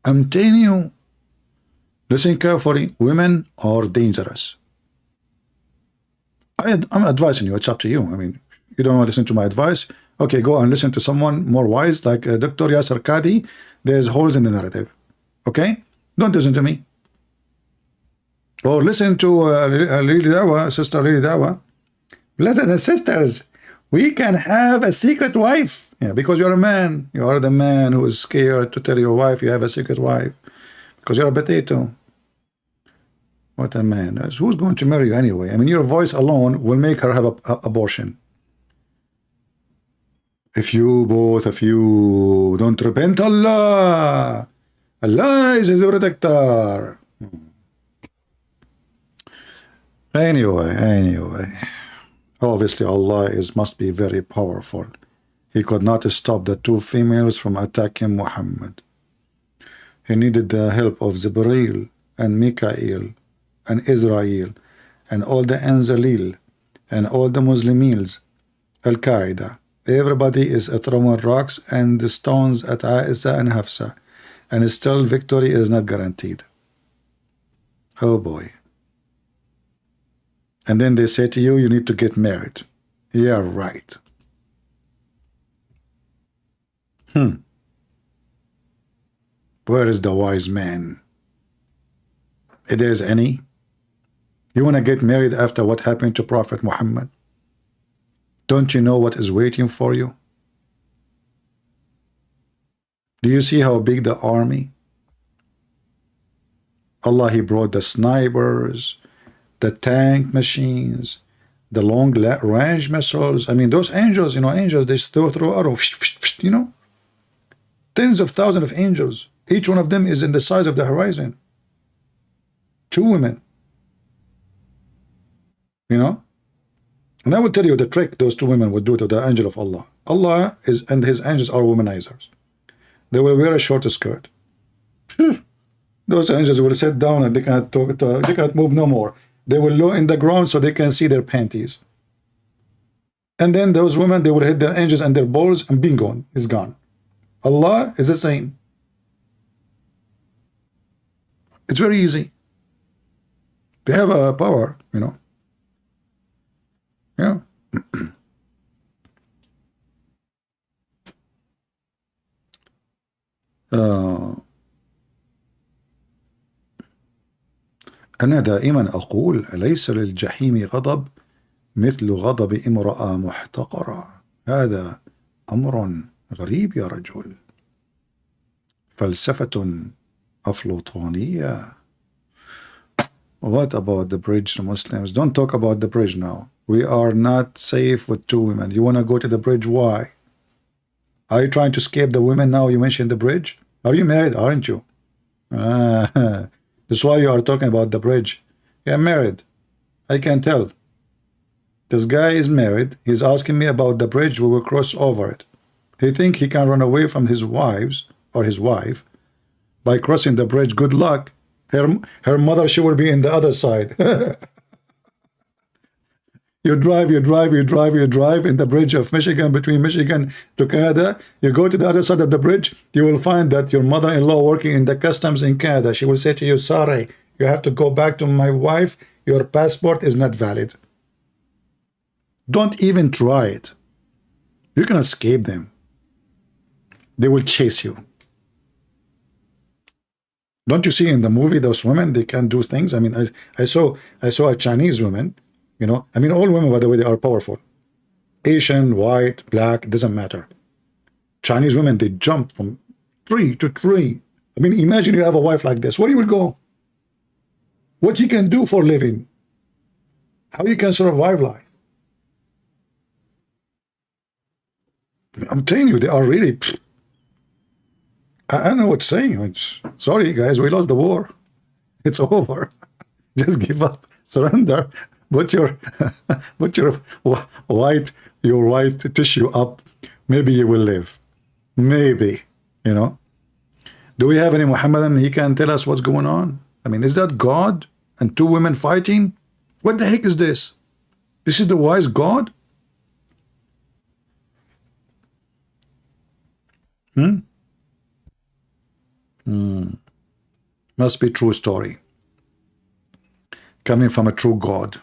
I'm telling you, listen carefully, women are dangerous. I'm advising you, it's up to you. I mean, you don't want to listen to my advice, okay, go and listen to someone more wise like Dr. Yasser Qadi. There's holes in the narrative. Okay? Don't listen to me. Or listen to Lili Dawa, Sister Lili Dawa. Brothers and sisters, we can have a secret wife. Yeah, because you're a man. You are the man who is scared to tell your wife you have a secret wife. Because you're a potato. What a man. Who's going to marry you anyway? I mean, your voice alone will make her have an abortion. If you, both of you, don't repent, Allah is his protector. Anyway. Obviously, Allah must be very powerful. He could not stop the 2 females from attacking Muhammad. He needed the help of Jibreel and Mikael and Israel and all the Anzalil and all the Muslims, Al-Qaeda. Everybody is throwing rocks and stones at Aisha and Hafsa, and still victory is not guaranteed. Oh boy. And then they say to you, you need to get married. Yeah, right. Where is the wise man? If there is any. You want to get married after what happened to Prophet Muhammad? Don't you know what is waiting for you? Do you see how big the army? Allah, He brought the snipers, the tank machines, the long range missiles. I mean, those angels, you know, angels, they throw arrows, you know, tens of thousands of angels. Each one of them is in the size of the horizon. 2 women, you know. And I will tell you the trick those 2 women would do to the angel of Allah. Allah is, and His angels are womanizers. They will wear a short skirt. Those angels will sit down and they cannot talk. They cannot move no more. They will low in the ground so they can see their panties. And then those women, they will hit the angels and their balls, and bingo, is gone. Allah is the same. It's very easy. They have a power, you know. Yeah. أنا دائما أقول ليس للجحيم غضب مثل غضب امرأة محتقرة. هذا أمر غريب يا رجل. فلسفة أفلاطونية. What about the bridge, Muslims? Don't talk about the bridge now. We are not safe with 2 women. You want to go to the bridge? Why? Are you trying to escape the women now? You mentioned the bridge. Are you married? Aren't you? That's why you are talking about the bridge. Yeah, I'm married. I can tell. This guy is married. He's asking me about the bridge. We will cross over it. He think he can run away from his wives or his wife by crossing the bridge. Good luck. Her mother, she will be in the other side. You drive in the bridge of Michigan, between Michigan to Canada. You go to the other side of the bridge, you will find that your mother-in-law working in the customs in Canada. She will say to you, sorry, you have to go back to my wife. Your passport is not valid. Don't even try it. You can escape them. They will chase you. Don't you see in the movie those women, they can do things? I mean, I saw a Chinese woman. You know, I mean, all women, by the way, they are powerful. Asian, white, black, doesn't matter. Chinese women, they jump from tree to tree. I mean, imagine you have a wife like this. Where you will go? What you can do for a living? How you can survive life? I'm telling you, they are really... I don't know what to say. Sorry, guys, we lost the war. It's over. Just give up. Surrender. Put your white tissue up. Maybe you will live. Maybe, you know. Do we have any Muhammadan? He can tell us what's going on. I mean, is that God and 2 women fighting? What the heck is this? This is the wise God? Must be true story. Coming from a true God.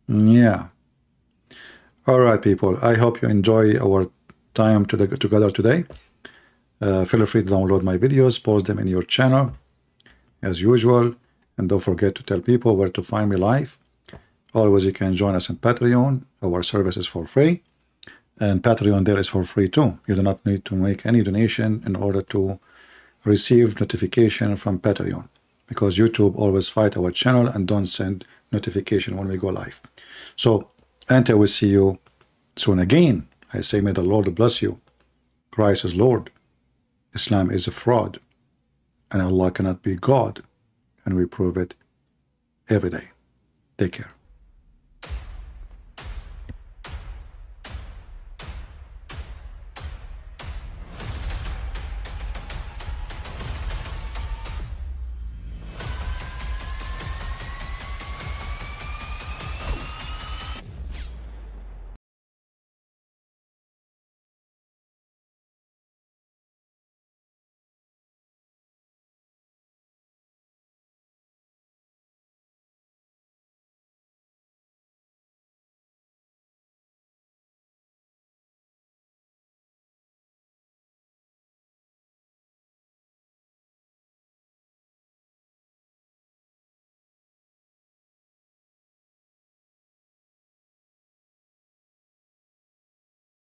Yeah. All right, people. I hope you enjoy our time together today. Feel free to download my videos, post them in your channel as usual, and don't forget to tell people where to find me live. Always, you can join us in Patreon. Our service is for free, and Patreon there is for free too. You do not need to make any donation in order to receive notification from Patreon, because YouTube always fight our channel and don't send notification when we go live. So until we see you soon again, I say may the Lord bless you. Christ is Lord. Islam is a fraud, and Allah cannot be God, and we prove it every day. Take care.